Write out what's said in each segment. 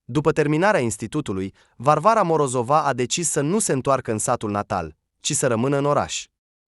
După terminarea institutului, Varvara Morozova a decis să nu se întoarcă în satul natal, ci să rămână în oraș.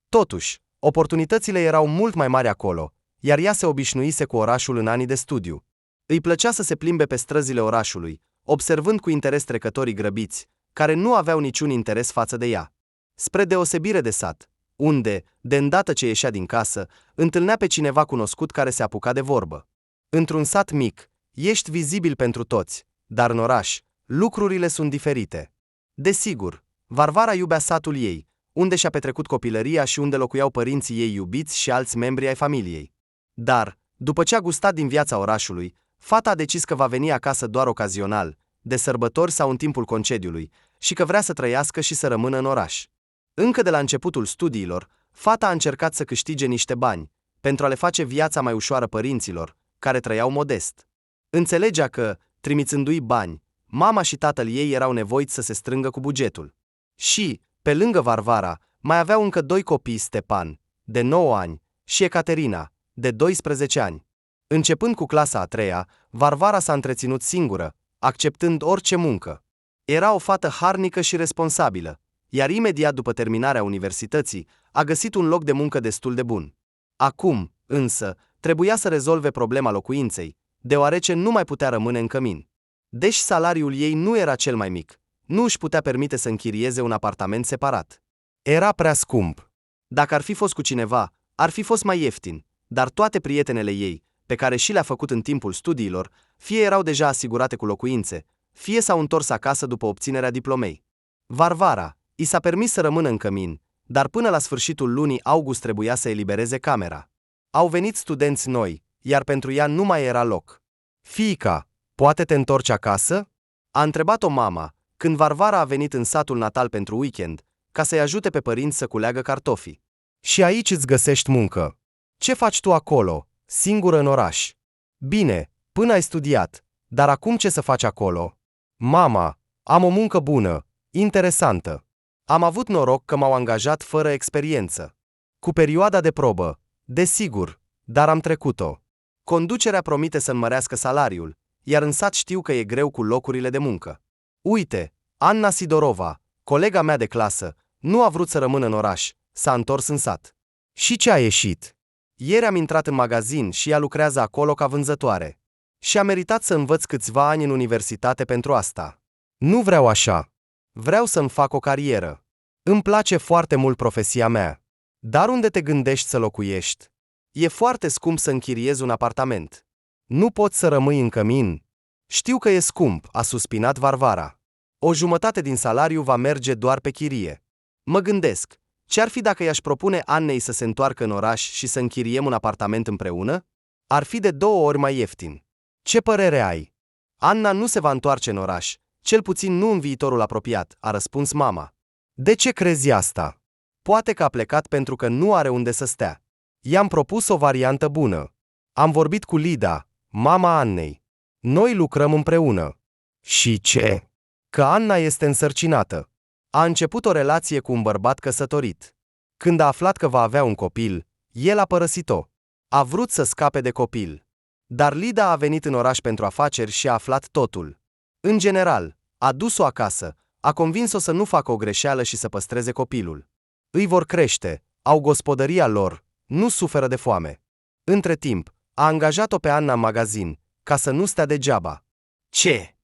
Totuși, oportunitățile erau mult mai mari acolo, iar ea se obișnuise cu orașul în anii de studiu. Îi plăcea să se plimbe pe străzile orașului, observând cu interes trecătorii grăbiți, care nu aveau niciun interes față de ea. Spre deosebire de sat, unde, de îndată ce ieșea din casă, întâlnea pe cineva cunoscut care se apuca de vorbă. Într-un sat mic, ești vizibil pentru toți, dar în oraș, lucrurile sunt diferite. Desigur, Varvara iubea satul ei, unde și-a petrecut copilăria și unde locuiau părinții ei iubiți și alți membri ai familiei. Dar, după ce a gustat din viața orașului, fata a decis că va veni acasă doar ocazional, de sărbători sau în timpul concediului, și că vrea să trăiască și să rămână în oraș. Încă de la începutul studiilor, fata a încercat să câștige niște bani, pentru a le face viața mai ușoară părinților, care trăiau modest. Înțelegea că, trimițându-i bani, mama și tatăl ei erau nevoiți să se strângă cu bugetul. Și, pe lângă Varvara, mai aveau încă 2 copii, Stepan, de 9 ani, și Ecaterina, de 12 ani. Începând cu clasa a 3-a, Varvara s-a întreținut singură, acceptând orice muncă. Era o fată harnică și responsabilă, iar imediat după terminarea universității, a găsit un loc de muncă destul de bun. Acum, însă, trebuia să rezolve problema locuinței, deoarece nu mai putea rămâne în cămin. Deși salariul ei nu era cel mai mic, nu își putea permite să închirieze un apartament separat. Era prea scump. Dacă ar fi fost cu cineva, ar fi fost mai ieftin, dar toate prietenele ei, pe care și le-a făcut în timpul studiilor, fie erau deja asigurate cu locuințe, fie s-au întors acasă după obținerea diplomei. Varvara i s-a permis să rămână în cămin, dar până la sfârșitul lunii august trebuia să elibereze camera. Au venit studenți noi, iar pentru ea nu mai era loc. "Fiica, poate te întorci acasă?" a întrebat-o mama, când Varvara a venit în satul natal pentru weekend, ca să-i ajute pe părinți să culeagă cartofii. "Și aici îți găsești muncă. Ce faci tu acolo, singură în oraș?" "Bine, până ai studiat, dar acum ce să faci acolo?" "Mama, am o muncă bună, interesantă. Am avut noroc că m-au angajat fără experiență. Cu perioada de probă, desigur, dar am trecut-o. Conducerea promite să înmărească salariul, iar în sat știu că e greu cu locurile de muncă. Uite, Anna Sidorova, colega mea de clasă, nu a vrut să rămână în oraș, s-a întors în sat." "Și ce a ieșit?" "Ieri am intrat în magazin și ea lucrează acolo ca vânzătoare. Și a meritat să învăț câțiva ani în universitate pentru asta." "Nu vreau așa. Vreau să-mi fac o carieră. Îmi place foarte mult profesia mea." "Dar unde te gândești să locuiești?" "E foarte scump să închiriezi un apartament." "Nu poți să rămâi în cămin." "Știu că e scump," a suspinat Varvara. "O jumătate din salariu va merge doar pe chirie. Mă gândesc, ce-ar fi dacă i-aș propune Annei să se întoarcă în oraș și să închiriem un apartament împreună? Ar fi de 2 ori mai ieftin. Ce părere ai?" "Anna nu se va întoarce în oraș, cel puțin nu în viitorul apropiat," a răspuns mama. "De ce crezi asta?" "Poate că a plecat pentru că nu are unde să stea. I-am propus o variantă bună. Am vorbit cu Lida, mama Annei. Noi lucrăm împreună." "Și ce?" "Că Anna este însărcinată. A început o relație cu un bărbat căsătorit. Când a aflat că va avea un copil, el a părăsit-o. A vrut să scape de copil. Dar Lida a venit în oraș pentru afaceri și a aflat totul. În general, a dus-o acasă, a convins-o să nu facă o greșeală și să păstreze copilul. Îi vor crește, au gospodăria lor, nu suferă de foame. Între timp, a angajat-o pe Anna în magazin, ca să nu stea degeaba." "Ce?"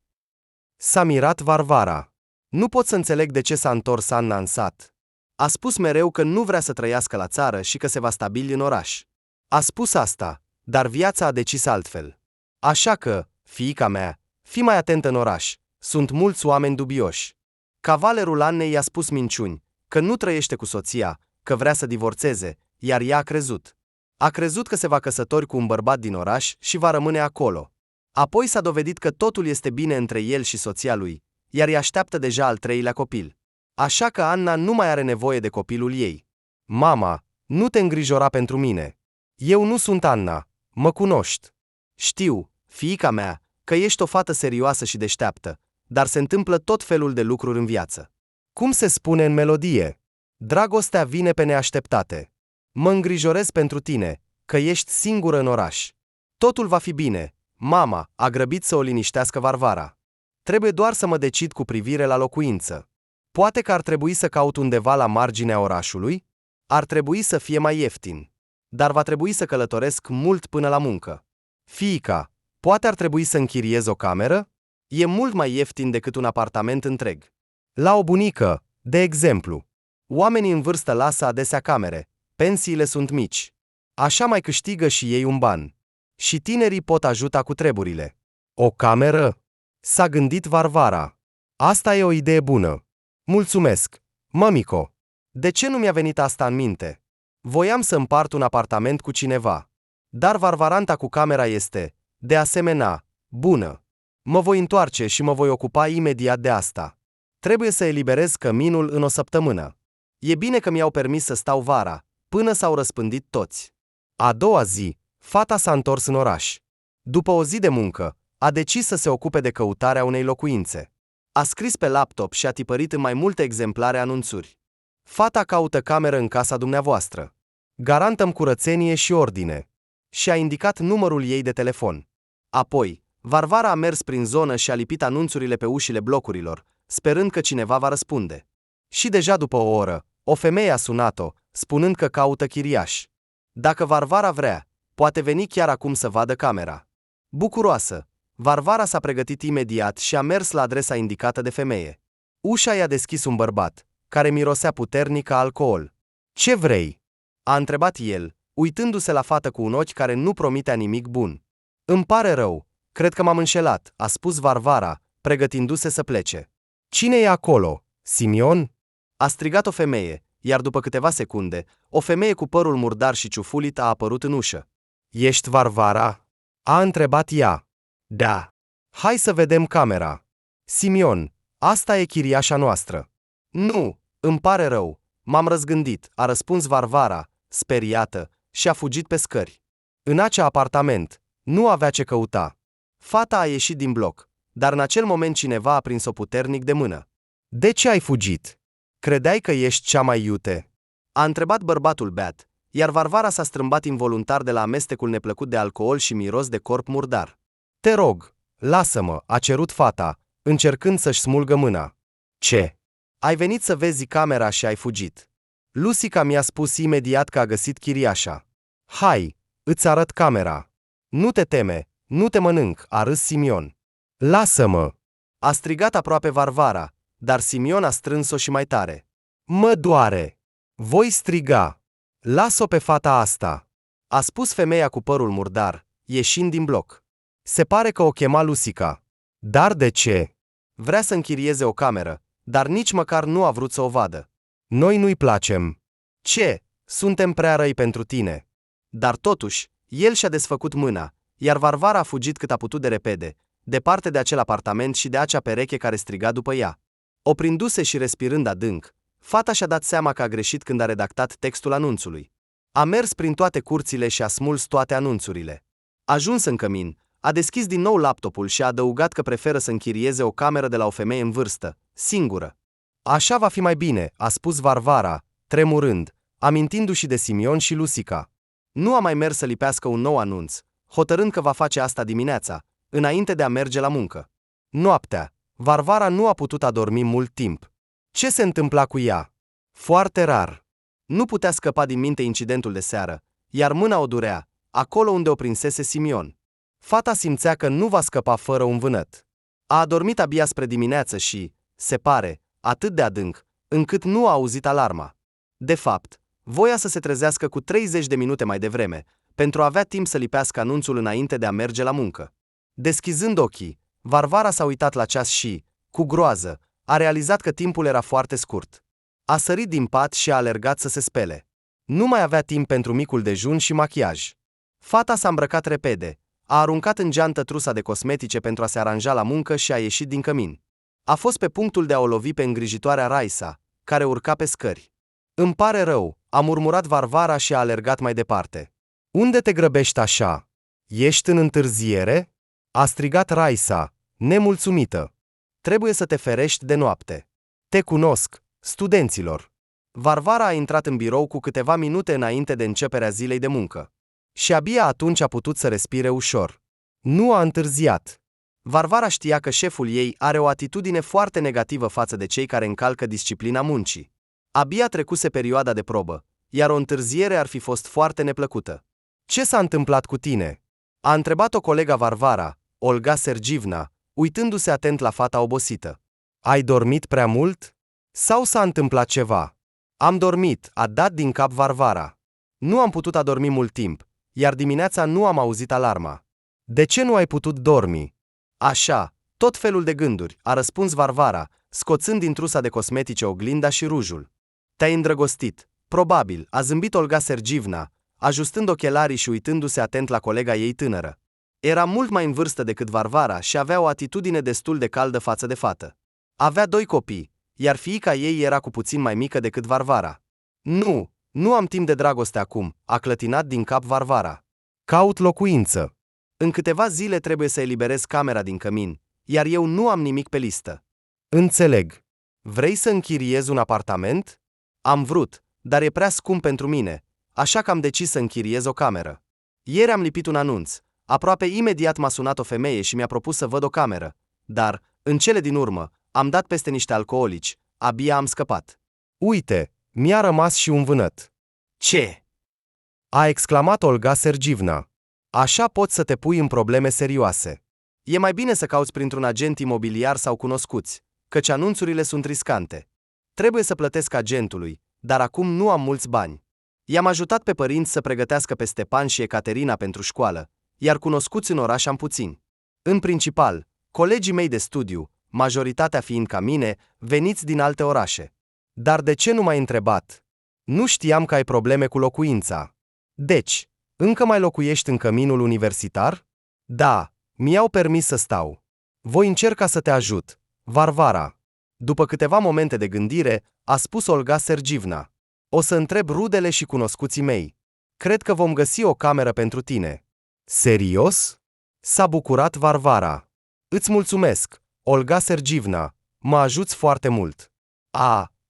s-a mirat Varvara. "Nu pot să înțeleg de ce s-a întors Anna în sat. A spus mereu că nu vrea să trăiască la țară și că se va stabili în oraș. A spus asta, dar viața a decis altfel. Așa că, fiica mea, fii mai atentă în oraș, sunt mulți oameni dubioși." Cavalerul Annei i-a spus minciuni, că nu trăiește cu soția, că vrea să divorțeze, iar ea a crezut. A crezut că se va căsători cu un bărbat din oraș și va rămâne acolo. Apoi s-a dovedit că totul este bine între el și soția lui, iar îi așteaptă deja al 3-lea copil. Așa că Anna nu mai are nevoie de copilul ei. "Mama, nu te îngrijora pentru mine. Eu nu sunt Anna, mă cunoști. Știu, fiica mea, că ești o fată serioasă și deșteaptă, dar se întâmplă tot felul de lucruri în viață. Cum se spune în melodie? Dragostea vine pe neașteptate. Mă îngrijorez pentru tine, că ești singură în oraș. Totul va fi bine." Mama a grăbit să o liniștească Varvara. Trebuie doar să mă decid cu privire la locuință. Poate că ar trebui să caut undeva la marginea orașului? Ar trebui să fie mai ieftin. Dar va trebui să călătoresc mult până la muncă. Fiica, poate ar trebui să închiriez o cameră? E mult mai ieftin decât un apartament întreg. La o bunică, de exemplu. Oamenii în vârstă lasă adesea camere, pensiile sunt mici. Așa mai câștigă și ei un ban. Și tinerii pot ajuta cu treburile. O cameră? S-a gândit Varvara. Asta e o idee bună. Mulțumesc, mămico. De ce nu mi-a venit asta în minte? Voiam să împart un apartament cu cineva. Dar Varvaranta cu camera este, de asemenea, bună. Mă voi întoarce și mă voi ocupa imediat de asta. Trebuie să eliberez căminul în o săptămână. E bine că mi-au permis să stau vara, până s-au răspândit toți. A doua zi, fata s-a întors în oraș. După o zi de muncă, a decis să se ocupe de căutarea unei locuințe. A scris pe laptop și a tipărit în mai multe exemplare anunțuri. Fata caută cameră în casa dumneavoastră. Garantăm curățenie și ordine. Și a indicat numărul ei de telefon. Apoi, Varvara a mers prin zonă și a lipit anunțurile pe ușile blocurilor, sperând că cineva va răspunde. Și deja după o oră, o femeie a sunat-o, spunând că caută chiriaș. Dacă Varvara vrea, poate veni chiar acum să vadă camera. Bucuroasă, Varvara s-a pregătit imediat și a mers la adresa indicată de femeie. Ușa i-a deschis un bărbat, care mirosea puternic ca alcool. Ce vrei? A întrebat el, uitându-se la fată cu un ochi care nu promitea nimic bun. Îmi pare rău, cred că m-am înșelat, a spus Varvara, pregătindu-se să plece. Cine e acolo, Simion? A strigat o femeie, iar după câteva secunde, o femeie cu părul murdar și ciufulit a apărut în ușă. Ești Varvara? A întrebat ea. Da. Hai să vedem camera. Simion, asta e chiriașa noastră. Nu, îmi pare rău, m-am răzgândit, a răspuns Varvara, speriată, și a fugit pe scări. În acea apartament, nu avea ce căuta. Fata a ieșit din bloc, dar în acel moment cineva a prins-o puternic de mână. De ce ai fugit? Credeai că ești cea mai iute? A întrebat bărbatul beat, iar Varvara s-a strâmbat involuntar de la amestecul neplăcut de alcool și miros de corp murdar. Te rog, lasă-mă, a cerut fata, încercând să-și smulgă mâna. Ce? Ai venit să vezi camera și ai fugit. Lusica mi-a spus imediat că a găsit chiriașa. Hai, îți arăt camera. Nu te teme, nu te mănânc, a râs Simion. Lasă-mă! A strigat aproape Varvara, dar Simion a strâns-o și mai tare. Mă doare! Voi striga! Las-o pe fata asta! A spus femeia cu părul murdar, ieșind din bloc. Se pare că o chema Lusica. Dar de ce? Vrea să închirieze o cameră, dar nici măcar nu a vrut să o vadă. Noi nu-i placem. Ce? Suntem prea răi pentru tine. Dar totuși, el și-a desfăcut mâna, iar Varvara a fugit cât a putut de repede, departe de acel apartament și de acea pereche care striga după ea. Oprindu-se și respirând adânc, fata și-a dat seama că a greșit când a redactat textul anunțului. A mers prin toate curțile și a smuls toate anunțurile. Ajuns în cămin, a deschis din nou laptopul și a adăugat că preferă să închirieze o cameră de la o femeie în vârstă, singură. Așa va fi mai bine, a spus Varvara, tremurând, amintindu-și de Simion și Lusica. Nu a mai mers să lipească un nou anunț, hotărând că va face asta dimineața, înainte de a merge la muncă. Noaptea, Varvara nu a putut adormi mult timp. Ce se întâmpla cu ea? Foarte rar. Nu putea scăpa din minte incidentul de seară, iar mâna o durea, acolo unde o prinsese Simion. Fata simțea că nu va scăpa fără un vânăt. A adormit abia spre dimineață și, se pare, atât de adânc, încât nu a auzit alarma. De fapt, voia să se trezească cu 30 de minute mai devreme, pentru a avea timp să lipească anunțul înainte de a merge la muncă. Deschizând ochii, Varvara s-a uitat la ceas și, cu groază, a realizat că timpul era foarte scurt. A sărit din pat și a alergat să se spele. Nu mai avea timp pentru micul dejun și machiaj. Fata s-a îmbrăcat repede, a aruncat în geantă trusa de cosmetice pentru a se aranja la muncă și a ieșit din cămin. A fost pe punctul de a o lovi pe îngrijitoarea Raisa, care urca pe scări. Îmi pare rău, a murmurat Varvara și a alergat mai departe. Unde te grăbești așa? Ești în întârziere? A strigat Raisa, nemulțumită. Trebuie să te ferești de noapte. Te cunosc, studenților. Varvara a intrat în birou cu câteva minute înainte de începerea zilei de muncă. Și abia atunci a putut să respire ușor. Nu a întârziat. Varvara știa că șeful ei are o atitudine foarte negativă față de cei care încalcă disciplina muncii. Abia trecuse perioada de probă, iar o întârziere ar fi fost foarte neplăcută. Ce s-a întâmplat cu tine? A întrebat-o colega Varvara, Olga Sergievna, uitându-se atent la fata obosită. Ai dormit prea mult? Sau s-a întâmplat ceva? Am dormit, a dat din cap Varvara. Nu am putut adormi mult timp, iar dimineața nu am auzit alarma. De ce nu ai putut dormi? Așa, tot felul de gânduri, a răspuns Varvara, scoțând din trusa de cosmetice oglinda și rujul. Te-ai îndrăgostit, probabil, a zâmbit Olga Sergievna, ajustând ochelarii și uitându-se atent la colega ei tânără. Era mult mai în vârstă decât Varvara și avea o atitudine destul de caldă față de fată. Avea 2 copii, iar fiica ei era cu puțin mai mică decât Varvara. Nu am timp de dragoste acum, a clătinat din cap Varvara. Caut locuință. În câteva zile trebuie să eliberez camera din cămin, iar eu nu am nimic pe listă. Înțeleg. Vrei să închiriezi un apartament? Am vrut, dar e prea scump pentru mine, așa că am decis să închiriez o cameră. Ieri am lipit un anunț, aproape imediat m-a sunat o femeie și mi-a propus să văd o cameră, dar, în cele din urmă, am dat peste niște alcoolici, abia am scăpat. Uite, mi-a rămas și un vânăt. Ce? A exclamat Olga Sergievna. Așa poți să te pui în probleme serioase. E mai bine să cauți printr-un agent imobiliar sau cunoscuți, căci anunțurile sunt riscante. Trebuie să plătesc agentului, dar acum nu am mulți bani. I-am ajutat pe părinți să pregătească pe Stepan și Ecaterina pentru școală, iar cunoscuți în oraș am puțini. În principal, colegii mei de studiu, majoritatea fiind ca mine, veniți din alte orașe. Dar de ce nu m-ai întrebat? Nu știam că ai probleme cu locuința. Deci, încă mai locuiești în căminul universitar? Da, mi-au permis să stau. Voi încerca să te ajut. Varvara. După câteva momente de gândire, a spus Olga Sergievna. O să întreb rudele și cunoscuții mei. Cred că vom găsi o cameră pentru tine. Serios? S-a bucurat Varvara. Îți mulțumesc, Olga Sergievna, mă ajuți foarte mult.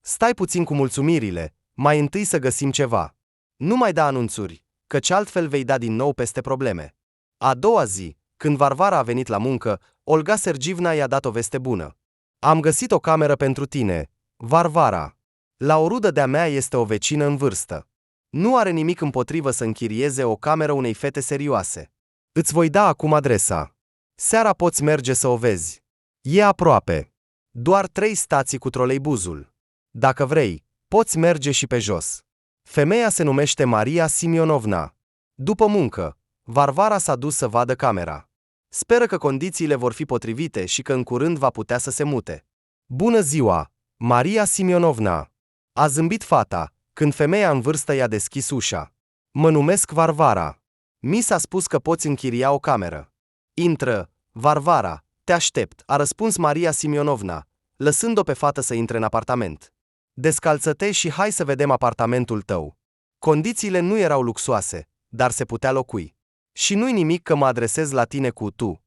Stai puțin cu mulțumirile, mai întâi să găsim ceva. Nu mai da anunțuri, căci altfel vei da din nou peste probleme. A doua zi, când Varvara a venit la muncă, Olga Sergievna i-a dat o veste bună. Am găsit o cameră pentru tine, Varvara. La o rudă de-a mea este o vecină în vârstă. Nu are nimic împotrivă să închirieze o cameră unei fete serioase. Îți voi da acum adresa. Seara poți merge să o vezi. E aproape. Doar 3 stații cu troleibuzul. Dacă vrei, poți merge și pe jos. Femeia se numește Maria Simionovna. După muncă, Varvara s-a dus să vadă camera. Speră că condițiile vor fi potrivite și că în curând va putea să se mute. Bună ziua, Maria Simionovna! A zâmbit fata, când femeia în vârstă i-a deschis ușa. Mă numesc Varvara. Mi s-a spus că poți închiria o cameră. Intră, Varvara, te aștept, a răspuns Maria Simionovna, lăsând-o pe fată să intre în apartament. Descalță-te și hai să vedem apartamentul tău. Condițiile nu erau luxoase, dar se putea locui. Și nu-i nimic că mă adresez la tine cu tu.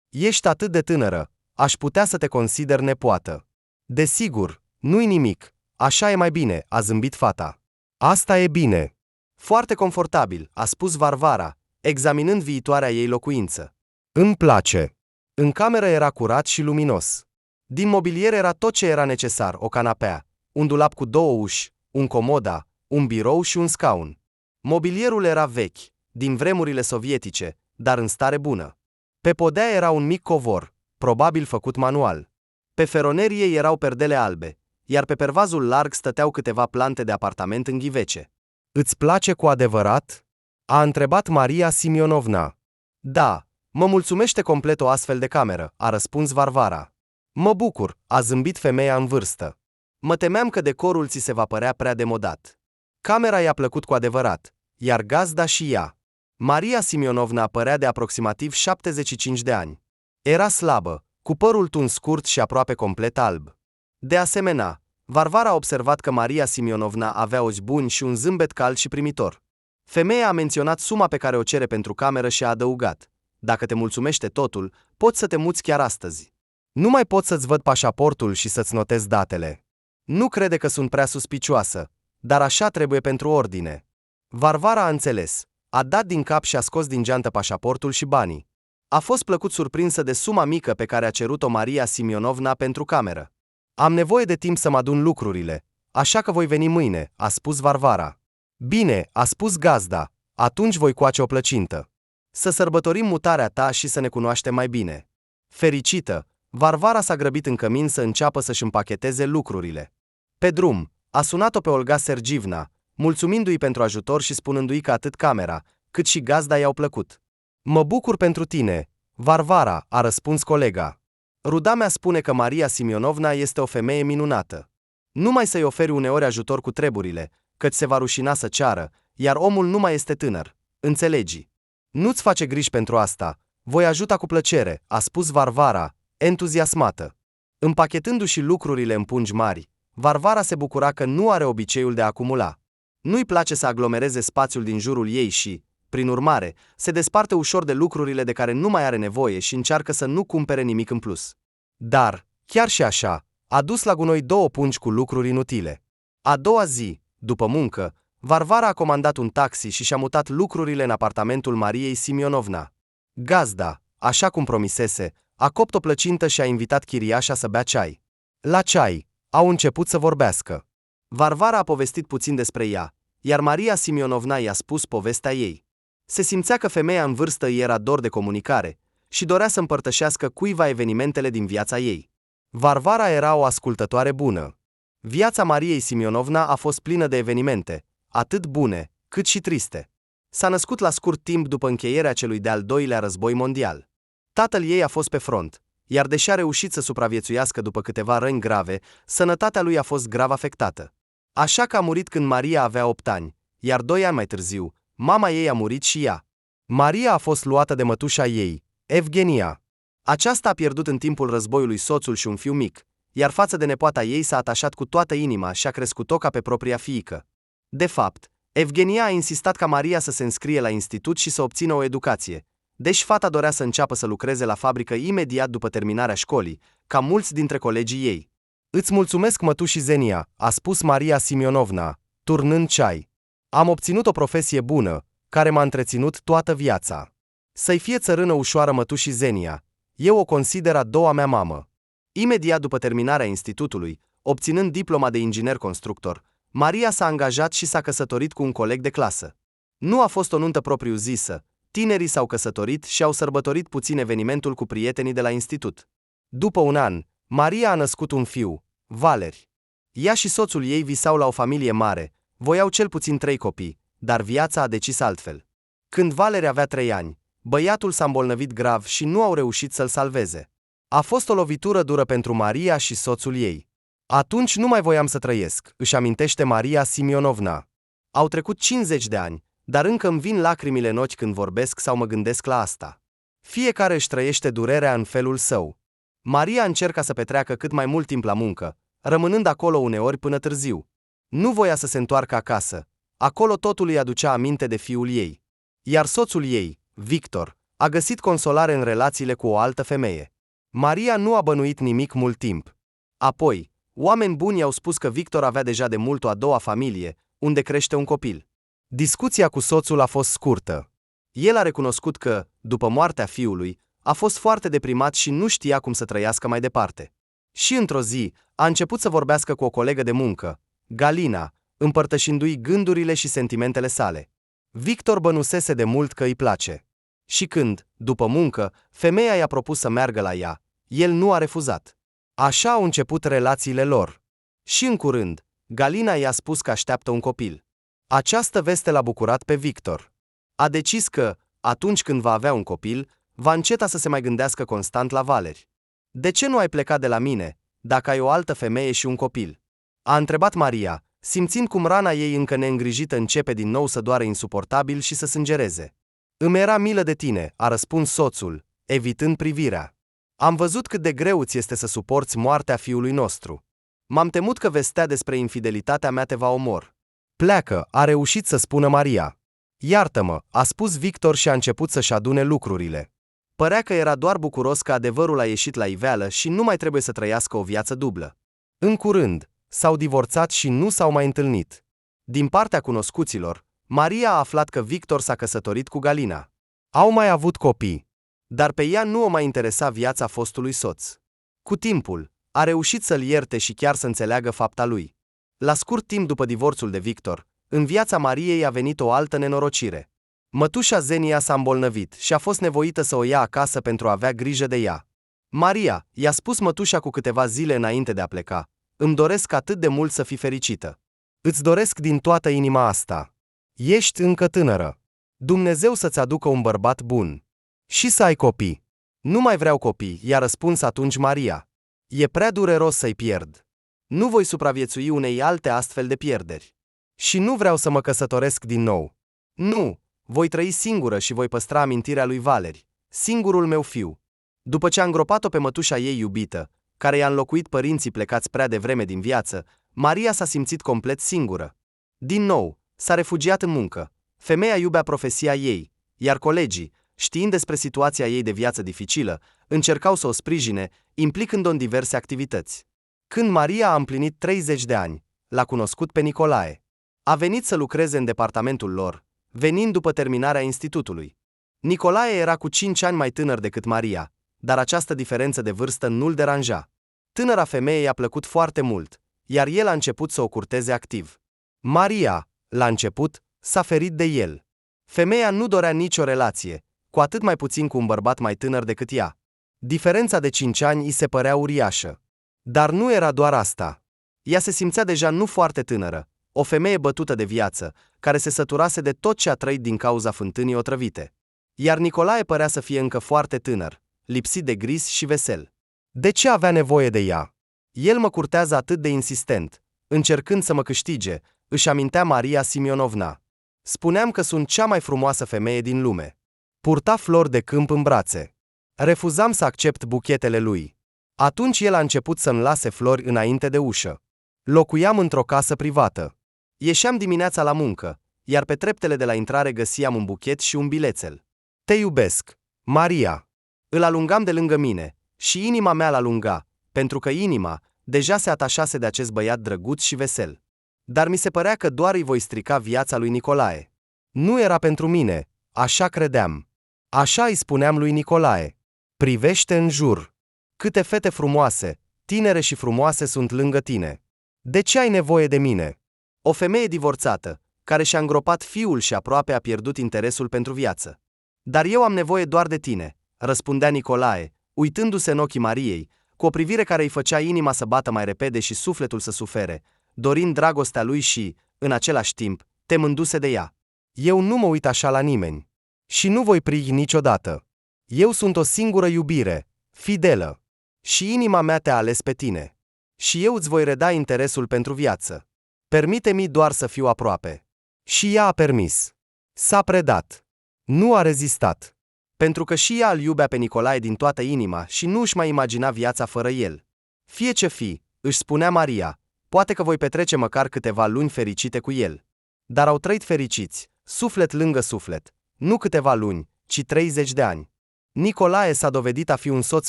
Ești atât de tânără, aș putea să te consider nepoată. Desigur, nu-i nimic, așa e mai bine, a zâmbit fata. Asta e bine. Foarte confortabil, a spus Varvara, examinând viitoarea ei locuință. Îmi place. În cameră era curat și luminos. Din mobilier era tot ce era necesar, o canapea, un dulap cu 2 uși, un comoda, un birou și un scaun. Mobilierul era vechi, din vremurile sovietice, dar în stare bună. Pe podea era un mic covor, probabil făcut manual. Pe feronerie erau perdele albe, iar pe pervazul larg stăteau câteva plante de apartament în ghivece. Îți place cu adevărat? A întrebat Maria Simionovna. Da, mă mulțumește complet o astfel de cameră, a răspuns Varvara. Mă bucur, a zâmbit femeia în vârstă. Mă temeam că decorul ți se va părea prea demodat. Camera i-a plăcut cu adevărat, iar gazda și ea. Maria Simionovna părea de aproximativ 75 de ani. Era slabă, cu părul tuns scurt și aproape complet alb. De asemenea, Varvara a observat că Maria Simionovna avea ochi buni și un zâmbet cald și primitor. Femeia a menționat suma pe care o cere pentru cameră și a adăugat: dacă te mulțumește totul, poți să te muți chiar astăzi. Nu mai pot să-ți văd pașaportul și să-ți notez datele. Nu crede că sunt prea suspicioasă, dar așa trebuie pentru ordine. Varvara a înțeles, a dat din cap și a scos din geantă pașaportul și banii. A fost plăcut surprinsă de suma mică pe care a cerut-o Maria Simionovna pentru cameră. Am nevoie de timp să-mi adun lucrurile, așa că voi veni mâine, a spus Varvara. Bine, a spus gazda, atunci voi coace o plăcintă. Să sărbătorim mutarea ta și să ne cunoaștem mai bine. Fericită, Varvara s-a grăbit în cămin să înceapă să-și împacheteze lucrurile. Pe drum, a sunat-o pe Olga Sergievna, mulțumindu-i pentru ajutor și spunându-i că atât camera, cât și gazda i-au plăcut. Mă bucur pentru tine, Varvara, a răspuns colega. Ruda mea spune că Maria Simionovna este o femeie minunată. Numai să-i oferi uneori ajutor cu treburile, căci se va rușina să ceară, iar omul nu mai este tânăr. Înțelegi? Nu-ți face griji pentru asta, voi ajuta cu plăcere, a spus Varvara, entuziasmată. Împachetându-și lucrurile în pungi mari, Varvara se bucura că nu are obiceiul de a acumula. Nu-i place să aglomereze spațiul din jurul ei și, prin urmare, se desparte ușor de lucrurile de care nu mai are nevoie și încearcă să nu cumpere nimic în plus. Dar, chiar și așa, a dus la gunoi 2 pungi cu lucruri inutile. A doua zi, după muncă, Varvara a comandat un taxi și și-a mutat lucrurile în apartamentul Mariei Simionovna. Gazda, așa cum promisese, a copt o plăcintă și a invitat chiriașa să bea ceai. La ceai, au început să vorbească. Varvara a povestit puțin despre ea, iar Maria Simionovna i-a spus povestea ei. Se simțea că femeia în vârstă îi era dor de comunicare și dorea să împărtășească cuiva evenimentele din viața ei. Varvara era o ascultătoare bună. Viața Mariei Simionovna a fost plină de evenimente, atât bune, cât și triste. S-a născut la scurt timp după încheierea celui de-al doilea război mondial. Tatăl ei a fost pe front, iar deși a reușit să supraviețuiască după câteva răni grave, sănătatea lui a fost grav afectată. Așa că a murit când Maria avea 8 ani, iar 2 ani mai târziu, mama ei a murit și ea. Maria a fost luată de mătușa ei, Evgenia. Aceasta a pierdut în timpul războiului soțul și un fiu mic, iar față de nepoata ei s-a atașat cu toată inima și a crescut-o ca pe propria fiică. De fapt, Evgenia a insistat ca Maria să se înscrie la institut și să obțină o educație, deși fata dorea să înceapă să lucreze la fabrică imediat după terminarea școlii, ca mulți dintre colegii ei. Îți mulțumesc, mătuși Zenia, a spus Maria Simionovna, turnând ceai. Am obținut o profesie bună, care m-a întreținut toată viața. Să-i fie țărână ușoară mătuși Zenia, eu o consider a doua mea mamă. Imediat după terminarea institutului, obținând diploma de inginer constructor, Maria s-a angajat și s-a căsătorit cu un coleg de clasă. Nu a fost o nuntă propriu-zisă, tinerii s-au căsătorit și au sărbătorit puțin evenimentul cu prietenii de la institut. După un an, Maria a născut un fiu, Valeri. Ea și soțul ei visau la o familie mare, voiau cel puțin 3 copii, dar viața a decis altfel. Când Valeri avea 3 ani, băiatul s-a îmbolnăvit grav și nu au reușit să-l salveze. A fost o lovitură dură pentru Maria și soțul ei. Atunci nu mai voiam să trăiesc, își amintește Maria Simionovna. Au trecut 50 de ani, dar încă îmi vin lacrimile în ochi când vorbesc sau mă gândesc la asta. Fiecare își trăiește durerea în felul său. Maria încerca să petreacă cât mai mult timp la muncă, rămânând acolo uneori până târziu. Nu voia să se întoarcă acasă. Acolo totul îi aducea aminte de fiul ei. Iar soțul ei, Victor, a găsit consolare în relațiile cu o altă femeie. Maria nu a bănuit nimic mult timp. Apoi, oameni buni i-au spus că Victor avea deja de mult o a doua familie, unde crește un copil. Discuția cu soțul a fost scurtă. El a recunoscut că, după moartea fiului, a fost foarte deprimat și nu știa cum să trăiască mai departe. Și într-o zi, a început să vorbească cu o colegă de muncă, Galina, împărtășindu-i gândurile și sentimentele sale. Victor bănusese de mult că îi place. Și când, după muncă, femeia i-a propus să meargă la ea, el nu a refuzat. Așa au început relațiile lor. Și în curând, Galina i-a spus că așteaptă un copil. Această veste l-a bucurat pe Victor. A decis că, atunci când va avea un copil, va înceta să se mai gândească constant la Valeri. De ce nu ai plecat de la mine, dacă ai o altă femeie și un copil? A întrebat Maria, simțind cum rana ei încă neîngrijită începe din nou să doară insuportabil și să sângereze. Îmi era milă de tine, a răspuns soțul, evitând privirea. Am văzut cât de greu ți este să suporți moartea fiului nostru. M-am temut că vestea despre infidelitatea mea te va omor. Pleacă, a reușit să spună Maria. Iartă-mă, a spus Victor și a început să-și adune lucrurile. Părea că era doar bucuros că adevărul a ieșit la iveală și nu mai trebuie să trăiască o viață dublă. În curând, s-au divorțat și nu s-au mai întâlnit. Din partea cunoscuților, Maria a aflat că Victor s-a căsătorit cu Galina. Au mai avut copii. Dar pe ea nu o mai interesa viața fostului soț. Cu timpul, a reușit să-l ierte și chiar să înțeleagă fapta lui. La scurt timp după divorțul de Victor, în viața Mariei a venit o altă nenorocire. Mătușa Zenia s-a îmbolnăvit și a fost nevoită să o ia acasă pentru a avea grijă de ea. Maria, i-a spus mătușa cu câteva zile înainte de a pleca, îmi doresc atât de mult să fii fericită. Îți doresc din toată inima asta. Ești încă tânără. Dumnezeu să-ți aducă un bărbat bun. Și să ai copii. Nu mai vreau copii, i-a răspuns atunci Maria. E prea dureros să-i pierd. Nu voi supraviețui unei alte astfel de pierderi. Și nu vreau să mă căsătoresc din nou. Nu, voi trăi singură și voi păstra amintirea lui Valeri, singurul meu fiu. După ce a îngropat-o pe mătușa ei iubită, care i-a înlocuit părinții plecați prea devreme din viață, Maria s-a simțit complet singură. Din nou, s-a refugiat în muncă. Femeia iubea profesia ei, iar colegii, știind despre situația ei de viață dificilă, încercau să o sprijine, implicând-o în diverse activități. Când Maria a împlinit 30 de ani, l-a cunoscut pe Nicolae. A venit să lucreze în departamentul lor, venind după terminarea institutului. Nicolae era cu 5 ani mai tânăr decât Maria, dar această diferență de vârstă nu-l deranja. Tânăra femeie i-a plăcut foarte mult, iar el a început să o curteze activ. Maria, la început, s-a ferit de el. Femeia nu dorea nicio relație, cu atât mai puțin cu un bărbat mai tânăr decât ea. Diferența de 5 ani îi se părea uriașă. Dar nu era doar asta. Ea se simțea deja nu foarte tânără, o femeie bătută de viață, care se săturase de tot ce a trăit din cauza fântânii otrăvite. Iar Nicolae părea să fie încă foarte tânăr, lipsit de gris și vesel. De ce avea nevoie de ea? El mă curtează atât de insistent, încercând să mă câștige, își amintea Maria Simionovna. Spuneam că sunt cea mai frumoasă femeie din lume. Purta flori de câmp în brațe. Refuzam să accept buchetele lui. Atunci el a început să-mi lase flori înainte de ușă. Locuiam într-o casă privată. Ieșeam dimineața la muncă, iar pe treptele de la intrare găsiam un buchet și un bilețel. Te iubesc, Maria. Îl alungam de lângă mine și inima mea l-alunga, pentru că inima deja se atașase de acest băiat drăguț și vesel. Dar mi se părea că doar îi voi strica viața lui Nicolae. Nu era pentru mine, așa credeam. Așa îi spuneam lui Nicolae. Privește în jur. Câte fete frumoase, tinere și frumoase sunt lângă tine. De ce ai nevoie de mine? O femeie divorțată, care și-a îngropat fiul și aproape a pierdut interesul pentru viață. Dar eu am nevoie doar de tine, răspundea Nicolae, uitându-se în ochii Mariei, cu o privire care îi făcea inima să bată mai repede și sufletul să sufere, dorind dragostea lui și, în același timp, temându-se de ea. Eu nu mă uit așa la nimeni. Și nu voi prigi niciodată. Eu sunt o singură iubire, fidelă. Și inima mea te-a ales pe tine. Și eu îți voi reda interesul pentru viață. Permite-mi doar să fiu aproape. Și ea a permis. S-a predat. Nu a rezistat. Pentru că și ea îl iubea pe Nicolae din toată inima și nu își mai imagina viața fără el. Fie ce fi, își spunea Maria, poate că voi petrece măcar câteva luni fericite cu el. Dar au trăit fericiți, suflet lângă suflet, nu câteva luni, ci 30 de ani. Nicolae s-a dovedit a fi un soț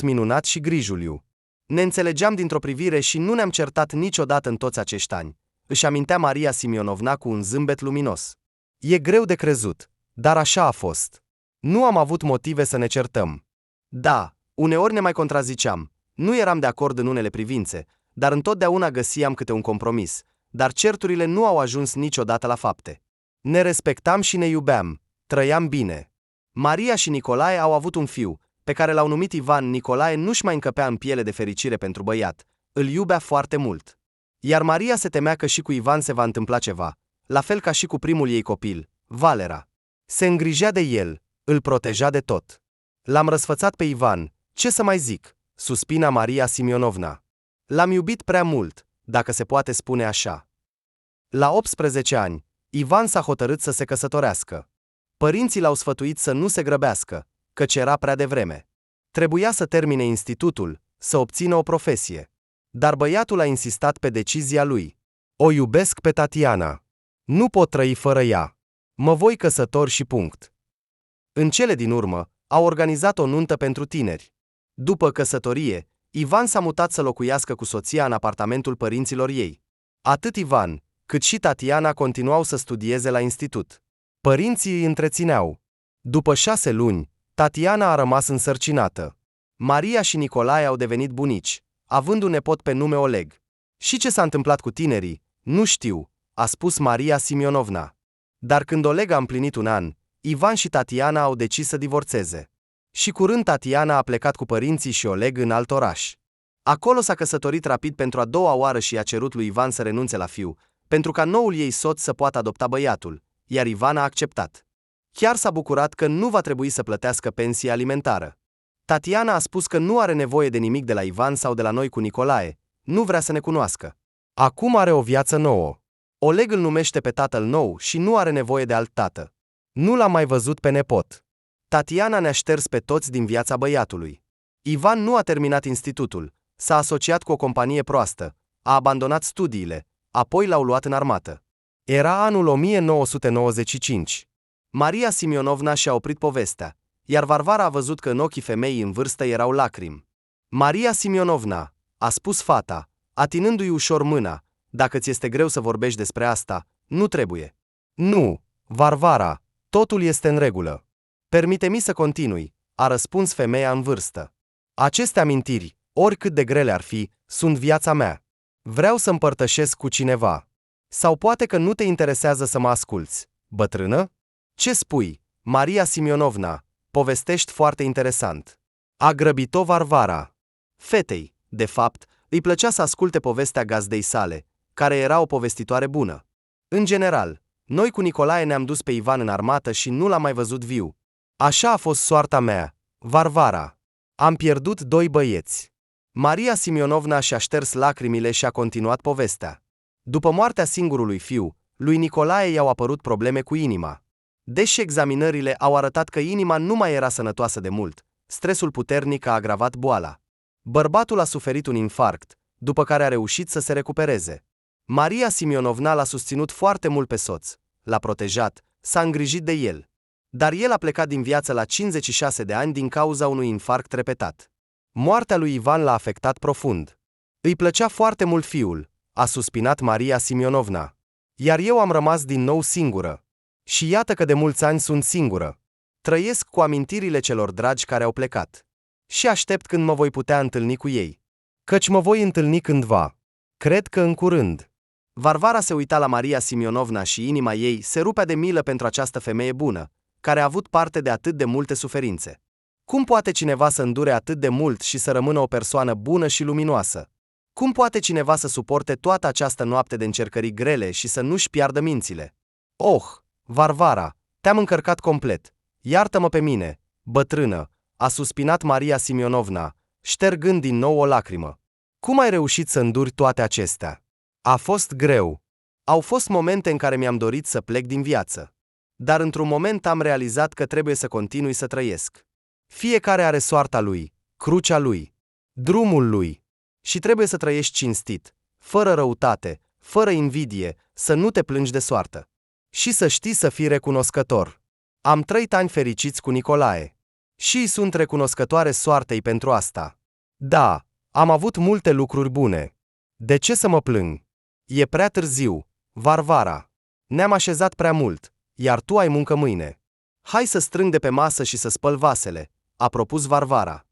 minunat și grijuliu. Ne înțelegeam dintr-o privire și nu ne-am certat niciodată în toți acești ani, își amintea Maria Simionovna cu un zâmbet luminos. E greu de crezut, dar așa a fost. Nu am avut motive să ne certăm. Da, uneori ne mai contraziceam, nu eram de acord în unele privințe, dar întotdeauna găsiam câte un compromis, dar certurile nu au ajuns niciodată la fapte. Ne respectam și ne iubeam, trăiam bine. Maria și Nicolae au avut un fiu, pe care l-au numit Ivan. Nicolae nu-și mai încăpea în piele de fericire pentru băiat, îl iubea foarte mult. Iar Maria se temea că și cu Ivan se va întâmpla ceva, la fel ca și cu primul ei copil, Valera. Se îngrijea de el, îl proteja de tot. L-am răsfățat pe Ivan, ce să mai zic, suspina Maria Simionovna. L-am iubit prea mult, dacă se poate spune așa. La 18 ani, Ivan s-a hotărât să se căsătorească. Părinții l-au sfătuit să nu se grăbească, căci era prea devreme. Trebuia să termine institutul, să obțină o profesie. Dar băiatul a insistat pe decizia lui. O iubesc pe Tatiana. Nu pot trăi fără ea. Mă voi căsători și punct. În cele din urmă, au organizat o nuntă pentru tineri. După căsătorie, Ivan s-a mutat să locuiască cu soția în apartamentul părinților ei. Atât Ivan, cât și Tatiana continuau să studieze la institut. Părinții îi întrețineau. După 6 luni, Tatiana a rămas însărcinată. Maria și Nicolae au devenit bunici, având un nepot pe nume Oleg. Și ce s-a întâmplat cu tinerii? Nu știu, a spus Maria Simionovna. Dar când Oleg a împlinit un an, Ivan și Tatiana au decis să divorțeze. Și curând Tatiana a plecat cu părinții și Oleg în alt oraș. Acolo s-a căsătorit rapid pentru a doua oară și a cerut lui Ivan să renunțe la fiu, pentru ca noul ei soț să poată adopta băiatul, iar Ivan a acceptat. Chiar s-a bucurat că nu va trebui să plătească pensie alimentară. Tatiana a spus că nu are nevoie de nimic de la Ivan sau de la noi cu Nicolae, nu vrea să ne cunoască. Acum are o viață nouă. Oleg îl numește pe tatăl nou și nu are nevoie de alt tată. Nu l-am mai văzut pe nepot. Tatiana ne-a șters pe toți din viața băiatului. Ivan nu a terminat institutul, s-a asociat cu o companie proastă, a abandonat studiile, apoi l-au luat în armată. Era anul 1995. Maria Simionovna și-a oprit povestea, iar Varvara a văzut că în ochii femeii în vârstă erau lacrimi. Maria Simionovna, a spus fata, atinându-i ușor mâna, dacă ți este greu să vorbești despre asta, nu trebuie. Nu, Varvara, totul este în regulă. Permite-mi să continui, a răspuns femeia în vârstă. Aceste amintiri, oricât de grele ar fi, sunt viața mea. Vreau să împărtășesc cu cineva. Sau poate că nu te interesează să mă asculți, bătrână? Ce spui, Maria Simionovna? Povestești foarte interesant. A grăbit-o Varvara. Fetei, de fapt, îi plăcea să asculte povestea gazdei sale, care era o povestitoare bună. În general, noi cu Nicolae ne-am dus pe Ivan în armată și nu l-am mai văzut viu. Așa a fost soarta mea, Varvara. Am pierdut 2 băieți. Maria Simionovna și-a șters lacrimile și a continuat povestea. După moartea singurului fiu, lui Nicolae i-au apărut probleme cu inima. Deși examinările au arătat că inima nu mai era sănătoasă de mult, stresul puternic a agravat boala. Bărbatul a suferit un infarct, după care a reușit să se recupereze. Maria Simionovna l-a susținut foarte mult pe soț, l-a protejat, s-a îngrijit de el. Dar el a plecat din viață la 56 de ani din cauza unui infarct repetat. Moartea lui Ivan l-a afectat profund. Îi plăcea foarte mult fiul, a suspinat Maria Simionovna. Iar eu am rămas din nou singură. Și iată că de mulți ani sunt singură. Trăiesc cu amintirile celor dragi care au plecat. Și aștept când mă voi putea întâlni cu ei. Căci mă voi întâlni cândva. Cred că în curând. Varvara se uita la Maria Simionovna și inima ei se rupea de milă pentru această femeie bună, care a avut parte de atât de multe suferințe. Cum poate cineva să îndure atât de mult și să rămână o persoană bună și luminoasă? Cum poate cineva să suporte toată această noapte de încercări grele și să nu-și piardă mințile? Oh, Varvara, te-am încărcat complet. Iartă-mă pe mine, bătrână, a suspinat Maria Simionovna, ștergând din nou o lacrimă. Cum ai reușit să înduri toate acestea? A fost greu. Au fost momente în care mi-am dorit să plec din viață. Dar într-un moment am realizat că trebuie să continui să trăiesc. Fiecare are soarta lui, crucea lui, drumul lui. Și trebuie să trăiești cinstit, fără răutate, fără invidie, să nu te plângi de soartă. Și să știi să fii recunoscător. Am trăit ani fericiți cu Nicolae. Și îi sunt recunoscătoare soartei pentru asta. Da, am avut multe lucruri bune. De ce să mă plâng? E prea târziu, Varvara. Ne-am așezat prea mult, iar tu ai muncă mâine. Hai să strâng de pe masă și să spăl vasele, a propus Varvara.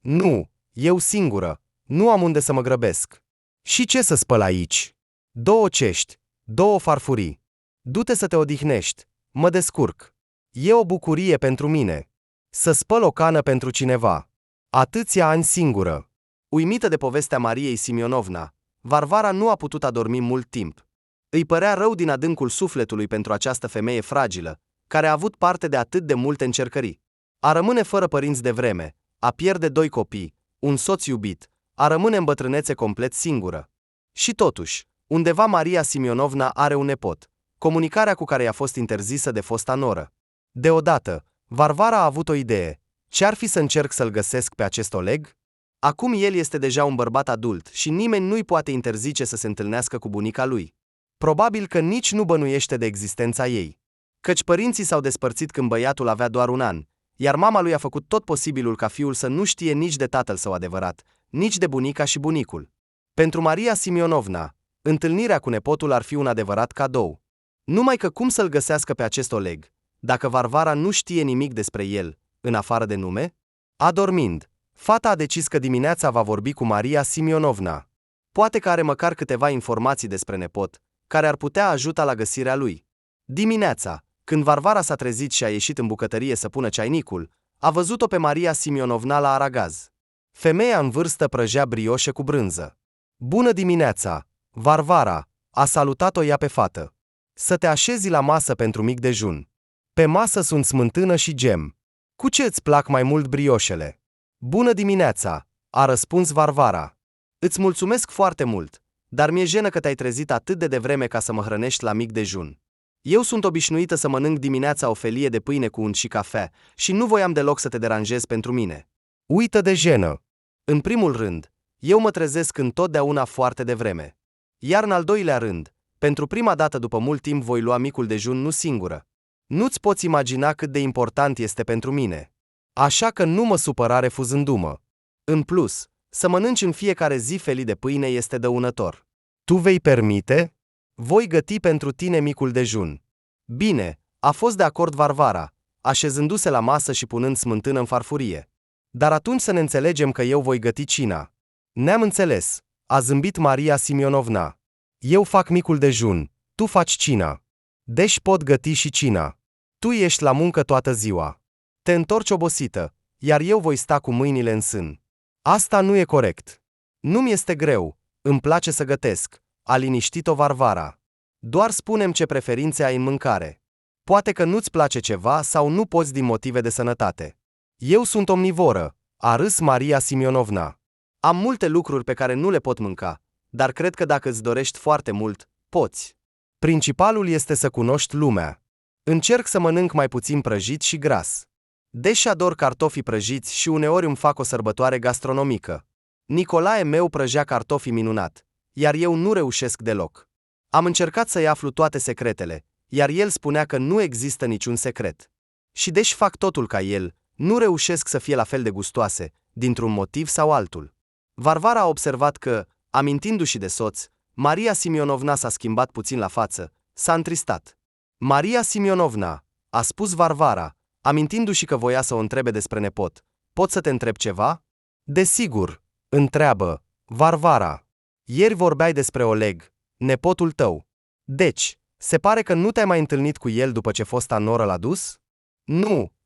Nu, eu singură, nu am unde să mă grăbesc. Și ce să spăl aici? 2 cești, 2 farfurii. Du-te să te odihnești, mă descurc. E o bucurie pentru mine. Să spăl o cană pentru cineva. Atâția ani singură. Uimită de povestea Mariei Simionovna, Varvara nu a putut adormi mult timp. Îi părea rău din adâncul sufletului pentru această femeie fragilă, care a avut parte de atât de multe încercări. A rămâne fără părinți de vreme, a pierde 2 copii, un soț iubit, a rămâne în bătrânețe complet singură. Și totuși, undeva Maria Simionovna are un nepot, comunicarea cu care i-a fost interzisă de fosta noră. Deodată, Varvara a avut o idee. Ce-ar fi să încerc să-l găsesc pe acest Oleg? Acum el este deja un bărbat adult și nimeni nu-i poate interzice să se întâlnească cu bunica lui. Probabil că nici nu bănuiește de existența ei. Căci părinții s-au despărțit când băiatul avea doar 1 an, iar mama lui a făcut tot posibilul ca fiul să nu știe nici de tatăl său adevărat, nici de bunica și bunicul. Pentru Maria Simionovna, întâlnirea cu nepotul ar fi un adevărat cadou. Numai că cum să-l găsească pe acest Oleg, dacă Varvara nu știe nimic despre el, în afară de nume? Adormind, fata a decis că dimineața va vorbi cu Maria Simionovna. Poate că are măcar câteva informații despre nepot, care ar putea ajuta la găsirea lui. Dimineața, când Varvara s-a trezit și a ieșit în bucătărie să pună ceainicul, a văzut-o pe Maria Simionovna la aragaz. Femeia în vârstă prăjea brioșe cu brânză. Bună dimineața, Varvara, a salutat-o ea pe fată. Să te așezi la masă pentru mic dejun. Pe masă sunt smântână și gem. Cu ce îți plac mai mult brioșele? Bună dimineața, a răspuns Varvara. Îți mulțumesc foarte mult, dar mi-e jenă că te-ai trezit atât de devreme ca să mă hrănești la mic dejun. Eu sunt obișnuită să mănânc dimineața o felie de pâine cu unt și cafea și nu voiam deloc să te deranjez pentru mine. Uită de jenă. În primul rând, eu mă trezesc întotdeauna foarte devreme. Iar în al doilea rând, pentru prima dată după mult timp voi lua micul dejun nu singură. Nu-ți poți imagina cât de important este pentru mine. Așa că nu mă supăra refuzându-mă. În plus, să mănânci în fiecare zi felii de pâine este dăunător. Tu vei permite? Voi găti pentru tine micul dejun. Bine, a fost de acord Varvara, așezându-se la masă și punând smântână în farfurie. Dar atunci să ne înțelegem că eu voi găti cina. Ne-am înțeles, a zâmbit Maria Simionovna. Eu fac micul dejun, tu faci cina. Deci pot găti și cina. Tu ești la muncă toată ziua. Te întorci obosită, iar eu voi sta cu mâinile în sân. Asta nu e corect. Nu-mi este greu, îmi place să gătesc, a liniștit-o Varvara. Doar spune-mi ce preferințe ai în mâncare. Poate că nu-ți place ceva sau nu poți din motive de sănătate. Eu sunt omnivoră, a râs Maria Simionovna. Am multe lucruri pe care nu le pot mânca, dar cred că dacă îți dorești foarte mult, poți. Principalul este să cunoști lumea. Încerc să mănânc mai puțin prăjit și gras. Deși ador cartofii prăjiți și uneori îmi fac o sărbătoare gastronomică. Nicolae meu prăjea cartofii minunat, iar eu nu reușesc deloc. Am încercat să-i aflu toate secretele, iar el spunea că nu există niciun secret. Și deși fac totul ca el, nu reușesc să fie la fel de gustoase, dintr-un motiv sau altul. Varvara a observat că, amintindu-și de soț, Maria Simionovna s-a schimbat puțin la față, s-a întristat. Maria Simionovna, a spus Varvara, amintindu-și că voia să o întrebe despre nepot, pot să te întreb ceva? Desigur, întreabă, Varvara. Ieri vorbeai despre Oleg, nepotul tău. Deci, se pare că nu te-ai mai întâlnit cu el după ce fosta noră l-a dus?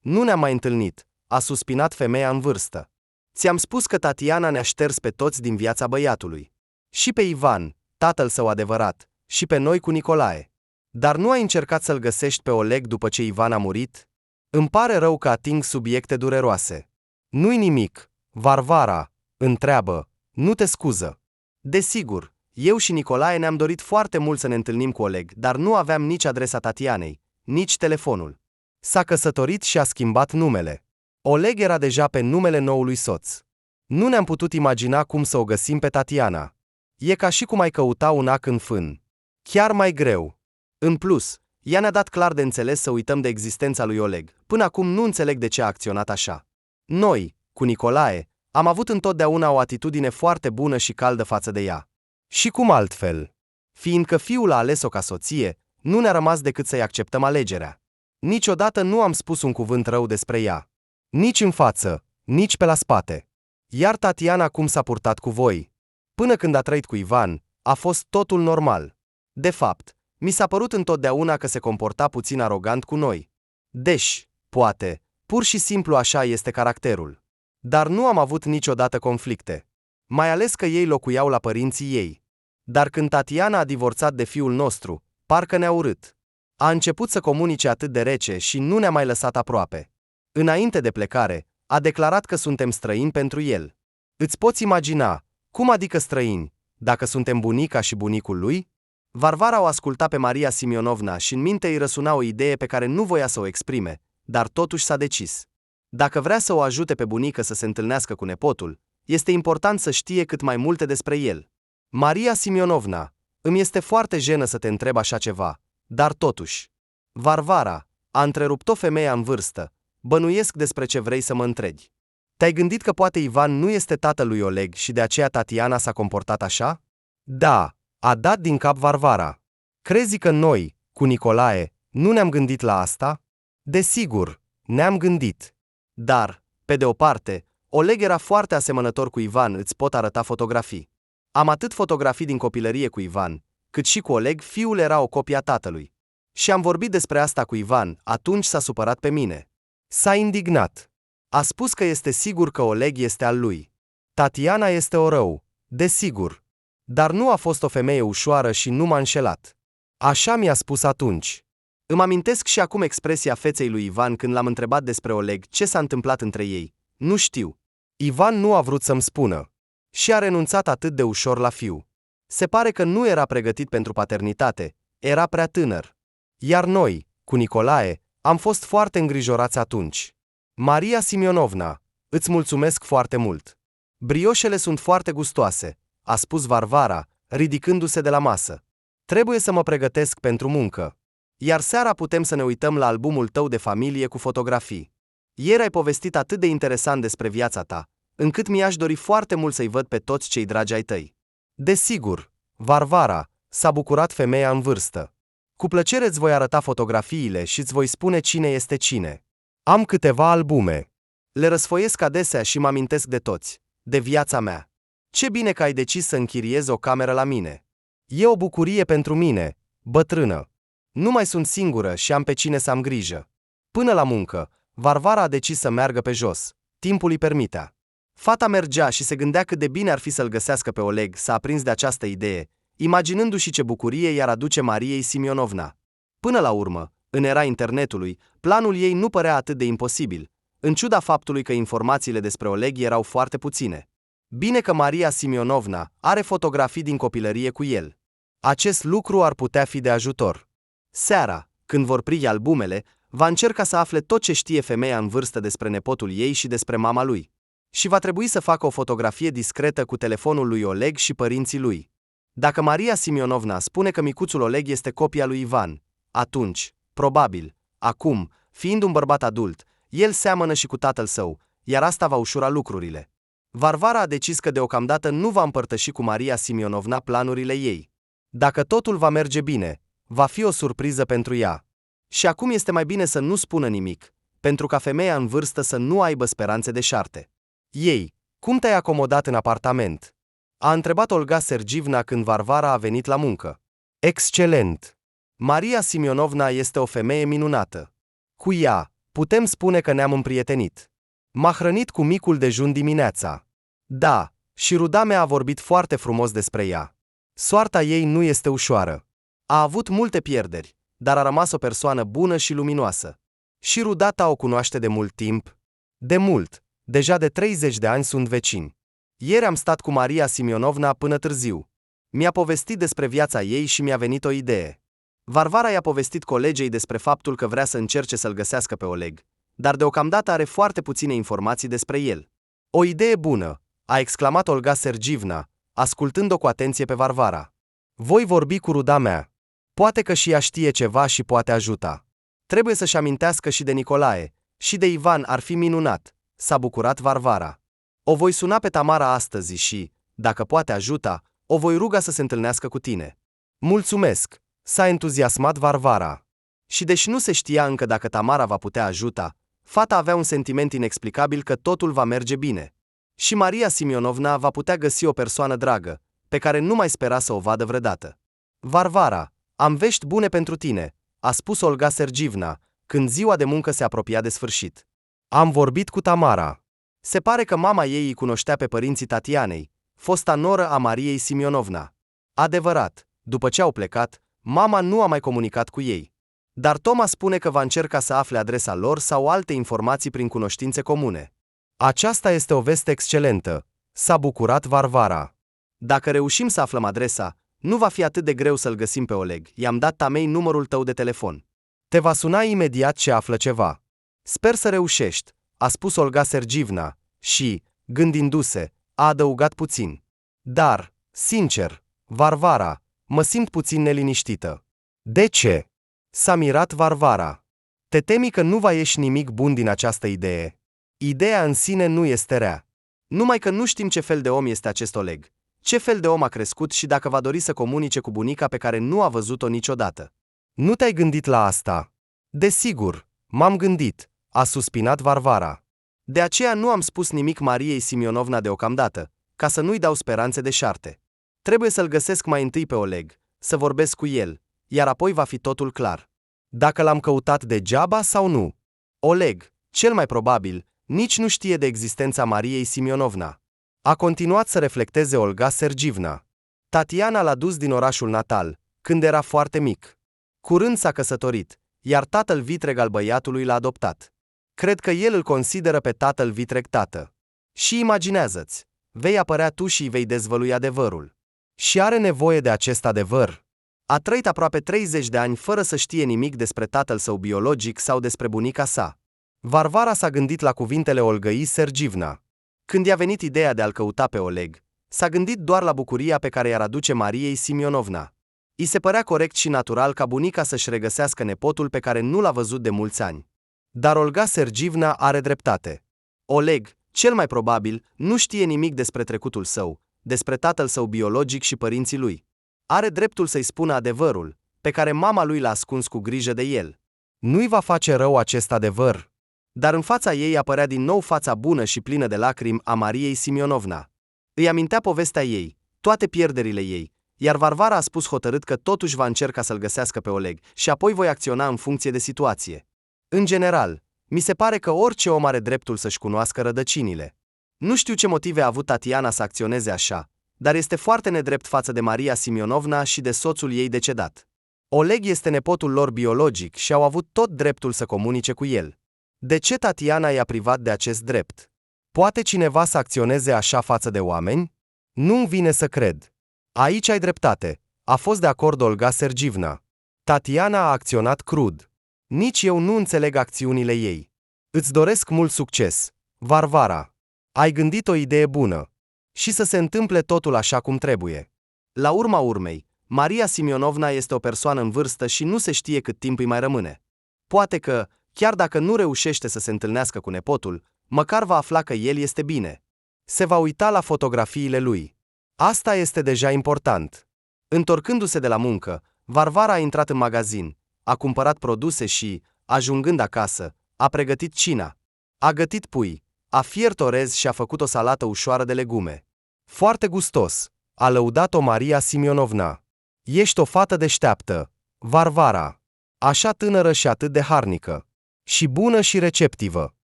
Nu ne-am mai întâlnit, a suspinat femeia în vârstă. Ți-am spus că Tatiana ne-a șters pe toți din viața băiatului. Și pe Ivan, tatăl său adevărat, și pe noi cu Nicolae. Dar nu ai încercat să-l găsești pe Oleg după ce Ivan a murit? Îmi pare rău că ating subiecte dureroase. Nu-i nimic, Varvara, întreabă, nu te scuză. Desigur, eu și Nicolae ne-am dorit foarte mult să ne întâlnim cu Oleg, dar nu aveam nici adresa Tatianei, nici telefonul. S-a căsătorit și a schimbat numele. Oleg era deja pe numele noului soț. Nu ne-am putut imagina cum să o găsim pe Tatiana. E ca și cum ai căuta un ac în fân. Chiar mai greu. În plus, ea ne-a dat clar de înțeles să uităm de existența lui Oleg. Până acum nu înțeleg de ce a acționat așa. Noi, cu Nicolae, am avut întotdeauna o atitudine foarte bună și caldă față de ea. Și cum altfel? Fiindcă fiul a ales-o ca soție, nu ne-a rămas decât să-i acceptăm alegerea. Niciodată nu am spus un cuvânt rău despre ea. Nici în față, nici pe la spate. Iar Tatiana cum s-a purtat cu voi? Până când a trăit cu Ivan, a fost totul normal. De fapt, mi s-a părut întotdeauna că se comporta puțin arogant cu noi. Deși, poate, pur și simplu așa este caracterul. Dar nu am avut niciodată conflicte. Mai ales că ei locuiau la părinții ei. Dar când Tatiana a divorțat de fiul nostru, parcă ne-a urât. A început să comunice atât de rece și nu ne-a mai lăsat aproape. Înainte de plecare, a declarat că suntem străini pentru el. Îți poți imagina, cum adică străini, dacă suntem bunica și bunicul lui? Varvara o asculta pe Maria Simionovna și în minte îi răsuna o idee pe care nu voia să o exprime, dar totuși s-a decis. Dacă vrea să o ajute pe bunică să se întâlnească cu nepotul, este important să știe cât mai multe despre el. Maria Simionovna, îmi este foarte jenă să te întreb așa ceva, dar totuși. Varvara, a întrerupt-o femeia în vârstă, bănuiesc despre ce vrei să mă întrebi. Te-ai gândit că poate Ivan nu este tatăl lui Oleg și de aceea Tatiana s-a comportat așa? Da, a dat din cap Varvara. Crezi că noi, cu Nicolae, nu ne-am gândit la asta? Desigur, ne-am gândit. Dar, pe de o parte, Oleg era foarte asemănător cu Ivan, îți pot arăta fotografii. Am atât fotografii din copilărie cu Ivan, cât și cu Oleg, fiul era o copie a tatălui. Și am vorbit despre asta cu Ivan, atunci s-a supărat pe mine. S-a indignat. A spus că este sigur că Oleg este al lui. Tatiana este o rău, desigur. Dar nu a fost o femeie ușoară și nu m-a înșelat. Așa mi-a spus atunci. Îmi amintesc și acum expresia feței lui Ivan când l-am întrebat despre Oleg ce s-a întâmplat între ei. Nu știu. Ivan nu a vrut să-mi spună. Și a renunțat atât de ușor la fiu. Se pare că nu era pregătit pentru paternitate, era prea tânăr. Iar noi, cu Nicolae, am fost foarte îngrijorați atunci. Maria Simionovna, îți mulțumesc foarte mult. Brioșele sunt foarte gustoase, a spus Varvara, ridicându-se de la masă. Trebuie să mă pregătesc pentru muncă. Iar seara putem să ne uităm la albumul tău de familie cu fotografii. Ieri ai povestit atât de interesant despre viața ta, încât mi-aș dori foarte mult să-i văd pe toți cei dragi ai tăi. Desigur, Varvara, s-a bucurat femeia în vârstă. Cu plăcere îți voi arăta fotografiile și îți voi spune cine este cine. Am câteva albume. Le răsfoiesc adesea și mă amintesc de toți, de viața mea. Ce bine că ai decis să închiriezi o cameră la mine. E o bucurie pentru mine, bătrână. Nu mai sunt singură și am pe cine să am grijă. Până la muncă, Varvara a decis să meargă pe jos. Timpul îi permitea. Fata mergea și se gândea cât de bine ar fi să-l găsească pe Oleg, s-a aprins de această idee, imaginându-și ce bucurie i-ar aduce Mariei Simionovna. Până la urmă, în era internetului, planul ei nu părea atât de imposibil, în ciuda faptului că informațiile despre Oleg erau foarte puține. Bine că Maria Simionovna are fotografii din copilărie cu el. Acest lucru ar putea fi de ajutor. Seara, când vor pri albumele, va încerca să afle tot ce știe femeia în vârstă despre nepotul ei și despre mama lui. Și va trebui să facă o fotografie discretă cu telefonul lui Oleg și părinții lui. Dacă Maria Simionovna spune că micuțul Oleg este copia lui Ivan, atunci, probabil, acum, fiind un bărbat adult, el seamănă și cu tatăl său, iar asta va ușura lucrurile. Varvara a decis că deocamdată nu va împărtăși cu Maria Simionovna planurile ei. Dacă totul va merge bine, va fi o surpriză pentru ea. Și acum este mai bine să nu spună nimic, pentru ca femeia în vârstă să nu aibă speranțe deșarte. Ei, cum te-ai acomodat în apartament? A întrebat Olga Sergievna când Varvara a venit la muncă. Excelent! Maria Simionovna este o femeie minunată. Cu ea, putem spune că ne-am împrietenit. M-a hrănit cu micul dejun dimineața. Da, și ruda mea a vorbit foarte frumos despre ea. Soarta ei nu este ușoară. A avut multe pierderi, dar a rămas o persoană bună și luminoasă. Și ruda ta o cunoaște de mult timp? De mult, deja de 30 de ani sunt vecini. Ieri am stat cu Maria Simionovna până târziu. Mi-a povestit despre viața ei și mi-a venit o idee. Varvara i-a povestit colegei despre faptul că vrea să încerce să-l găsească pe Oleg, dar deocamdată are foarte puține informații despre el. O idee bună, a exclamat Olga Sergievna, ascultând-o cu atenție pe Varvara. Voi vorbi cu ruda mea. Poate că și ea știe ceva și poate ajuta. Trebuie să-și amintească și de Nicolae, și de Ivan ar fi minunat, s-a bucurat Varvara. O voi suna pe Tamara astăzi și, dacă poate ajuta, o voi ruga să se întâlnească cu tine. Mulțumesc, s-a entuziasmat Varvara. Și deși nu se știa încă dacă Tamara va putea ajuta, fata avea un sentiment inexplicabil că totul va merge bine. Și Maria Simionovna va putea găsi o persoană dragă, pe care nu mai spera să o vadă vreodată. Varvara, am vești bune pentru tine, a spus Olga Sergievna, când ziua de muncă se apropia de sfârșit. Am vorbit cu Tamara. Se pare că mama ei îi cunoștea pe părinții Tatianei, fosta noră a Mariei Simionovna. Adevărat, după ce au plecat, mama nu a mai comunicat cu ei. Dar Toma spune că va încerca să afle adresa lor sau alte informații prin cunoștințe comune. Aceasta este o veste excelentă, s-a bucurat Varvara. Dacă reușim să aflăm adresa, nu va fi atât de greu să-l găsim pe Oleg. I-am dat Tamei numărul tău de telefon. Te va suna imediat ce află ceva. Sper să reușești, a spus Olga Sergievna și, gândindu-se, a adăugat puțin. Dar, sincer, Varvara, mă simt puțin neliniștită. De ce? S-a mirat Varvara. Te temi că nu va ieși nimic bun din această idee? Ideea în sine nu este rea. Numai că nu știm ce fel de om este acest Oleg, ce fel de om a crescut și dacă va dori să comunice cu bunica pe care nu a văzut-o niciodată. Nu te-ai gândit la asta? Desigur, m-am gândit, a suspinat Varvara. De aceea nu am spus nimic Mariei Simionovna deocamdată, ca să nu-i dau speranțe deșarte. Trebuie să-l găsesc mai întâi pe Oleg, să vorbesc cu el, iar apoi va fi totul clar. Dacă l-am căutat degeaba sau nu. Oleg, cel mai probabil, nici nu știe de existența Mariei Simionovna. A continuat să reflecteze Olga Sergievna. Tatiana l-a dus din orașul natal, când era foarte mic. Curând s-a căsătorit, iar tatăl vitreg al băiatului l-a adoptat. Cred că el îl consideră pe tatăl vitreg tată. Și imaginează-ți, vei apărea tu și îi vei dezvălui adevărul. Și are nevoie de acest adevăr. A trăit aproape 30 de ani fără să știe nimic despre tatăl său biologic sau despre bunica sa. Varvara s-a gândit la cuvintele Olgăi Sergievna. Când i-a venit ideea de a-l căuta pe Oleg, s-a gândit doar la bucuria pe care i-ar aduce Mariei Simionovna. I se părea corect și natural ca bunica să-și regăsească nepotul pe care nu l-a văzut de mulți ani. Dar Olga Sergievna are dreptate. Oleg, cel mai probabil, nu știe nimic despre trecutul său, despre tatăl său biologic și părinții lui. Are dreptul să-i spună adevărul, pe care mama lui l-a ascuns cu grijă de el. Nu-i va face rău acest adevăr. Dar în fața ei apărea din nou fața bună și plină de lacrimi a Mariei Simionovna. Îi amintea povestea ei, toate pierderile ei, iar Varvara a spus hotărât că totuși va încerca să-l găsească pe Oleg și apoi voi acționa în funcție de situație. În general, mi se pare că orice om are dreptul să-și cunoască rădăcinile. Nu știu ce motive a avut Tatiana să acționeze așa, dar este foarte nedrept față de Maria Simionovna și de soțul ei decedat. Oleg este nepotul lor biologic și au avut tot dreptul să comunice cu el. De ce Tatiana i-a privat de acest drept? Poate cineva să acționeze așa față de oameni? Nu-mi vine să cred. Aici ai dreptate. A fost de acord Olga Sergievna. Tatiana a acționat crud. Nici eu nu înțeleg acțiunile ei. Îți doresc mult succes, Varvara. Ai gândit o idee bună. Și să se întâmple totul așa cum trebuie. La urma urmei, Maria Simionovna este o persoană în vârstă și nu se știe cât timp îi mai rămâne. Poate că, chiar dacă nu reușește să se întâlnească cu nepotul, măcar va afla că el este bine. Se va uita la fotografiile lui. Asta este deja important. Întorcându-se de la muncă, Varvara a intrat în magazin, a cumpărat produse și, ajungând acasă, a pregătit cina. A gătit pui, a fiert orez și a făcut o salată ușoară de legume. Foarte gustos, a lăudat-o Maria Simionovna. Ești o fată deșteaptă, Varvara. Așa tânără și atât de harnică. Și bună și receptivă.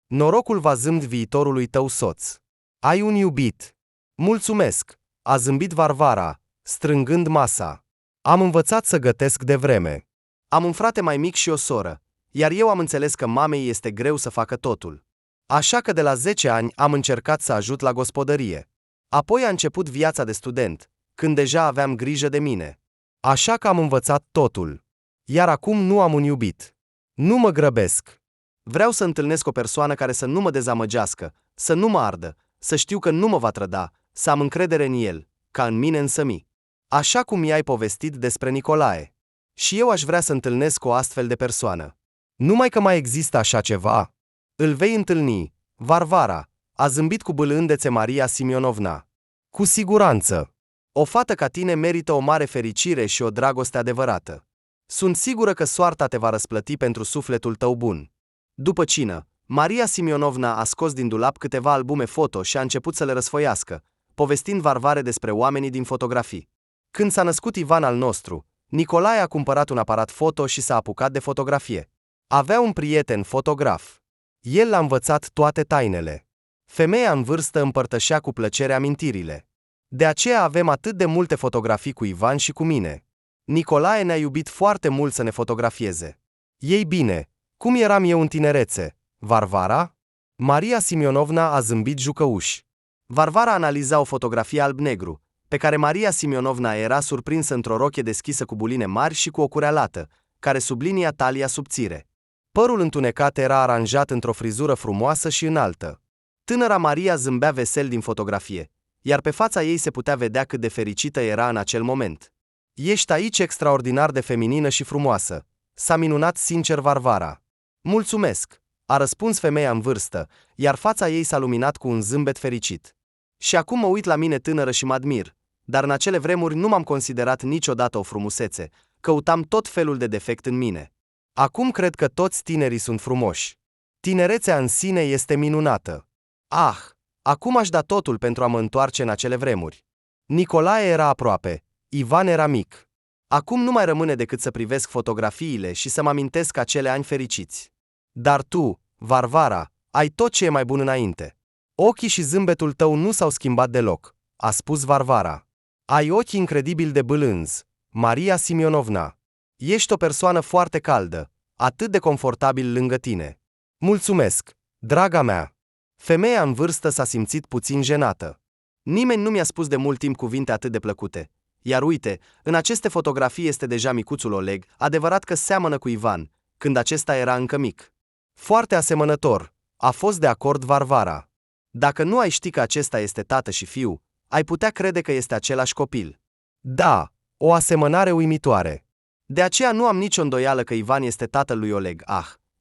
Norocul va zâmbit viitorului tău soț. Ai un iubit. Mulțumesc, a zâmbit Varvara, strângând masa. Am învățat să gătesc de vreme. Am un frate mai mic și o soră, iar eu am înțeles că mamei este greu să facă totul. Așa că de la 10 ani am încercat să ajut la gospodărie. Apoi a început viața de student, când deja aveam grijă de mine. Așa că am învățat totul. Iar acum nu am un iubit. Nu mă grăbesc. Vreau să întâlnesc o persoană care să nu mă dezamăgească, să nu mă ardă, să știu că nu mă va trăda, să am încredere în el, ca în mine însămi. Așa cum i-ai povestit despre Nicolae. Și eu aș vrea să întâlnesc o astfel de persoană. Numai că mai există așa ceva. Îl vei întâlni, Varvara, a zâmbit cu bâlândețe Maria Simionovna. Cu siguranță. O fată ca tine merită o mare fericire și o dragoste adevărată. Sunt sigură că soarta te va răsplăti pentru sufletul tău bun. După cină, Maria Simionovna a scos din dulap câteva albume foto și a început să le răsfoiască, povestind Varvare despre oamenii din fotografii. Când s-a născut Ivan al nostru, Nicolae a cumpărat un aparat foto și s-a apucat de fotografie. Avea un prieten fotograf. El l-a învățat toate tainele. Femeia în vârstă împărtășea cu plăcere amintirile. De aceea avem atât de multe fotografii cu Ivan și cu mine. Nicolae ne-a iubit foarte mult să ne fotografieze. Ei bine, cum eram eu în tinerețe, Varvara? Maria Simionovna a zâmbit jucăuș. Varvara analiza o fotografie alb-negru, pe care Maria Simionovna era surprinsă într-o rochie deschisă cu buline mari și cu o curea lată, care sublinia talia subțire. Părul întunecat era aranjat într-o frizură frumoasă și înaltă. Tânăra Maria zâmbea vesel din fotografie, iar pe fața ei se putea vedea cât de fericită era în acel moment. Ești aici extraordinar de feminină și frumoasă, s-a minunat sincer Varvara. Mulțumesc, a răspuns femeia în vârstă, iar fața ei s-a luminat cu un zâmbet fericit. Și acum mă uit la mine tânără și mă admir, dar în acele vremuri nu m-am considerat niciodată o frumusețe, căutam tot felul de defect în mine. Acum cred că toți tinerii sunt frumoși. Tinerețea în sine este minunată. Ah, acum aș da totul pentru a mă întoarce în acele vremuri. Nicolae era aproape, Ivan era mic. Acum nu mai rămâne decât să privesc fotografiile și să mă amintesc acele ani fericiți. Dar tu, Varvara, ai tot ce e mai bun înainte. Ochii și zâmbetul tău nu s-au schimbat deloc, a spus Varvara. Ai ochi incredibil de bâlânzi, Maria Simionovna. Ești o persoană foarte caldă, atât de confortabil lângă tine. Mulțumesc, draga mea. Femeia în vârstă s-a simțit puțin jenată. Nimeni nu mi-a spus de mult timp cuvinte atât de plăcute. Iar uite, în aceste fotografii este deja micuțul Oleg, adevărat că seamănă cu Ivan, când acesta era încă mic. Foarte asemănător, a fost de acord Varvara. Dacă nu ai ști că acesta este tată și fiu, ai putea crede că este același copil. Da, o asemănare uimitoare. De aceea nu am nicio îndoială că Ivan este tatăl lui Oleg.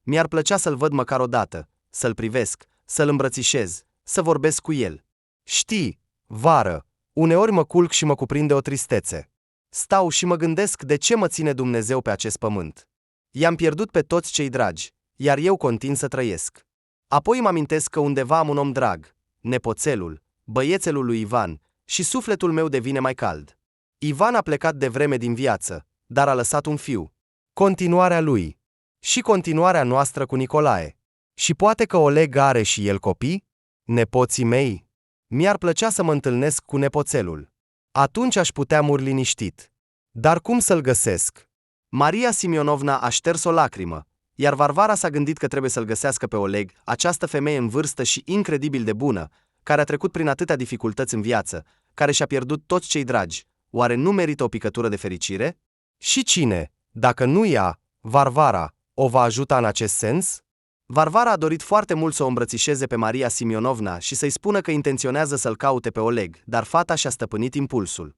Mi-ar plăcea să-l văd măcar o dată, să-l privesc, să-l îmbrățișez, să vorbesc cu el. Știi, Vară, uneori mă culc și mă cuprinde o tristețe. Stau și mă gândesc de ce mă ține Dumnezeu pe acest pământ. I-am pierdut pe toți cei dragi, iar eu continui să trăiesc. Apoi mă amintesc că undeva am un om drag, nepoțelul, băiețelul lui Ivan, și sufletul meu devine mai cald. Ivan a plecat de vreme din viață, dar a lăsat un fiu. Continuarea lui. Și continuarea noastră cu Nicolae. Și poate că Oleg are și el copii? Nepoții mei? Mi-ar plăcea să mă întâlnesc cu nepoțelul. Atunci aș putea muri liniștit. Dar cum să-l găsesc? Maria Simionovna a șters o lacrimă, iar Varvara s-a gândit că trebuie să-l găsească pe Oleg, această femeie în vârstă și incredibil de bună, care a trecut prin atâtea dificultăți în viață, care și-a pierdut toți cei dragi. Oare nu merită o picătură de fericire? Și cine, dacă nu ea, Varvara, o va ajuta în acest sens? Varvara a dorit foarte mult să o îmbrățișeze pe Maria Simionovna și să-i spună că intenționează să-l caute pe Oleg, dar fata și-a stăpânit impulsul.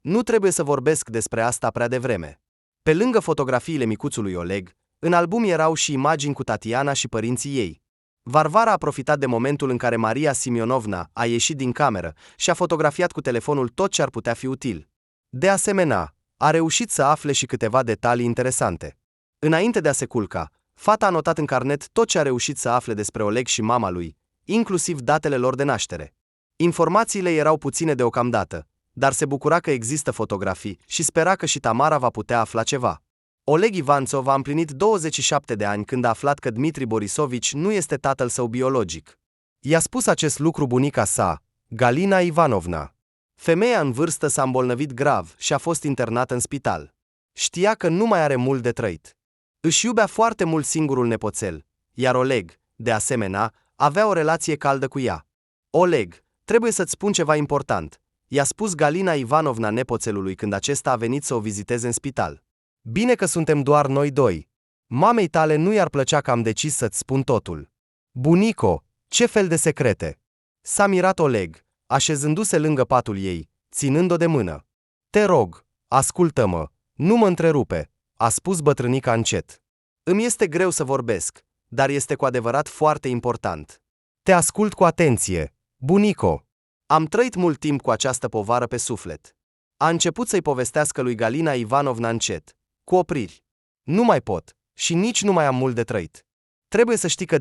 Nu trebuie să vorbesc despre asta prea devreme. Pe lângă fotografiile micuțului Oleg, în album erau și imagini cu Tatiana și părinții ei. Varvara a profitat de momentul în care Maria Simionovna a ieșit din cameră și a fotografiat cu telefonul tot ce ar putea fi util. De asemenea, a reușit să afle și câteva detalii interesante. Înainte de a se culca, fata a notat în carnet tot ce a reușit să afle despre Oleg și mama lui, inclusiv datele lor de naștere. Informațiile erau puține deocamdată, dar se bucura că există fotografii și spera că și Tamara va putea afla ceva. Oleg Ivanțov a împlinit 27 de ani când a aflat că Dmitri Borisovici nu este tatăl său biologic. I-a spus acest lucru bunica sa, Galina Ivanovna. Femeia în vârstă s-a îmbolnăvit grav și a fost internată în spital. Știa că nu mai are mult de trăit. Își iubea foarte mult singurul nepoțel, iar Oleg, de asemenea, avea o relație caldă cu ea. Oleg, trebuie să-ți spun ceva important, i-a spus Galina Ivanovna nepoțelului când acesta a venit să o viziteze în spital. Bine că suntem doar noi doi. Mamei tale nu i-ar plăcea că am decis să-ți spun totul. Bunico, ce fel de secrete? S-a mirat Oleg, așezându-se lângă patul ei, ținând-o de mână. Te rog, ascultă-mă, nu mă întrerupe, a spus bătrânica încet. Îmi este greu să vorbesc, dar este cu adevărat foarte important. Te ascult cu atenție, bunico. Am trăit mult timp cu această povară pe suflet. A început să-i povestească lui Galina Ivanovna încet, cu opriri. Nu mai pot și nici nu mai am mult de trăit. Trebuie să știi că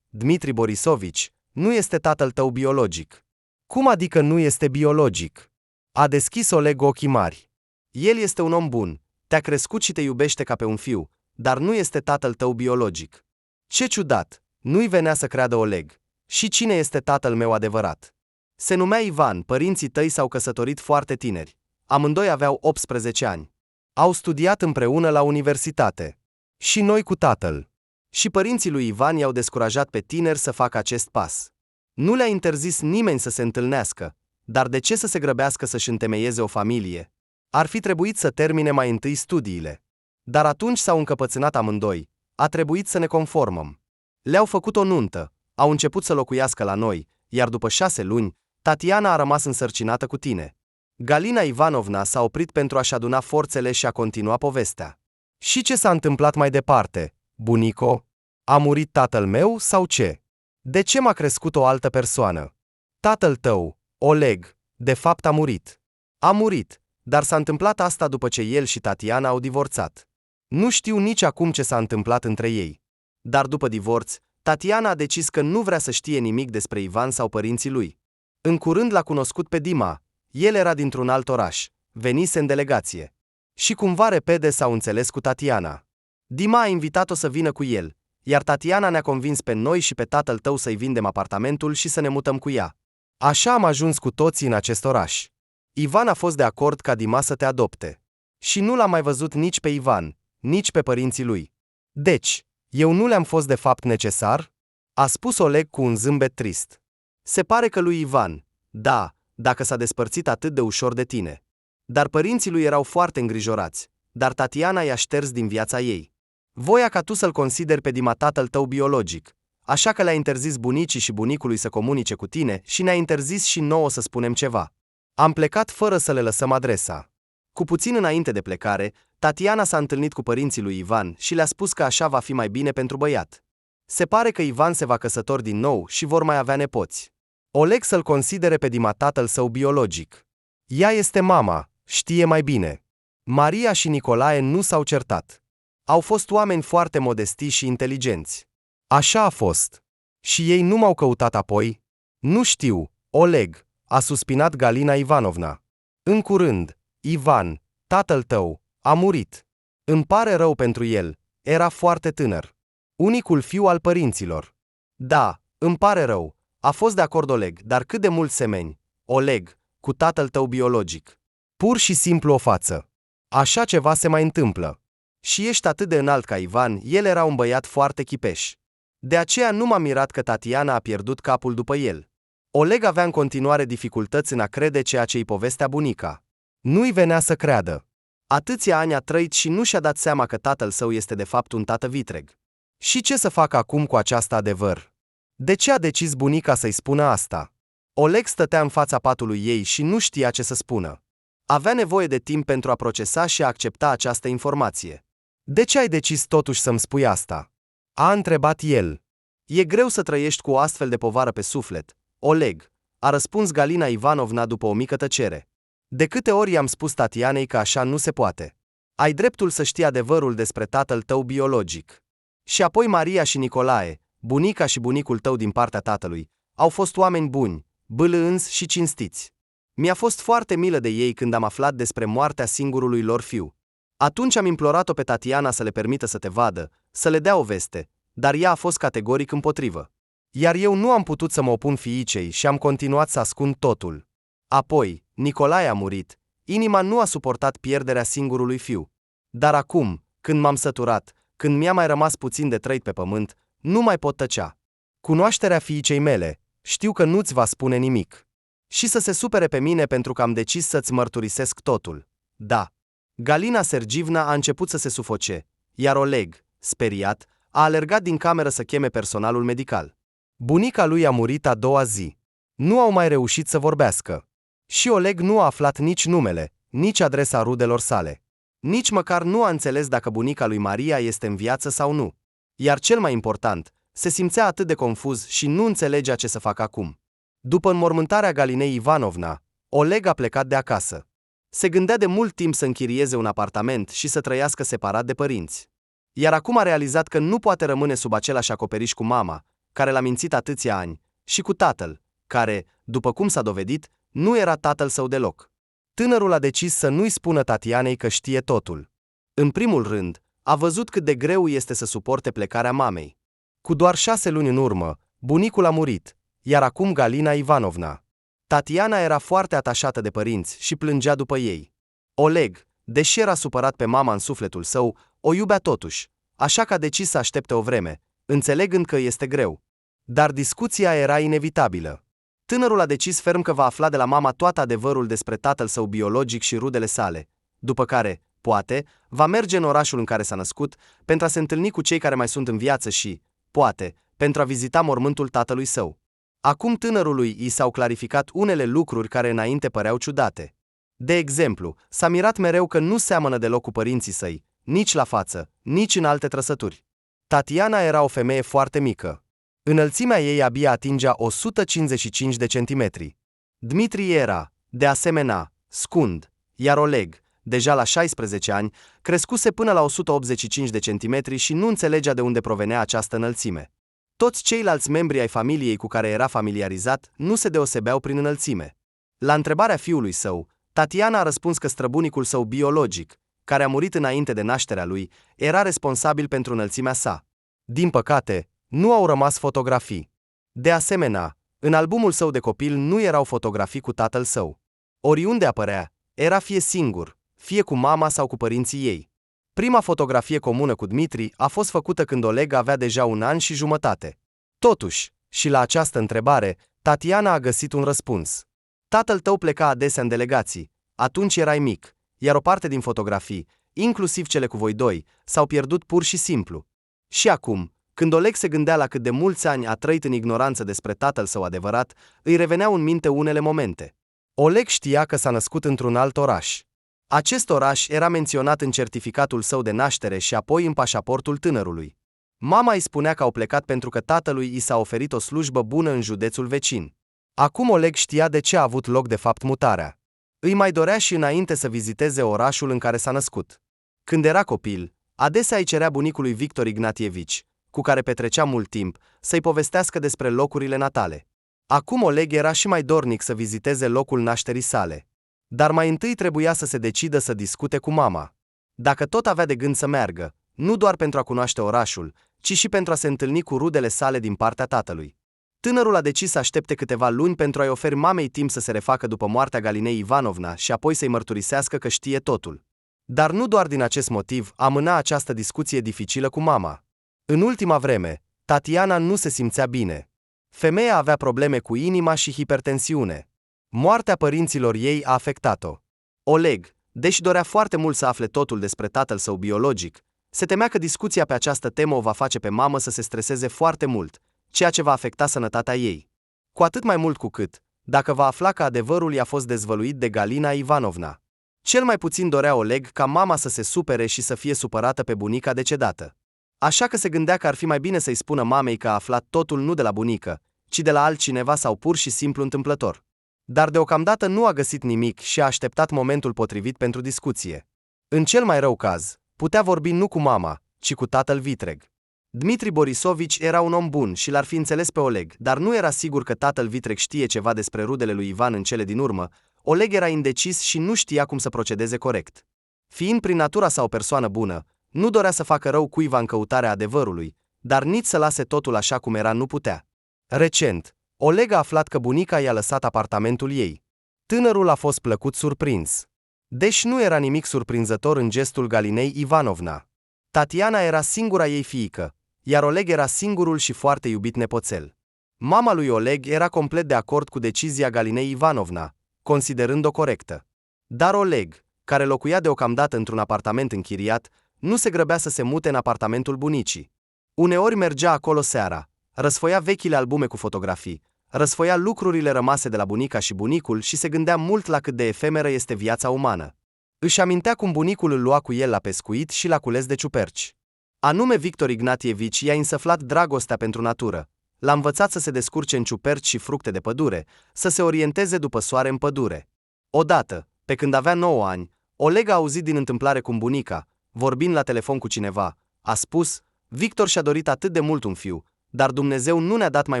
Dmitri Borisovici, nu este tatăl tău biologic. Cum adică nu este biologic? A deschis Oleg ochii mari. El este un om bun, te-a crescut și te iubește ca pe un fiu, dar nu este tatăl tău biologic. Ce ciudat, nu-i venea să creadă Oleg. Și cine este tatăl meu adevărat? Se numea Ivan, părinții tăi s-au căsătorit foarte tineri. Amândoi aveau 18 ani. Au studiat împreună la universitate. Și noi cu tatăl. Și părinții lui Ivan i-au descurajat pe tineri să facă acest pas. Nu le-a interzis nimeni să se întâlnească, dar de ce să se grăbească să-și întemeieze o familie? Ar fi trebuit să termine mai întâi studiile. Dar atunci s-au încăpățânat amândoi, a trebuit să ne conformăm. Le-au făcut o nuntă, au început să locuiască la noi, iar după 6 luni, Tatiana a rămas însărcinată cu tine. Galina Ivanovna s-a oprit pentru a-și aduna forțele și a continua povestea. Și ce s-a întâmplat mai departe, bunico? A murit tatăl meu sau ce? De ce m-a crescut o altă persoană? Tatăl tău, Oleg, de fapt a murit. A murit, dar s-a întâmplat asta după ce el și Tatiana au divorțat. Nu știu nici acum ce s-a întâmplat între ei. Dar după divorț, Tatiana a decis că nu vrea să știe nimic despre Ivan sau părinții lui. În curând l-a cunoscut pe Dima. El era dintr-un alt oraș, venise în delegație. Și cumva repede s-au înțeles cu Tatiana. Dima a invitat-o să vină cu el, iar Tatiana ne-a convins pe noi și pe tatăl tău să-i vindem apartamentul și să ne mutăm cu ea. Așa am ajuns cu toții în acest oraș. Ivan a fost de acord ca Dima să te adopte. Și nu l-am mai văzut nici pe Ivan, nici pe părinții lui. Deci, eu nu le-am fost de fapt necesar? A spus Oleg cu un zâmbet trist. Se pare că lui Ivan, da, dacă s-a despărțit atât de ușor de tine. Dar părinții lui erau foarte îngrijorați, dar Tatiana i-a șters din viața ei. Voia ca tu să-l consideri pe Dima tatăl tău biologic, așa că le-a interzis bunicii și bunicului să comunice cu tine și ne-a interzis și nouă să spunem ceva. Am plecat fără să le lăsăm adresa. Cu puțin înainte de plecare, Tatiana s-a întâlnit cu părinții lui Ivan și le-a spus că așa va fi mai bine pentru băiat. Se pare că Ivan se va căsători din nou și vor mai avea nepoți. Oleg să-l considere pe Dima tatăl său biologic. Ea este mama, știe mai bine. Maria și Nicolae nu s-au certat. Au fost oameni foarte modesti și inteligenți. Așa a fost. Și ei nu m-au căutat apoi? Nu știu, Oleg, a suspinat Galina Ivanovna. În curând, Ivan, tatăl tău, a murit. Îmi pare rău pentru el, era foarte tânăr. Unicul fiu al părinților. Da, îmi pare rău, a fost de acord Oleg, dar cât de mult semeni, Oleg, cu tatăl tău biologic. Pur și simplu o față. Așa ceva se mai întâmplă. Și ești atât de înalt ca Ivan, el era un băiat foarte chipeș. De aceea nu m-a mirat că Tatiana a pierdut capul după el. Oleg avea în continuare dificultăți în a crede ceea ce îi povestea bunica. Nu-i venea să creadă. Atâția ani a trăit și nu și-a dat seama că tatăl său este de fapt un tată vitreg. Și ce să facă acum cu acest adevăr? De ce a decis bunica să-i spună asta? Oleg stătea în fața patului ei și nu știa ce să spună. Avea nevoie de timp pentru a procesa și a accepta această informație. De ce ai decis totuși să-mi spui asta? A întrebat el. E greu să trăiești cu o astfel de povară pe suflet, Oleg, a răspuns Galina Ivanovna după o mică tăcere. De câte ori i-am spus Tatianei că așa nu se poate. Ai dreptul să știi adevărul despre tatăl tău biologic. Și apoi Maria și Nicolae, bunica și bunicul tău din partea tatălui, au fost oameni buni, bâlânzi și cinstiți. Mi-a fost foarte milă de ei când am aflat despre moartea singurului lor fiu. Atunci am implorat-o pe Tatiana să le permită să te vadă, să le dea o veste, dar ea a fost categoric împotrivă. Iar eu nu am putut să mă opun fiicei și am continuat să ascund totul. Apoi, Nicolae a murit, inima nu a suportat pierderea singurului fiu. Dar acum, când m-am săturat, când mi-a mai rămas puțin de trăit pe pământ, nu mai pot tăcea. Cunoașterea fiicei mele, știu că nu-ți va spune nimic. Și să se supere pe mine pentru că am decis să-ți mărturisesc totul. Da. Galina Sergivna a început să se sufoce, iar Oleg, speriat, a alergat din cameră să cheme personalul medical. Bunica lui a murit a doua zi. Nu au mai reușit să vorbească. Și Oleg nu a aflat nici numele, nici adresa rudelor sale. Nici măcar nu a înțeles dacă bunica lui Maria este în viață sau nu. Iar cel mai important, se simțea atât de confuz și nu înțelegea ce să facă acum. După înmormântarea Galinei Ivanovna, Oleg a plecat de acasă. Se gândea de mult timp să închirieze un apartament și să trăiască separat de părinți. Iar acum a realizat că nu poate rămâne sub același acoperiș cu mama, care l-a mințit atâția ani, și cu tatăl, care, după cum s-a dovedit, nu era tatăl său deloc. Tânărul a decis să nu-i spună Tatianei că știe totul. În primul rând, a văzut cât de greu este să suporte plecarea mamei. Cu doar 6 luni în urmă, bunicul a murit, iar acum Galina Ivanovna. Tatiana era foarte atașată de părinți și plângea după ei. Oleg, deși era supărat pe mama în sufletul său, o iubea totuși, așa că a decis să aștepte o vreme, înțelegând că este greu. Dar discuția era inevitabilă. Tânărul a decis ferm că va afla de la mama tot adevărul despre tatăl său biologic și rudele sale, după care, poate, va merge în orașul în care s-a născut pentru a se întâlni cu cei care mai sunt în viață și, poate, pentru a vizita mormântul tatălui său. Acum tânărului i s-au clarificat unele lucruri care înainte păreau ciudate. De exemplu, s-a mirat mereu că nu seamănă deloc cu părinții săi, nici la față, nici în alte trăsături. Tatiana era o femeie foarte mică. Înălțimea ei abia atingea 155 de centimetri. Dmitri era, de asemenea, scund, iar Oleg, deja la 16 ani, crescuse până la 185 de centimetri și nu înțelegea de unde provenea această înălțime. Toți ceilalți membri ai familiei cu care era familiarizat nu se deosebeau prin înălțime. La întrebarea fiului său, Tatiana a răspuns că străbunicul său biologic, care a murit înainte de nașterea lui, era responsabil pentru înălțimea sa. Din păcate, nu au rămas fotografii. De asemenea, în albumul său de copil nu erau fotografii cu tatăl său. Oriunde apărea, era fie singur, fie cu mama sau cu părinții ei. Prima fotografie comună cu Dmitri a fost făcută când Oleg avea deja 1 an și jumătate. Totuși, și la această întrebare, Tatiana a găsit un răspuns. Tatăl tău pleca adesea în delegații, atunci erai mic, iar o parte din fotografii, inclusiv cele cu voi doi, s-au pierdut pur și simplu. Și acum, când Oleg se gândea la cât de mulți ani a trăit în ignoranță despre tatăl său adevărat, îi reveneau în minte unele momente. Oleg știa că s-a născut într-un alt oraș. Acest oraș era menționat în certificatul său de naștere și apoi în pașaportul tânărului. Mama îi spunea că au plecat pentru că tatălui i s-a oferit o slujbă bună în județul vecin. Acum Oleg știa de ce a avut loc de fapt mutarea. Îi mai dorea și înainte să viziteze orașul în care s-a născut. Când era copil, adesea îi cerea bunicului Victor Ignatievici, cu care petrecea mult timp, să-i povestească despre locurile natale. Acum Oleg era și mai dornic să viziteze locul nașterii sale. Dar mai întâi trebuia să se decidă să discute cu mama. Dacă tot avea de gând să meargă, nu doar pentru a cunoaște orașul, ci și pentru a se întâlni cu rudele sale din partea tatălui. Tânărul a decis să aștepte câteva luni pentru a-i oferi mamei timp să se refacă după moartea Galinei Ivanovna și apoi să-i mărturisească că știe totul. Dar nu doar din acest motiv amâna această discuție dificilă cu mama. În ultima vreme, Tatiana nu se simțea bine. Femeia avea probleme cu inima și hipertensiune. Moartea părinților ei a afectat-o. Oleg, deși dorea foarte mult să afle totul despre tatăl său biologic, se temea că discuția pe această temă o va face pe mamă să se streseze foarte mult, ceea ce va afecta sănătatea ei. Cu atât mai mult cu cât, dacă va afla că adevărul i-a fost dezvăluit de Galina Ivanovna. Cel mai puțin dorea Oleg ca mama să se supere și să fie supărată pe bunica decedată. Așa că se gândea că ar fi mai bine să-i spună mamei că a aflat totul nu de la bunică, ci de la altcineva sau pur și simplu întâmplător. Dar deocamdată nu a găsit nimic și a așteptat momentul potrivit pentru discuție. În cel mai rău caz, putea vorbi nu cu mama, ci cu tatăl vitreg. Dmitri Borisovici era un om bun și l-ar fi înțeles pe Oleg, dar nu era sigur că tatăl vitreg știe ceva despre rudele lui Ivan în cele din urmă. Oleg era indecis și nu știa cum să procedeze corect. Fiind prin natura sa o persoană bună, nu dorea să facă rău cuiva în căutarea adevărului, dar nici să lase totul așa cum era nu putea. Recent, Oleg a aflat că bunica i-a lăsat apartamentul ei. Tânărul a fost plăcut surprins. Deși nu era nimic surprinzător în gestul Galinei Ivanovna. Tatiana era singura ei fiică, iar Oleg era singurul și foarte iubit nepoțel. Mama lui Oleg era complet de acord cu decizia Galinei Ivanovna, considerând-o corectă. Dar Oleg, care locuia deocamdată într-un apartament închiriat, nu se grăbea să se mute în apartamentul bunicii. Uneori mergea acolo seara, răsfoia vechile albume cu fotografii, răsfoia lucrurile rămase de la bunica și bunicul și se gândea mult la cât de efemeră este viața umană. Își amintea cum bunicul îl lua cu el la pescuit și la cules de ciuperci. Anume Victor Ignatievici i-a insăflat dragostea pentru natură, l-a învățat să se descurce în ciuperci și fructe de pădure, să se orienteze după soare în pădure. Odată, pe când avea 9 ani, Oleg a auzit din întâmplare cum bunica, vorbind la telefon cu cineva, a spus: Victor și-a dorit atât de mult un fiu, dar Dumnezeu nu ne-a dat mai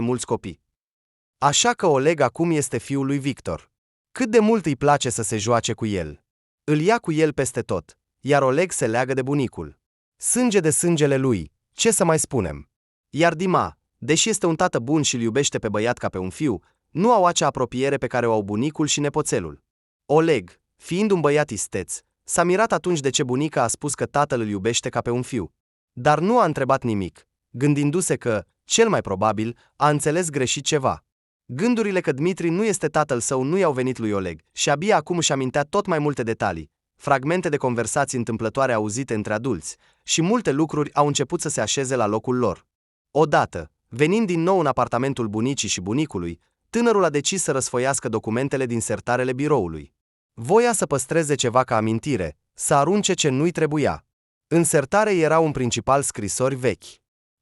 mulți copii. Așa că Oleg acum este fiul lui Victor. Cât de mult îi place să se joace cu el. Îl ia cu el peste tot, iar Oleg se leagă de bunicul. Sânge de sângele lui, ce să mai spunem? Iar Dima, deși este un tată bun și îl iubește pe băiat ca pe un fiu, nu au acea apropiere pe care o au bunicul și nepoțelul. Oleg, fiind un băiat isteț, s-a mirat atunci de ce bunica a spus că tatăl îl iubește ca pe un fiu. Dar nu a întrebat nimic, gândindu-se că, cel mai probabil, a înțeles greșit ceva. Gândurile că Dmitri nu este tatăl său nu i-au venit lui Oleg și abia acum își amintea tot mai multe detalii, fragmente de conversații întâmplătoare auzite între adulți, și multe lucruri au început să se așeze la locul lor. Odată, venind din nou în apartamentul bunicii și bunicului, tânărul a decis să răsfoiască documentele din sertarele biroului. Voia să păstreze ceva ca amintire, să arunce ce nu-i trebuia. În sertare erau în principal scrisori vechi.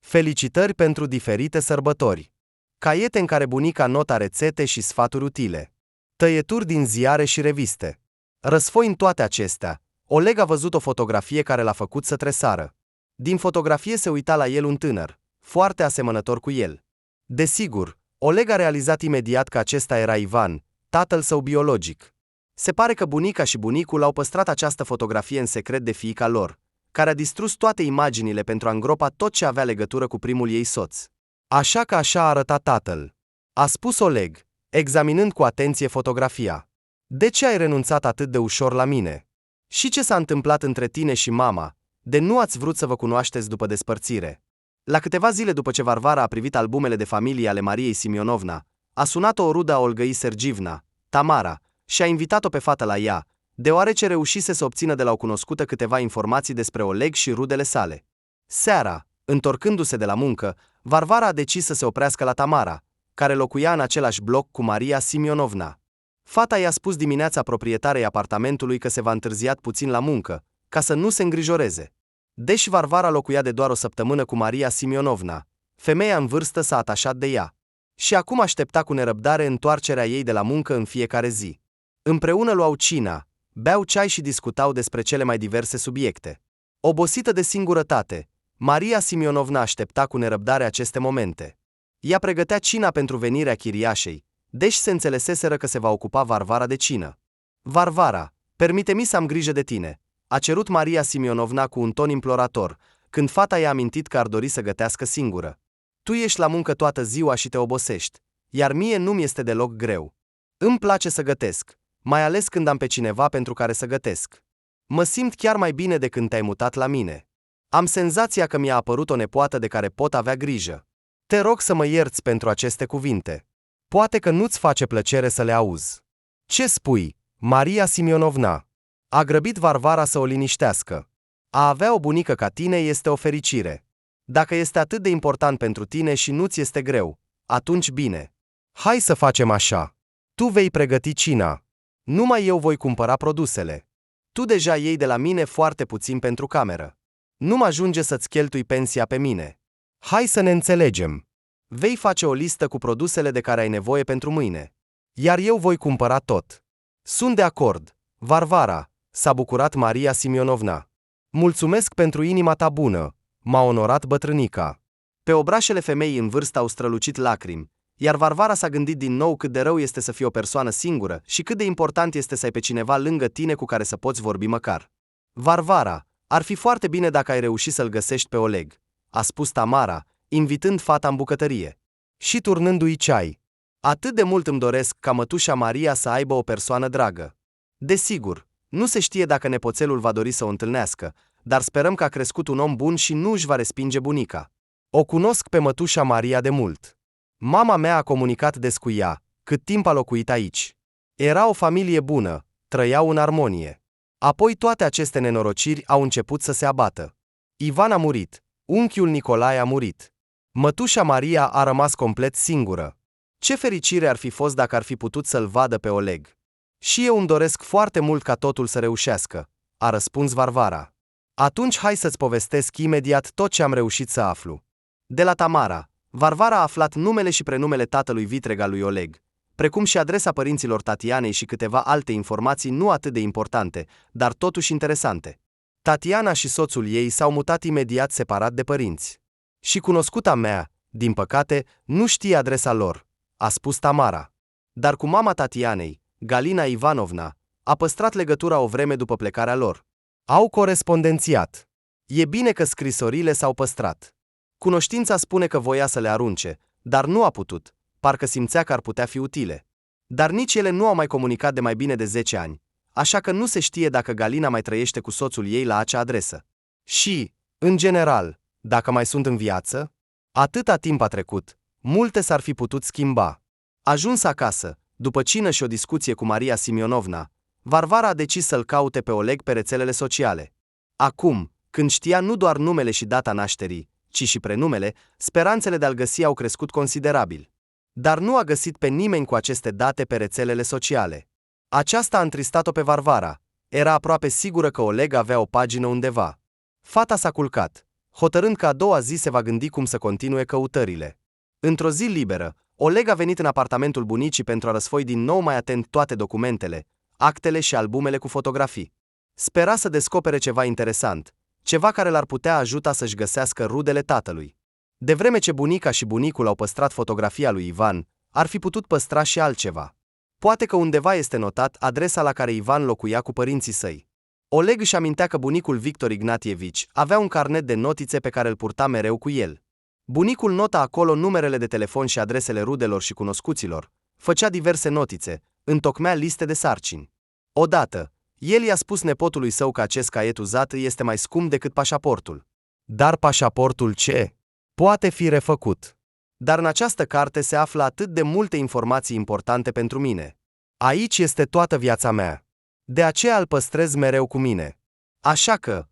Felicitări pentru diferite sărbători. Caiete în care bunica nota rețete și sfaturi utile. Tăieturi din ziare și reviste. Răsfoi în toate acestea, Oleg a văzut o fotografie care l-a făcut să tresară. Din fotografie se uita la el un tânăr, foarte asemănător cu el. Desigur, Oleg a realizat imediat că acesta era Ivan, tatăl său biologic. Se pare că bunica și bunicul au păstrat această fotografie în secret de fiica lor, care a distrus toate imaginile pentru a îngropa tot ce avea legătură cu primul ei soț. Așa că așa arăta tatăl, a spus Oleg, examinând cu atenție fotografia. De ce ai renunțat atât de ușor la mine? Și ce s-a întâmplat între tine și mama, de nu ați vrut să vă cunoașteți după despărțire? La câteva zile după ce Varvara a privit albumele de familie ale Mariei Simionovna, a sunat-o o rudă a Olgăi Sergivna, Tamara, și a invitat-o pe fată la ea, deoarece reușise să obțină de la o cunoscută câteva informații despre Oleg și rudele sale. Seara, întorcându-se de la muncă, Varvara a decis să se oprească la Tamara, care locuia în același bloc cu Maria Simionovna. Fata i-a spus dimineața proprietarei apartamentului că se va întârzia puțin la muncă, ca să nu se îngrijoreze. Deși Varvara locuia de doar o săptămână cu Maria Simionovna, femeia în vârstă s-a atașat de ea. Și acum aștepta cu nerăbdare întoarcerea ei de la muncă în fiecare zi. Împreună luau cina, beau ceai și discutau despre cele mai diverse subiecte. Obosită de singurătate, Maria Simionovna aștepta cu nerăbdare aceste momente. Ea pregătea cina pentru venirea chiriașei, deși se înțeleseseră că se va ocupa Varvara de cină. Varvara, permite-mi să am grijă de tine, a cerut Maria Simionovna cu un ton implorator, când fata i-a amintit că ar dori să gătească singură. Tu ești la muncă toată ziua și te obosești, iar mie nu-mi este deloc greu. Îmi place să gătesc, mai ales când am pe cineva pentru care să gătesc. Mă simt chiar mai bine de când te-ai mutat la mine. Am senzația că mi-a apărut o nepoată de care pot avea grijă. Te rog să mă ierți pentru aceste cuvinte. Poate că nu-ți face plăcere să le auzi. Ce spui, Maria Simionovna? A grăbit Varvara să o liniștească. A avea o bunică ca tine este o fericire. Dacă este atât de important pentru tine și nu-ți este greu, atunci bine. Hai să facem așa. Tu vei pregăti cina. Numai eu voi cumpăra produsele. Tu deja iei de la mine foarte puțin pentru cameră. Nu-mi ajunge să-ți cheltui pensia pe mine. Hai să ne înțelegem. Vei face o listă cu produsele de care ai nevoie pentru mâine. Iar eu voi cumpăra tot. Sunt de acord, Varvara, s-a bucurat Maria Simionovna. Mulțumesc pentru inima ta bună, m-a onorat bătrânica. Pe obrașele femeii în vârstă au strălucit lacrimi, iar Varvara s-a gândit din nou cât de rău este să fii o persoană singură și cât de important este să ai pe cineva lângă tine cu care să poți vorbi măcar. Varvara, ar fi foarte bine dacă ai reușit să-l găsești pe Oleg, a spus Tamara, invitând fata în bucătărie. Și turnându-i ceai. Atât de mult îmi doresc ca mătușa Maria să aibă o persoană dragă. Desigur, nu se știe dacă nepoțelul va dori să o întâlnească, dar sperăm că a crescut un om bun și nu își va respinge bunica. O cunosc pe mătușa Maria de mult. Mama mea a comunicat des cu ea, cât timp a locuit aici. Era o familie bună, trăiau în armonie. Apoi toate aceste nenorociri au început să se abată. Ivan a murit, unchiul Nicolae a murit. Mătușa Maria a rămas complet singură. Ce fericire ar fi fost dacă ar fi putut să-l vadă pe Oleg. Și eu îmi doresc foarte mult ca totul să reușească, a răspuns Varvara. Atunci hai să-ți povestesc imediat tot ce am reușit să aflu. De la Tamara, Varvara a aflat numele și prenumele tatălui vitreg al lui Oleg, precum și adresa părinților Tatianei și câteva alte informații nu atât de importante, dar totuși interesante. Tatiana și soțul ei s-au mutat imediat separat de părinți. Și cunoscuta mea, din păcate, nu știe adresa lor, a spus Tamara. Dar cu mama Tatianei, Galina Ivanovna, a păstrat legătura o vreme după plecarea lor. Au corespondențiat. E bine că scrisorile s-au păstrat. Cunoștința spune că voia să le arunce, dar nu a putut, parcă simțea că ar putea fi utile. Dar nici ele nu au mai comunicat de mai bine de 10 ani, așa că nu se știe dacă Galina mai trăiește cu soțul ei la acea adresă. Și, în general, dacă mai sunt în viață? Atâta timp a trecut, multe s-ar fi putut schimba. Ajuns acasă, după cină și o discuție cu Maria Simionovna, Varvara a decis să-l caute pe Oleg pe rețelele sociale. Acum, când știa nu doar numele și data nașterii, ci și prenumele, speranțele de a-l găsi au crescut considerabil. Dar nu a găsit pe nimeni cu aceste date pe rețelele sociale. Aceasta a întristat-o pe Varvara. Era aproape sigură că Oleg avea o pagină undeva. Fata s-a culcat, hotărând că a doua zi se va gândi cum să continue căutările. Într-o zi liberă, Oleg a venit în apartamentul bunicii pentru a răsfoi din nou mai atent toate documentele, actele și albumele cu fotografii. Spera să descopere ceva interesant, ceva care l-ar putea ajuta să-și găsească rudele tatălui. De vreme ce bunica și bunicul au păstrat fotografia lui Ivan, ar fi putut păstra și altceva. Poate că undeva este notat adresa la care Ivan locuia cu părinții săi. Oleg își amintea că bunicul Victor Ignatievici avea un carnet de notițe pe care îl purta mereu cu el. Bunicul nota acolo numerele de telefon și adresele rudelor și cunoscuților, făcea diverse notițe, întocmea liste de sarcini. Odată, el i-a spus nepotului său că acest caiet uzat este mai scump decât pașaportul. Dar pașaportul ce? Poate fi refăcut. Dar în această carte se află atât de multe informații importante pentru mine. Aici este toată viața mea. De aceea îl păstrez mereu cu mine. Așa că,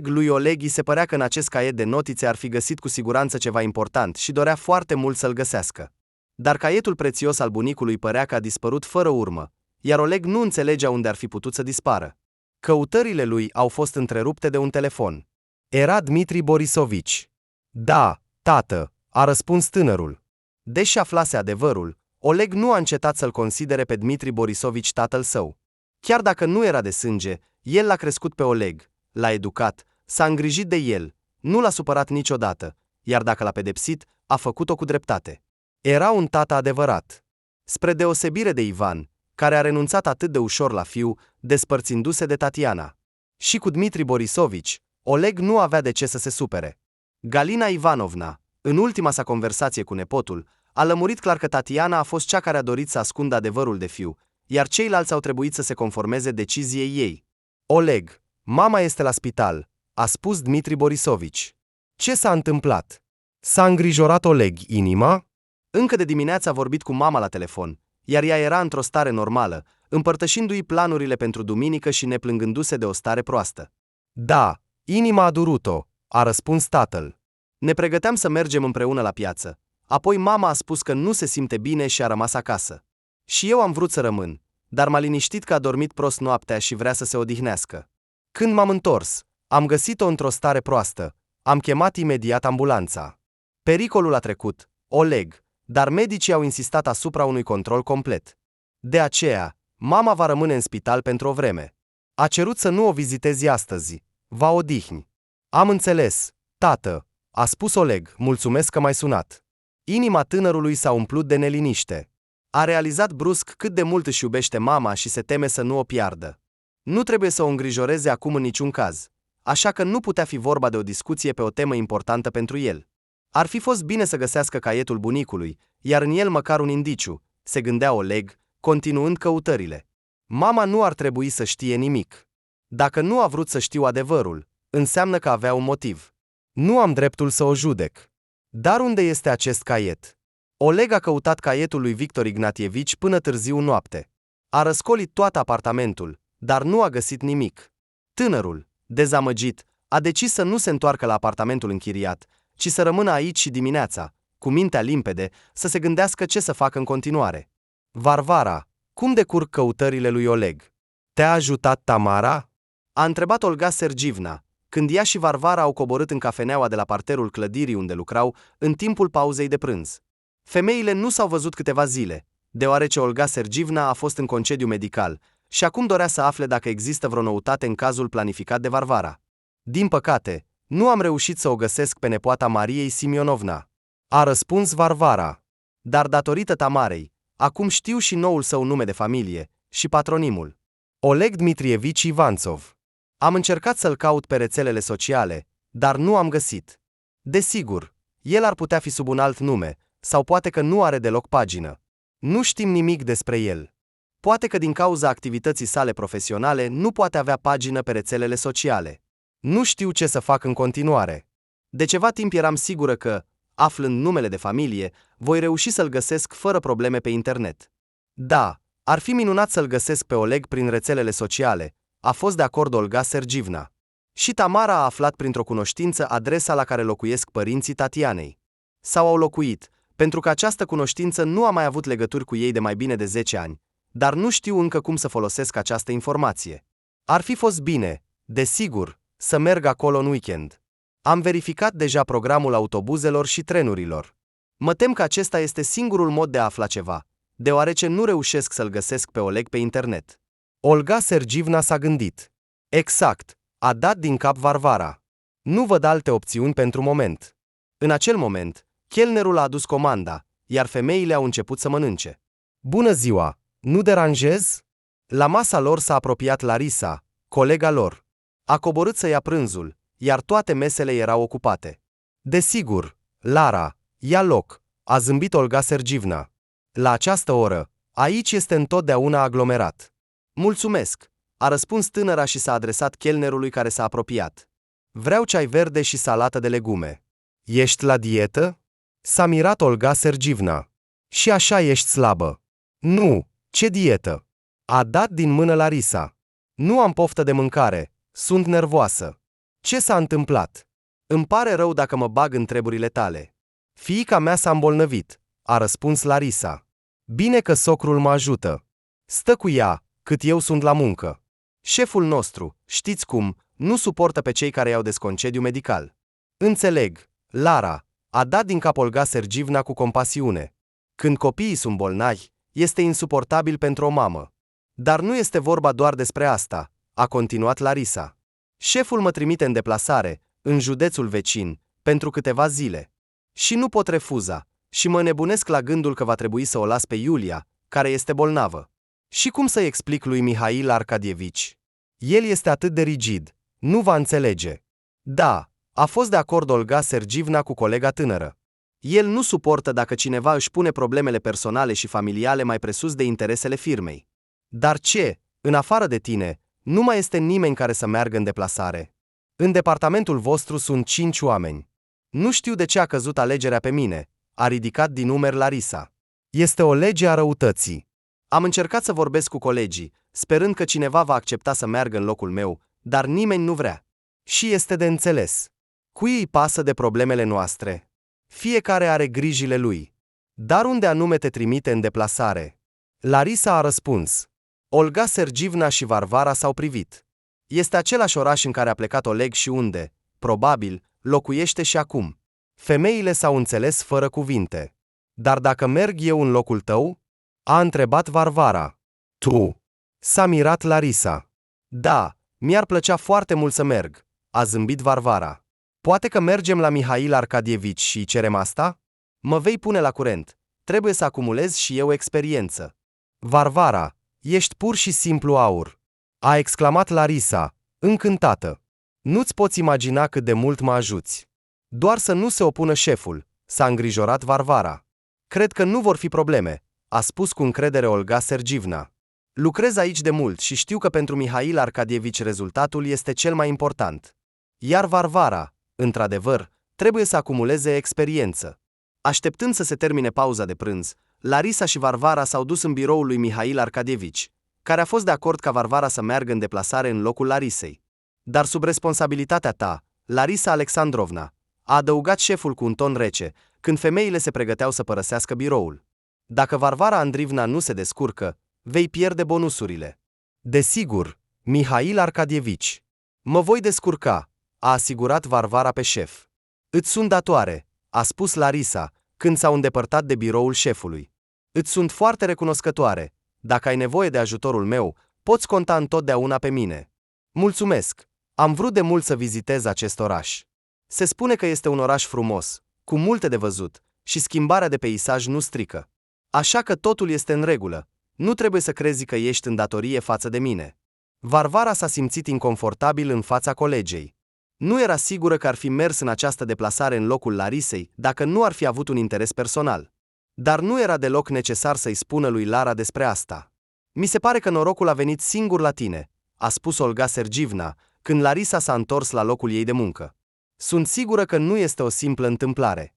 lui Oleg îi se părea că în acest caiet de notițe ar fi găsit cu siguranță ceva important și dorea foarte mult să-l găsească. Dar caietul prețios al bunicului părea că a dispărut fără urmă, iar Oleg nu înțelegea unde ar fi putut să dispară. Căutările lui au fost întrerupte de un telefon. Era Dmitri Borisovici. Da, tată, a răspuns tânărul. Deși aflase adevărul, Oleg nu a încetat să-l considere pe Dmitri Borisovici tatăl său. Chiar dacă nu era de sânge, el l-a crescut pe Oleg, l-a educat, s-a îngrijit de el, nu l-a supărat niciodată, iar dacă l-a pedepsit, a făcut-o cu dreptate. Era un tată adevărat. Spre deosebire de Ivan, care a renunțat atât de ușor la fiu, despărțindu-se de Tatiana. Și cu Dmitri Borisovici, Oleg nu avea de ce să se supere. Galina Ivanovna, în ultima sa conversație cu nepotul, a lămurit clar că Tatiana a fost cea care a dorit să ascundă adevărul de fiu, iar ceilalți au trebuit să se conformeze deciziei ei. Oleg, mama este la spital, a spus Dmitri Borisovici. Ce s-a întâmplat? S-a îngrijorat Oleg inima? Încă de dimineață a vorbit cu mama la telefon, iar ea era într-o stare normală, împărtășindu-i planurile pentru duminică și neplângându-se de o stare proastă. Da, inima a durut-o, a răspuns tatăl. Ne pregăteam să mergem împreună la piață. Apoi mama a spus că nu se simte bine și a rămas acasă. Și eu am vrut să rămân, dar m-a liniștit că a dormit prost noaptea și vrea să se odihnească. Când m-am întors, am găsit-o într-o stare proastă. Am chemat imediat ambulanța. Pericolul a trecut, Oleg, dar medicii au insistat asupra unui control complet. De aceea, mama va rămâne în spital pentru o vreme. A cerut să nu o vizitezi astăzi. Va odihni. Am înțeles, tată, a spus Oleg, mulțumesc că m-ai sunat. Inima tânărului s-a umplut de neliniște. A realizat brusc cât de mult își iubește mama și se teme să nu o piardă. Nu trebuie să o îngrijoreze acum în niciun caz, așa că nu putea fi vorba de o discuție pe o temă importantă pentru el. Ar fi fost bine să găsească caietul bunicului, iar în el măcar un indiciu, se gândea Oleg, continuând căutările. Mama nu ar trebui să știe nimic. Dacă nu a vrut să știu adevărul, înseamnă că avea un motiv. Nu am dreptul să o judec. Dar unde este acest caiet? Oleg a căutat caietul lui Victor Ignatievici până târziu noapte. A răscolit tot apartamentul, dar nu a găsit nimic. Tânărul, dezamăgit, a decis să nu se întoarcă la apartamentul închiriat, ci să rămână aici și dimineața, cu mintea limpede, să se gândească ce să facă în continuare. Varvara, cum decurg căutările lui Oleg? Te-a ajutat Tamara? A întrebat Olga Sergievna, când ea și Varvara au coborât în cafeneaua de la parterul clădirii unde lucrau, în timpul pauzei de prânz. Femeile nu s-au văzut câteva zile, deoarece Olga Sergievna a fost în concediu medical și acum dorea să afle dacă există vreo noutate în cazul planificat de Varvara. Din păcate, nu am reușit să o găsesc pe nepoata Mariei Simionovna, a răspuns Varvara. Dar datorită Tamarei, acum știu și noul său nume de familie și patronimul. Oleg Dmitrievici Ivanțov. Am încercat să-l caut pe rețelele sociale, dar nu am găsit. Desigur, el ar putea fi sub un alt nume, sau poate că nu are deloc pagină. Nu știm nimic despre el. Poate că din cauza activității sale profesionale nu poate avea pagină pe rețelele sociale. Nu știu ce să fac în continuare. De ceva timp eram sigură că, aflând numele de familie, voi reuși să-l găsesc fără probleme pe internet. Da, ar fi minunat să-l găsesc pe Oleg prin rețelele sociale, a fost de acord Olga Sergievna. Și Tamara a aflat printr-o cunoștință adresa la care locuiesc părinții Tatianei. Sau au locuit, pentru că această cunoștință nu a mai avut legături cu ei de mai bine de 10 ani, dar nu știu încă cum să folosesc această informație. Ar fi fost bine, desigur, să merg acolo în weekend. Am verificat deja programul autobuzelor și trenurilor. Mă tem că acesta este singurul mod de a afla ceva, deoarece nu reușesc să-l găsesc pe Oleg pe internet. Olga Sergievna s-a gândit. Exact, a dat din cap Varvara. Nu văd alte opțiuni pentru moment. În acel moment, chelnerul a adus comanda, iar femeile au început să mănânce. Bună ziua, nu deranjez? La masa lor s-a apropiat Larisa, colega lor. A coborât să ia prânzul, iar toate mesele erau ocupate. Desigur, Lara, ia loc, a zâmbit Olga Sergievna. La această oră, aici este întotdeauna aglomerat. Mulțumesc, a răspuns tânăra și s-a adresat chelnerului care s-a apropiat. Vreau ceai verde și salată de legume. Ești la dietă? S-a mirat Olga Sergievna. Și așa ești slabă. Nu, ce dietă? A dat din mână Larisa. Nu am poftă de mâncare, sunt nervoasă. Ce s-a întâmplat? Îmi pare rău dacă mă bag în treburile tale. Fiica mea s-a îmbolnăvit, a răspuns Larisa. Bine că socrul mă ajută. Stă cu ea, cât eu sunt la muncă. Șeful nostru, știți cum, nu suportă pe cei care iau desconcediu medical. Înțeleg, Lara, a dat din cap Olga Sergievna cu compasiune. Când copiii sunt bolnavi, este insuportabil pentru o mamă. Dar nu este vorba doar despre asta, a continuat Larisa. Șeful mă trimite în deplasare, în județul vecin, pentru câteva zile. Și nu pot refuza, și mă nebunesc la gândul că va trebui să o las pe Iulia, care este bolnavă. Și cum să-i explic lui Mihail Arcadievici? El este atât de rigid, nu va înțelege. Da, a fost de acord Olga Sergievna cu colega tânără. El nu suportă dacă cineva își pune problemele personale și familiale mai presus de interesele firmei. Dar ce, în afară de tine, nu mai este nimeni care să meargă în deplasare? În departamentul vostru sunt 5 oameni. Nu știu de ce a căzut alegerea pe mine, a ridicat din umeri Larisa. Este o lege a răutății. Am încercat să vorbesc cu colegii, sperând că cineva va accepta să meargă în locul meu, dar nimeni nu vrea. Și este de înțeles. Cui îi pasă de problemele noastre? Fiecare are grijile lui. Dar unde anume te trimite în deplasare? Larisa a răspuns. Olga Sergievna și Varvara s-au privit. Este același oraș în care a plecat Oleg și unde, probabil, locuiește și acum. Femeile s-au înțeles fără cuvinte. Dar dacă merg eu în locul tău? A întrebat Varvara. Tu? S-a mirat Larisa. Da, mi-ar plăcea foarte mult să merg, a zâmbit Varvara. Poate că mergem la Mihail Arcadievici și cerem asta? Mă vei pune la curent. Trebuie să acumulez și eu experiență. Varvara, ești pur și simplu aur, a exclamat Larisa, încântată. Nu-ți poți imagina cât de mult mă ajuți. Doar să nu se opună șeful, s-a îngrijorat Varvara. Cred că nu vor fi probleme, a spus cu încredere Olga Sergievna. Lucrez aici de mult și știu că pentru Mihail Arcadievici rezultatul este cel mai important. Iar Varvara, într-adevăr, trebuie să acumuleze experiență. Așteptând să se termine pauza de prânz, Larisa și Varvara s-au dus în biroul lui Mihail Arcadievici, care a fost de acord ca Varvara să meargă în deplasare în locul Larisei. Dar sub responsabilitatea ta, Larisa Alexandrovna, a adăugat șeful cu un ton rece, când femeile se pregăteau să părăsească biroul. Dacă Varvara Andrievna nu se descurcă, vei pierde bonusurile. Desigur, Mihail Arcadievici. Mă voi descurca, a asigurat Varvara pe șef. Îți sunt datoare, a spus Larisa, când s-au îndepărtat de biroul șefului. Îți sunt foarte recunoscătoare. Dacă ai nevoie de ajutorul meu, poți conta întotdeauna pe mine. Mulțumesc. Am vrut de mult să vizitez acest oraș. Se spune că este un oraș frumos, cu multe de văzut, și schimbarea de peisaj nu strică. Așa că totul este în regulă. Nu trebuie să crezi că ești în datorie față de mine. Varvara s-a simțit inconfortabil în fața colegei. Nu era sigură că ar fi mers în această deplasare în locul Larisei dacă nu ar fi avut un interes personal. Dar nu era deloc necesar să-i spună lui Lara despre asta. Mi se pare că norocul a venit singur la tine, a spus Olga Sergievna, când Larisa s-a întors la locul ei de muncă. Sunt sigură că nu este o simplă întâmplare.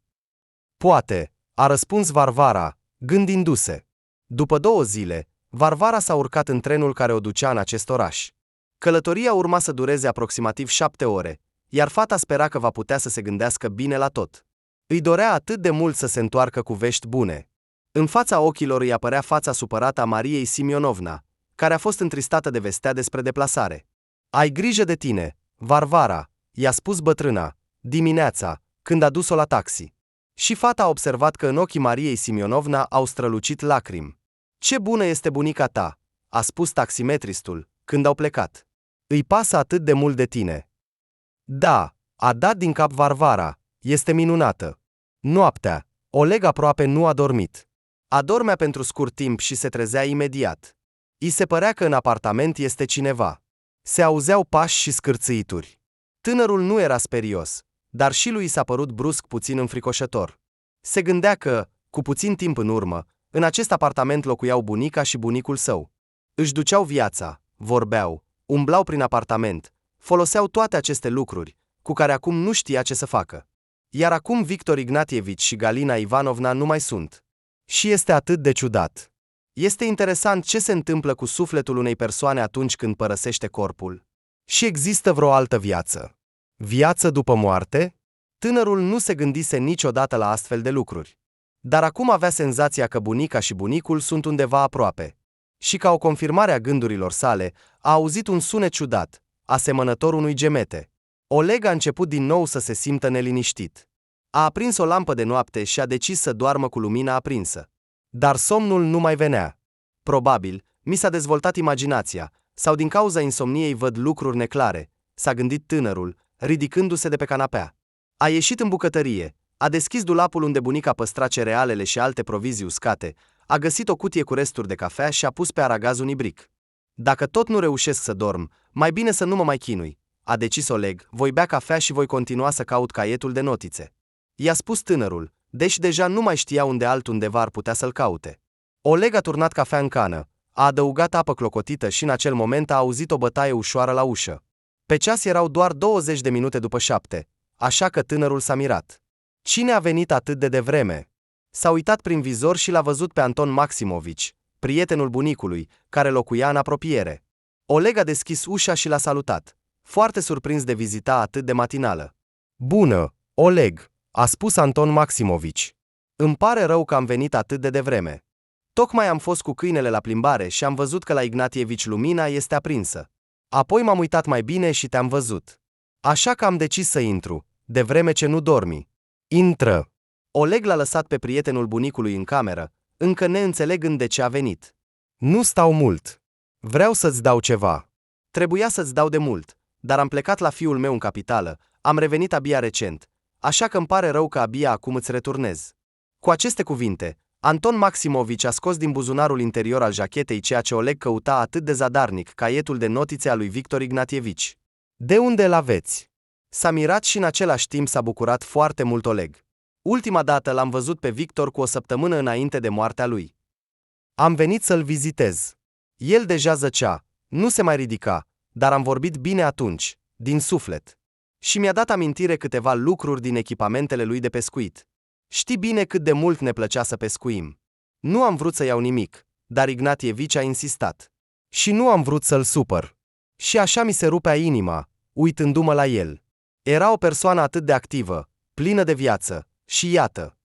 Poate, a răspuns Varvara, gândindu-se. După 2 zile, Varvara s-a urcat în trenul care o ducea în acest oraș. Călătoria urma să dureze aproximativ 7 ore, iar fata spera că va putea să se gândească bine la tot. Îi dorea atât de mult să se întoarcă cu vești bune. În fața ochilor îi apărea fața supărată a Mariei Simionovna, care a fost întristată de vestea despre deplasare. Ai grijă de tine, Varvara, i-a spus bătrâna, dimineața, când a dus-o la taxi. Și fata a observat că în ochii Mariei Simionovna au strălucit lacrimi. Ce bună este bunica ta, a spus taximetristul, când au plecat. Îi pasă atât de mult de tine. Da, a dat din cap Varvara, este minunată. Noaptea, Oleg aproape nu a dormit. Adormea pentru scurt timp și se trezea imediat. I se părea că în apartament este cineva. Se auzeau pași și scârțâituri. Tânărul nu era sperios, dar și lui s-a părut brusc puțin înfricoșător. Se gândea că, cu puțin timp în urmă, în acest apartament locuiau bunica și bunicul său. Își duceau viața, vorbeau, umblau prin apartament, foloseau toate aceste lucruri, cu care acum nu știa ce să facă. Iar acum Victor Ignatievici și Galina Ivanovna nu mai sunt. Și este atât de ciudat. Este interesant ce se întâmplă cu sufletul unei persoane atunci când părăsește corpul. Și există vreo altă viață? Viață după moarte? Tânărul nu se gândise niciodată la astfel de lucruri. Dar acum avea senzația că bunica și bunicul sunt undeva aproape. Și ca o confirmare a gândurilor sale, a auzit un sunet ciudat, asemănător unui gemete. Oleg a început din nou să se simtă neliniștit. A aprins o lampă de noapte și a decis să doarmă cu lumina aprinsă. Dar somnul nu mai venea. Probabil, mi s-a dezvoltat imaginația, sau din cauza insomniei văd lucruri neclare, s-a gândit tânărul, ridicându-se de pe canapea. A ieșit în bucătărie, a deschis dulapul unde bunica păstra cerealele și alte provizii uscate, a găsit o cutie cu resturi de cafea și a pus pe aragaz un ibric. Dacă tot nu reușesc să dorm, mai bine să nu mă mai chinui, a decis Oleg, voi bea cafea și voi continua să caut caietul de notițe. I-a spus tânărul, deși deja nu mai știa unde altundeva ar putea să-l caute. Oleg a turnat cafea în cană, a adăugat apă clocotită și în acel moment a auzit o bătaie ușoară la ușă. Pe ceas erau doar 20 de minute după 7, așa că tânărul s-a mirat. Cine a venit atât de devreme? S-a uitat prin vizor și l-a văzut pe Anton Maximovici, prietenul bunicului, care locuia în apropiere. Oleg a deschis ușa și l-a salutat, foarte surprins de vizita atât de matinală. Bună, Oleg, a spus Anton Maximovici. Îmi pare rău că am venit atât de devreme. Tocmai am fost cu câinele la plimbare și am văzut că la Ignatievici lumina este aprinsă. Apoi m-am uitat mai bine și te-am văzut. Așa că am decis să intru, de vreme ce nu dormi. Intră! Oleg l-a lăsat pe prietenul bunicului în cameră, încă neînțelegând de ce a venit. Nu stau mult. Vreau să-ți dau ceva. Trebuia să-ți dau de mult, dar am plecat la fiul meu în capitală, am revenit abia recent, așa că îmi pare rău că abia acum îți returnez. Cu aceste cuvinte, Anton Maximovici a scos din buzunarul interior al jachetei ceea ce Oleg căuta atât de zadarnic, caietul de notițe al lui Victor Ignatievici. De unde îl aveți? S-a mirat și în același timp s-a bucurat foarte mult Oleg. Ultima dată l-am văzut pe Victor cu o săptămână înainte de moartea lui. Am venit să-l vizitez. El deja zăcea, nu se mai ridica, dar am vorbit bine atunci, din suflet. Și mi-a dat amintire câteva lucruri din echipamentele lui de pescuit. Știi bine cât de mult ne plăcea să pescuim. Nu am vrut să iau nimic, dar Ignatievici a insistat. Și nu am vrut să-l supăr. Și așa mi se rupea inima, uitându-mă la el. Era o persoană atât de activă, plină de viață, și iată.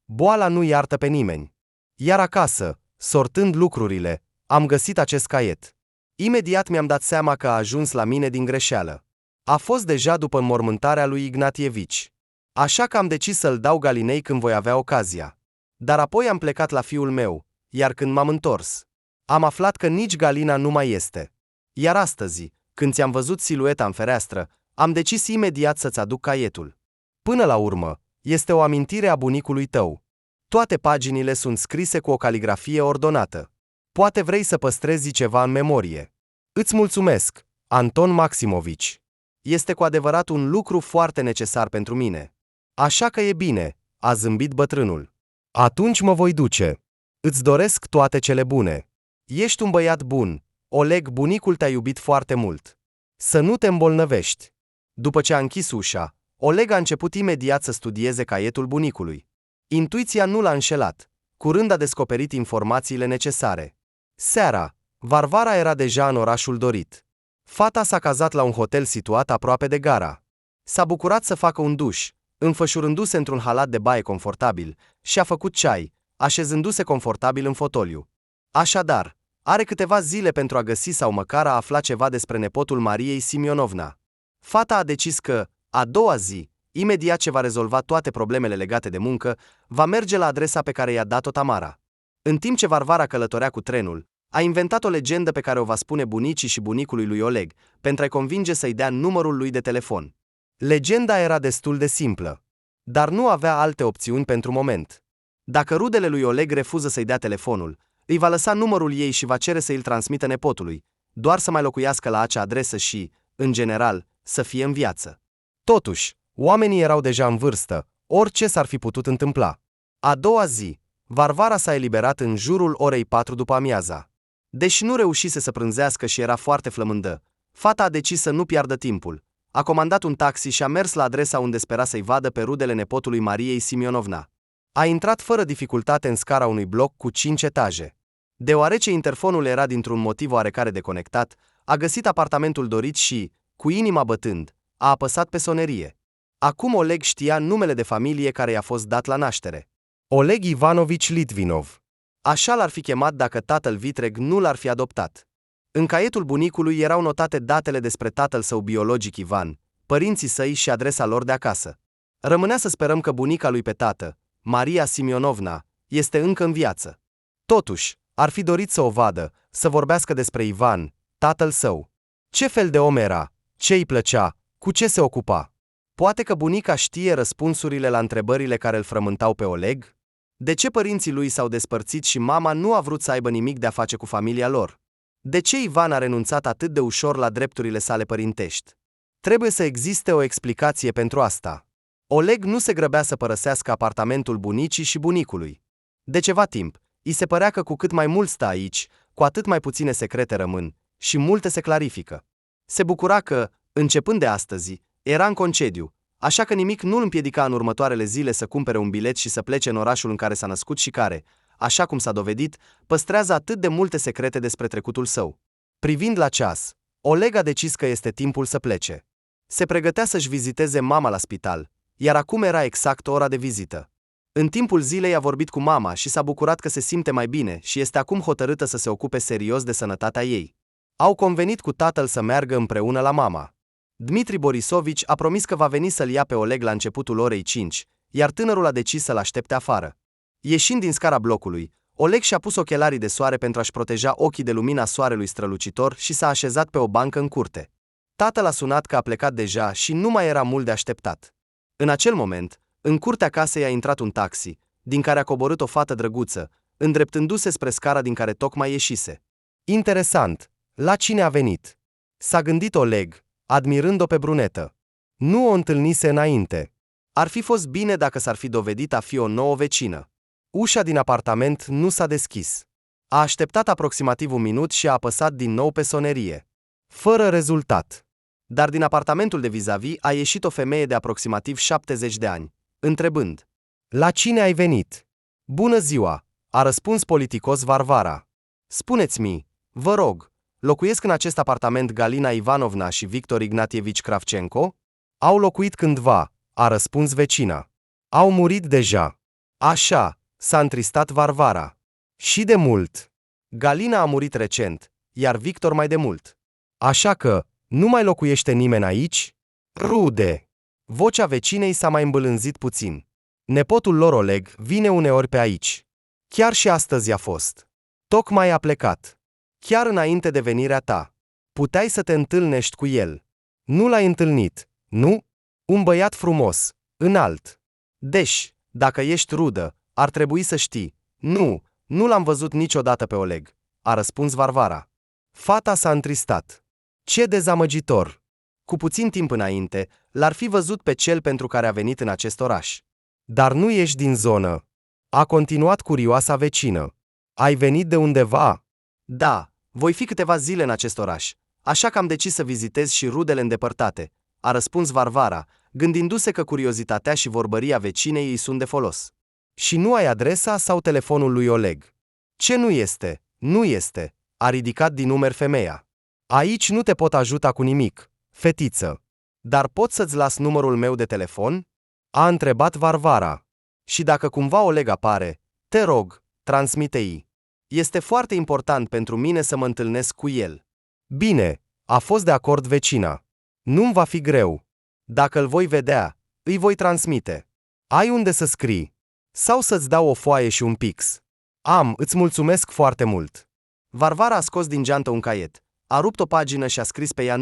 Boala nu iartă pe nimeni. Iar acasă, sortând lucrurile, am găsit acest caiet. Imediat mi-am dat seama că a ajuns la mine din greșeală. A fost deja după înmormântarea lui Ignatievici. Așa că am decis să-l dau Galinei când voi avea ocazia. Dar apoi am plecat la fiul meu, iar când m-am întors, am aflat că nici Galina nu mai este. Iar astăzi, când ți-am văzut silueta în fereastră, am decis imediat să-ți aduc caietul. Până la urmă, este o amintire a bunicului tău. Toate paginile sunt scrise cu o caligrafie ordonată. Poate vrei să păstrezi ceva în memorie. Îți mulțumesc, Anton Maximovici. Este cu adevărat un lucru foarte necesar pentru mine. Așa că e bine, a zâmbit bătrânul. Atunci mă voi duce. Îți doresc toate cele bune. Ești un băiat bun. Oleg, bunicul te-a iubit foarte mult. Să nu te îmbolnăvești. După ce a închis ușa, Oleg a început imediat să studieze caietul bunicului. Intuiția nu l-a înșelat. Curând a descoperit informațiile necesare. Seara, Varvara era deja în orașul dorit. Fata s-a cazat la un hotel situat aproape de gara. S-a bucurat să facă un duș, înfășurându-se într-un halat de baie confortabil, și a făcut ceai, așezându-se confortabil în fotoliu. Așadar, are câteva zile pentru a găsi sau măcar a afla ceva despre nepotul Mariei Simionovna. Fata a decis că, a doua zi, imediat ce va rezolva toate problemele legate de muncă, va merge la adresa pe care i-a dat-o Tamara. În timp ce Varvara călătorea cu trenul, A inventat o legendă pe care o va spune bunicii și bunicului lui Oleg, pentru a-i convinge să-i dea numărul lui de telefon. Legenda era destul de simplă, dar nu avea alte opțiuni pentru moment. Dacă rudele lui Oleg refuză să-i dea telefonul, îi va lăsa numărul ei și va cere să îl transmită nepotului, doar să mai locuiască la acea adresă și, în general, să fie în viață. Totuși, oamenii erau deja în vârstă, orice s-ar fi putut întâmpla. A doua zi, Varvara s-a eliberat în jurul orei 4 după amiaza. Deși nu reușise să prânzească și era foarte flămândă, fata a decis să nu piardă timpul. A comandat un taxi și a mers la adresa unde spera să-i vadă pe rudele nepotului Mariei Simionovna. A intrat fără dificultate în scara unui bloc cu 5 etaje. Deoarece interfonul era dintr-un motiv oarecare deconectat, a găsit apartamentul dorit și, cu inima bătând, a apăsat pe sonerie. Acum Oleg știa numele de familie care i-a fost dat la naștere. Oleg Ivanovici Litvinov. Așa l-ar fi chemat dacă tatăl vitreg nu l-ar fi adoptat. În caietul bunicului erau notate datele despre tatăl său biologic Ivan, părinții săi și adresa lor de acasă. Rămânea să sperăm că bunica lui pe tată, Maria Simionovna, este încă în viață. Totuși, ar fi dorit să o vadă, să vorbească despre Ivan, tatăl său. Ce fel de om era, ce îi plăcea, cu ce se ocupa? Poate că bunica știe răspunsurile la întrebările care îl frământau pe Oleg? De ce părinții lui s-au despărțit și mama nu a vrut să aibă nimic de a face cu familia lor? De ce Ivan a renunțat atât de ușor la drepturile sale părintești? Trebuie să existe o explicație pentru asta. Oleg nu se grăbea să părăsească apartamentul bunicii și bunicului. De ceva timp, îi se părea că cu cât mai mult stă aici, cu atât mai puține secrete rămân și multe se clarifică. Se bucura că, începând de astăzi, era în concediu, așa că nimic nu îl împiedica în următoarele zile să cumpere un bilet și să plece în orașul în care s-a născut și care, așa cum s-a dovedit, păstrează atât de multe secrete despre trecutul său. Privind la ceas, Oleg a decis că este timpul să plece. Se pregătea să-și viziteze mama la spital, iar acum era exact ora de vizită. În timpul zilei a vorbit cu mama și s-a bucurat că se simte mai bine și este acum hotărâtă să se ocupe serios de sănătatea ei. Au convenit cu tatăl să meargă împreună la mama. Dmitri Borisovici a promis că va veni să-l ia pe Oleg la începutul orei 5, iar tânărul a decis să-l aștepte afară. Ieșind din scara blocului, Oleg și-a pus ochelarii de soare pentru a-și proteja ochii de lumina soarelui strălucitor și s-a așezat pe o bancă în curte. Tatăl a sunat că a plecat deja și nu mai era mult de așteptat. În acel moment, în curtea casei a intrat un taxi, din care a coborât o fată drăguță, îndreptându-se spre scara din care tocmai ieșise. Interesant, la cine a venit? S-a gândit Oleg, admirând-o pe brunetă. Nu o întâlnise înainte. Ar fi fost bine dacă s-ar fi dovedit a fi o nouă vecină. Ușa din apartament nu s-a deschis. A așteptat aproximativ un minut și a apăsat din nou pe sonerie. Fără rezultat. Dar din apartamentul de vis-a-vis a ieșit o femeie de aproximativ 70 de ani, întrebând: "La cine ai venit?" "Bună ziua," a răspuns politicos Varvara. "Spuneți-mi, vă rog, locuiesc în acest apartament Galina Ivanovna și Victor Ignatievici Kravchenko?" "Au locuit cândva," a răspuns vecina. "Au murit deja." "Așa," s-a întristat Varvara. "Și de mult." "Galina a murit recent, iar Victor mai de mult." "Așa că, nu mai locuiește nimeni aici?" "Rude." Vocea vecinei s-a mai îmbâlânzit puțin. "Nepotul lor Oleg vine uneori pe aici. Chiar și astăzi a fost. Tocmai a plecat. Chiar înainte de venirea ta. Puteai să te întâlnești cu el. Nu l-ai întâlnit, nu? Un băiat frumos, înalt. Deci, dacă ești rudă, ar trebui să știi. Nu, nu l-am văzut niciodată pe Oleg," a răspuns Varvara. Fata s-a întristat. Ce dezamăgitor! Cu puțin timp înainte, l-ar fi văzut pe cel pentru care a venit în acest oraș. "Dar nu ești din zonă," a continuat curioasa vecină. "Ai venit de undeva?" "Da, voi fi câteva zile în acest oraș, așa că am decis să vizitez și rudele îndepărtate," a răspuns Varvara, gândindu-se că curiozitatea și vorbăria vecinei îi sunt de folos. "Și nu ai adresa sau telefonul lui Oleg?" "Ce nu este? Nu este," a ridicat din numeri femeia. "Aici nu te pot ajuta cu nimic, fetiță. Dar pot să-ți las numărul meu de telefon?" a întrebat Varvara. "Și dacă cumva Oleg apare, te rog, transmite-i. Este foarte important pentru mine să mă întâlnesc cu el." "Bine," a fost de acord vecina. "Nu-mi va fi greu. Dacă îl voi vedea, îi voi transmite. Ai unde să scrii? Sau să-ți dau o foaie și un pix?" "Am, îți mulțumesc foarte mult." Varvara a scos din geantă un caiet, a rupt o pagină și a scris pe ea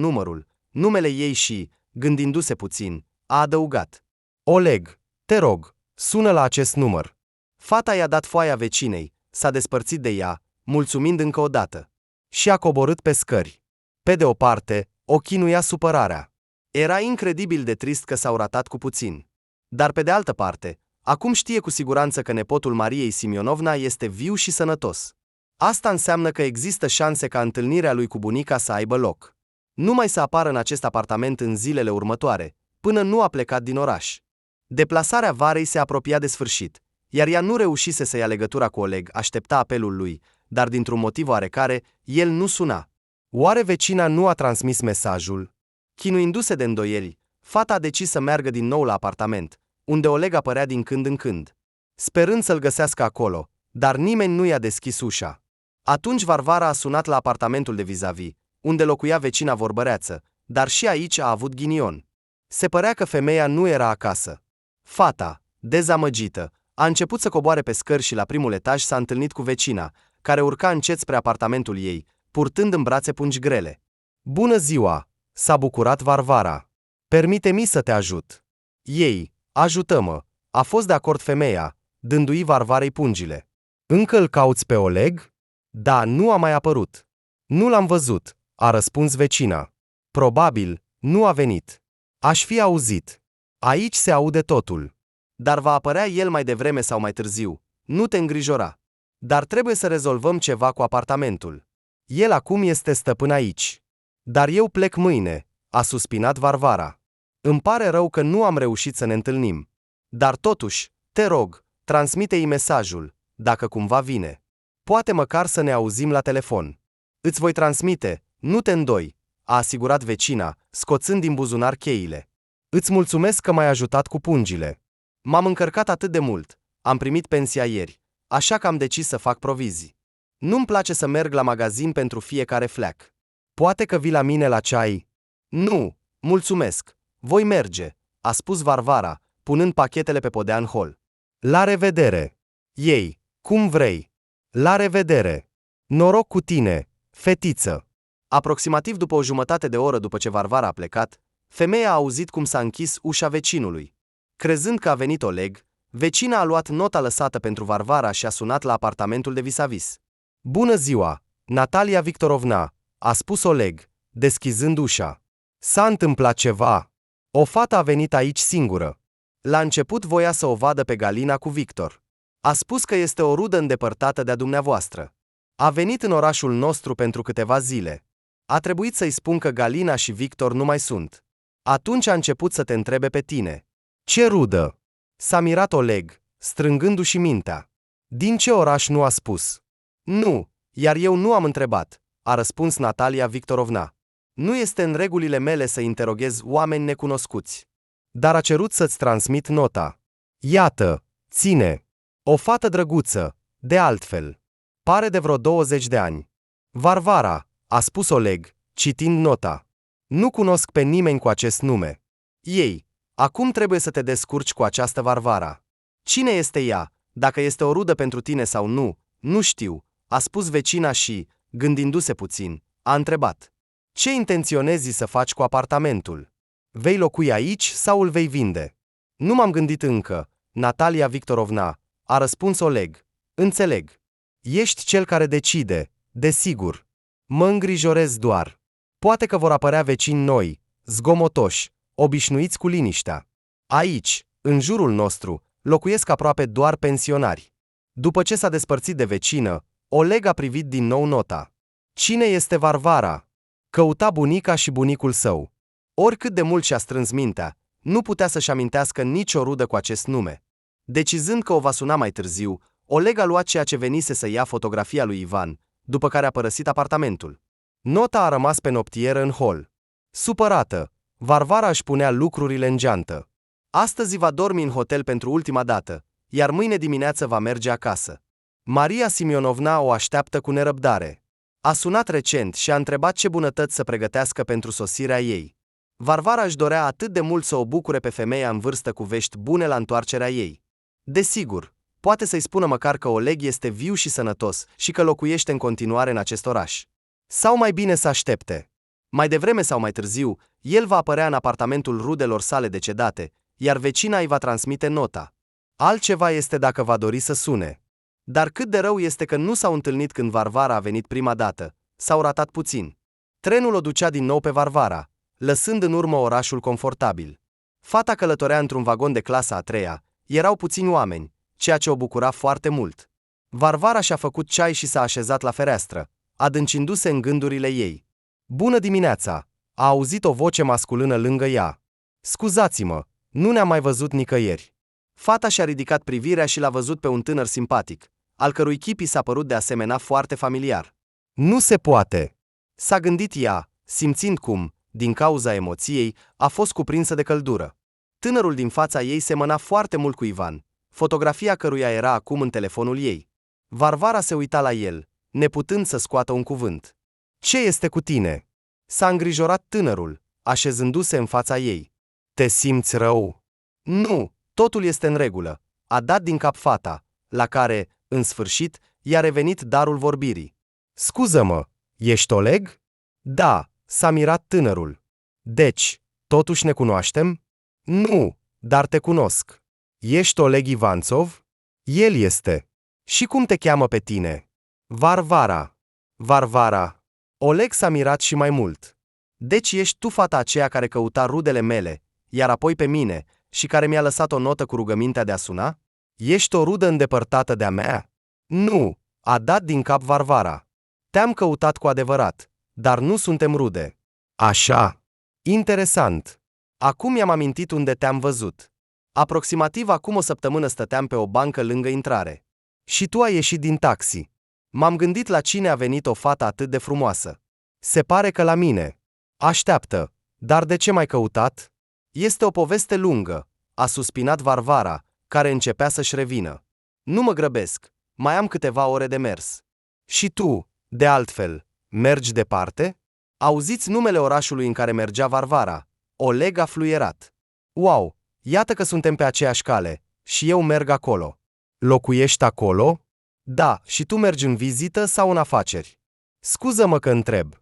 numele ei și, gândindu-se puțin, a adăugat: Oleg, te rog, sună la acest număr. Fata i-a dat foaia vecinei, s-a despărțit de ea, mulțumind încă o dată. Și a coborât pe scări. Pe de o parte, o chinuia supărarea. Era incredibil de trist că s-au ratat cu puțin. Dar pe de altă parte, acum știe cu siguranță că nepotul Mariei Simionovna este viu și sănătos. Asta înseamnă că există șanse ca întâlnirea lui cu bunica să aibă loc. Numai să apară în acest apartament în zilele următoare, până nu a plecat din oraș. Deplasarea Varei se apropia de sfârșit, iar ea nu reușise să ia legătura cu Oleg, aștepta apelul lui, dar dintr-un motiv oarecare, el nu suna. Oare vecina nu a transmis mesajul? Chinuindu-se de îndoieli, fata a decis să meargă din nou la apartament, unde Oleg apărea din când în când, sperând să-l găsească acolo, dar nimeni nu i-a deschis ușa. Atunci Varvara a sunat la apartamentul de vis-a-vis, unde locuia vecina vorbăreață, dar și aici a avut ghinion. Se părea că femeia nu era acasă. Fata, dezamăgită, a început să coboare pe scări și la primul etaj s-a întâlnit cu vecina, care urca încet spre apartamentul ei, purtând în brațe pungi grele. Bună ziua! S-a bucurat Varvara. Permite-mi să te ajut. Ei, ajută-mă, a fost de acord femeia, dându-i Varvarei pungile. Încă îl cauți pe Oleg? Da, nu a mai apărut. Nu l-am văzut, a răspuns vecina. Probabil, nu a venit. Aș fi auzit. Aici se aude totul. Dar va apărea el mai devreme sau mai târziu, nu te îngrijora. Dar trebuie să rezolvăm ceva cu apartamentul. El acum este stăpân aici. Dar eu plec mâine, a suspinat Varvara. Îmi pare rău că nu am reușit să ne întâlnim. Dar totuși, te rog, transmite-i mesajul, dacă cumva vine. Poate măcar să ne auzim la telefon. Îți voi transmite, nu te îndoi, a asigurat vecina, scoțând din buzunar cheile. Îți mulțumesc că m-ai ajutat cu pungile. M-am încărcat atât de mult, am primit pensia ieri, așa că am decis să fac provizii. Nu-mi place să merg la magazin pentru fiecare fleac. Poate că vii la mine la ceai? Nu, mulțumesc, voi merge, a spus Varvara, punând pachetele pe podea în hol. La revedere! Ei, cum vrei! La revedere! Noroc cu tine, fetiță! Aproximativ după o jumătate de oră după ce Varvara a plecat, femeia a auzit cum s-a închis ușa vecinului. Crezând că a venit Oleg, vecina a luat nota lăsată pentru Varvara și a sunat la apartamentul de vis-a-vis. Bună ziua, Natalia Victorovna, a spus Oleg, deschizând ușa. S-a întâmplat ceva. O fată a venit aici singură. La început voia să o vadă pe Galina cu Victor. A spus că este o rudă îndepărtată de-a dumneavoastră. A venit în orașul nostru pentru câteva zile. A trebuit să-i spun că Galina și Victor nu mai sunt. Atunci a început să te întrebe pe tine. Ce rudă? S-a mirat Oleg, strângându-și mintea. Din ce oraș nu a spus? Nu, iar eu nu am întrebat, a răspuns Natalia Victorovna. Nu este în regulile mele să interoghez oameni necunoscuți. Dar a cerut să-ți transmit nota. Iată, ține. O fată drăguță, de altfel. Pare de vreo 20 de ani. Varvara, a spus Oleg, citind nota. Nu cunosc pe nimeni cu acest nume. Ei, acum trebuie să te descurci cu această Varvara. Cine este ea, dacă este o rudă pentru tine sau nu, nu știu, a spus vecina și, gândindu-se puțin, a întrebat. Ce intenționezi să faci cu apartamentul? Vei locui aici sau îl vei vinde? Nu m-am gândit încă, Natalia Victorovna, a răspuns Oleg. Înțeleg. Ești cel care decide, desigur. Mă îngrijorez doar. Poate că vor apărea vecini noi, zgomotoși, obișnuiți cu liniștea. Aici, în jurul nostru, locuiesc aproape doar pensionari. După ce s-a despărțit de vecină, Oleg a privit din nou nota. Cine este Varvara? Căuta bunica și bunicul său. Oricât de mult și-a strâns mintea, nu putea să-și amintească nicio rudă cu acest nume. Decizând că o va suna mai târziu, Oleg a luat ceea ce venise să ia fotografia lui Ivan, după care a părăsit apartamentul. Nota a rămas pe noptieră în hol. Supărată, Varvara își punea lucrurile în geantă. Astăzi va dormi în hotel pentru ultima dată, iar mâine dimineață va merge acasă. Maria Simionovna o așteaptă cu nerăbdare. A sunat recent și a întrebat ce bunătăți să pregătească pentru sosirea ei. Varvara își dorea atât de mult să o bucure pe femeia în vârstă cu vești bune la întoarcerea ei. Desigur, Poate să-i spună măcar că Oleg este viu și sănătos și că locuiește în continuare în acest oraș. Sau mai bine să aștepte. Mai devreme sau mai târziu, el va apărea în apartamentul rudelor sale decedate, iar vecina îi va transmite nota. Altceva este dacă va dori să sune. Dar cât de rău este că nu s-au întâlnit când Varvara a venit prima dată, s-au ratat puțin. Trenul o ducea din nou pe Varvara, lăsând în urmă orașul confortabil. Fata călătorea într-un vagon de clasa a treia, erau puțini oameni, ceea ce o bucura foarte mult. Varvara și-a făcut ceai și s-a așezat la fereastră, adâncindu-se în gândurile ei. Bună dimineața! A auzit o voce masculină lângă ea. Scuzați-mă, nu ne-am mai văzut nicăieri. Fata și-a ridicat privirea și l-a văzut pe un tânăr simpatic, al cărui chip i s-a părut de asemenea foarte familiar. Nu se poate! S-a gândit ea, simțind cum, din cauza emoției, a fost cuprinsă de căldură. Tânărul din fața ei semăna foarte mult cu Ivan, fotografia căruia era acum în telefonul ei. Varvara se uita la el, neputând să scoată un cuvânt. Ce este cu tine? S-a îngrijorat tânărul, așezându-se în fața ei. Te simți rău? Nu, totul este în regulă, a dat din cap fata, la care, în sfârșit, i-a revenit darul vorbirii. Scuză-mă, ești Oleg? Da, s-a mirat tânărul. Deci, totuși ne cunoaștem? Nu, dar te cunosc. Ești Oleg Ivanțov? El este. Și cum te cheamă pe tine? Varvara. Varvara. Oleg s-a mirat și mai mult. Deci ești tu fata aceea care căuta rudele mele, iar apoi pe mine, și care mi-a lăsat o notă cu rugămintea de a suna? Ești o rudă îndepărtată de-a mea? Nu, a dat din cap Varvara. Te-am căutat cu adevărat, dar nu suntem rude. Așa. Interesant. Acum mi-am amintit unde te-am văzut. Aproximativ acum o săptămână stăteam pe o bancă lângă intrare. Și tu ai ieșit din taxi. M-am gândit la cine a venit o fată atât de frumoasă. Se pare că la mine. Așteaptă, dar de ce m-ai căutat? Este o poveste lungă, a suspinat Varvara, care începea să-și revină. Nu mă grăbesc, mai am câteva ore de mers. Și tu, de altfel, mergi departe? Auziți numele orașului în care mergea Varvara. Oleg a fluierat. Wow, iată că suntem pe aceeași cale, și eu merg acolo. Locuiești acolo? Da, și tu mergi în vizită sau în afaceri? Scuză-mă că întreb.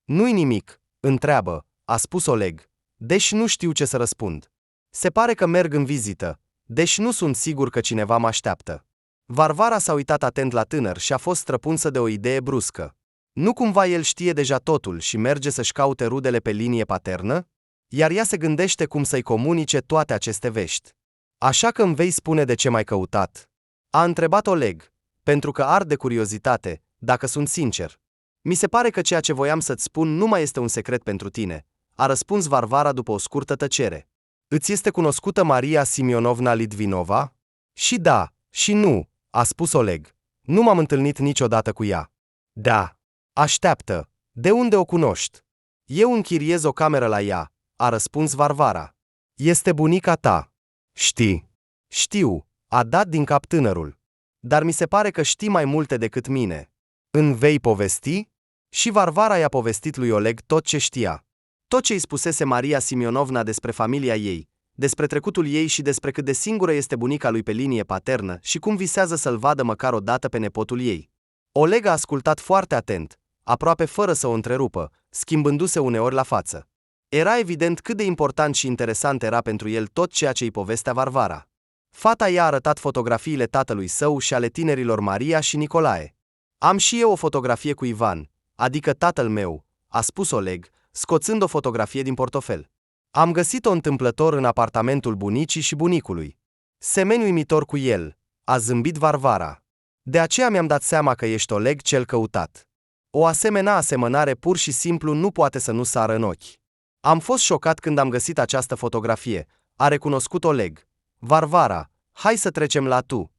Nu-i nimic, întreabă, a spus Oleg, deși nu știu ce să răspund. Se pare că merg în vizită, deși nu sunt sigur că cineva mă așteaptă. Varvara s-a uitat atent la tânăr și a fost străpunsă de o idee bruscă. Nu cumva el știe deja totul și merge să-și caute rudele pe linie paternă? Iar ea se gândește cum să-i comunice toate aceste vești. Așa că îmi vei spune de ce m-ai căutat? A întrebat Oleg, pentru că ard de curiozitate, dacă sunt sincer. Mi se pare că ceea ce voiam să-ți spun nu mai este un secret pentru tine, a răspuns Varvara după o scurtă tăcere. Îți este cunoscută Maria Simionovna Litvinova? Și da, și nu, a spus Oleg. Nu m-am întâlnit niciodată cu ea. Da. Așteaptă. De unde o cunoști? Eu închiriez o cameră la ea, a răspuns Varvara. Este bunica ta. Știi. Știu, a dat din cap tânărul. Dar mi se pare că știi mai multe decât mine. Îmi vei povesti? Și Varvara i-a povestit lui Oleg tot ce știa. Tot ce îi spusese Maria Simionovna despre familia ei, despre trecutul ei și despre cât de singură este bunica lui pe linie paternă și cum visează să-l vadă măcar o dată pe nepotul ei. Oleg a ascultat foarte atent, aproape fără să o întrerupă, schimbându-se uneori la față. Era evident cât de important și interesant era pentru el tot ceea ce îi povestea Varvara. Fata i-a arătat fotografiile tatălui său și ale tinerilor Maria și Nicolae. Am și eu o fotografie cu Ivan, adică tatăl meu, a spus Oleg, scoțând o fotografie din portofel. Am găsit-o întâmplător în apartamentul bunicii și bunicului. Semeni uimitor cu el, a zâmbit Varvara. De aceea mi-am dat seama că ești Oleg cel căutat. O asemenea asemănare pur și simplu nu poate să nu sară în ochi. Am fost șocat când am găsit această fotografie, a recunoscut Oleg. Varvara, hai să trecem la tu.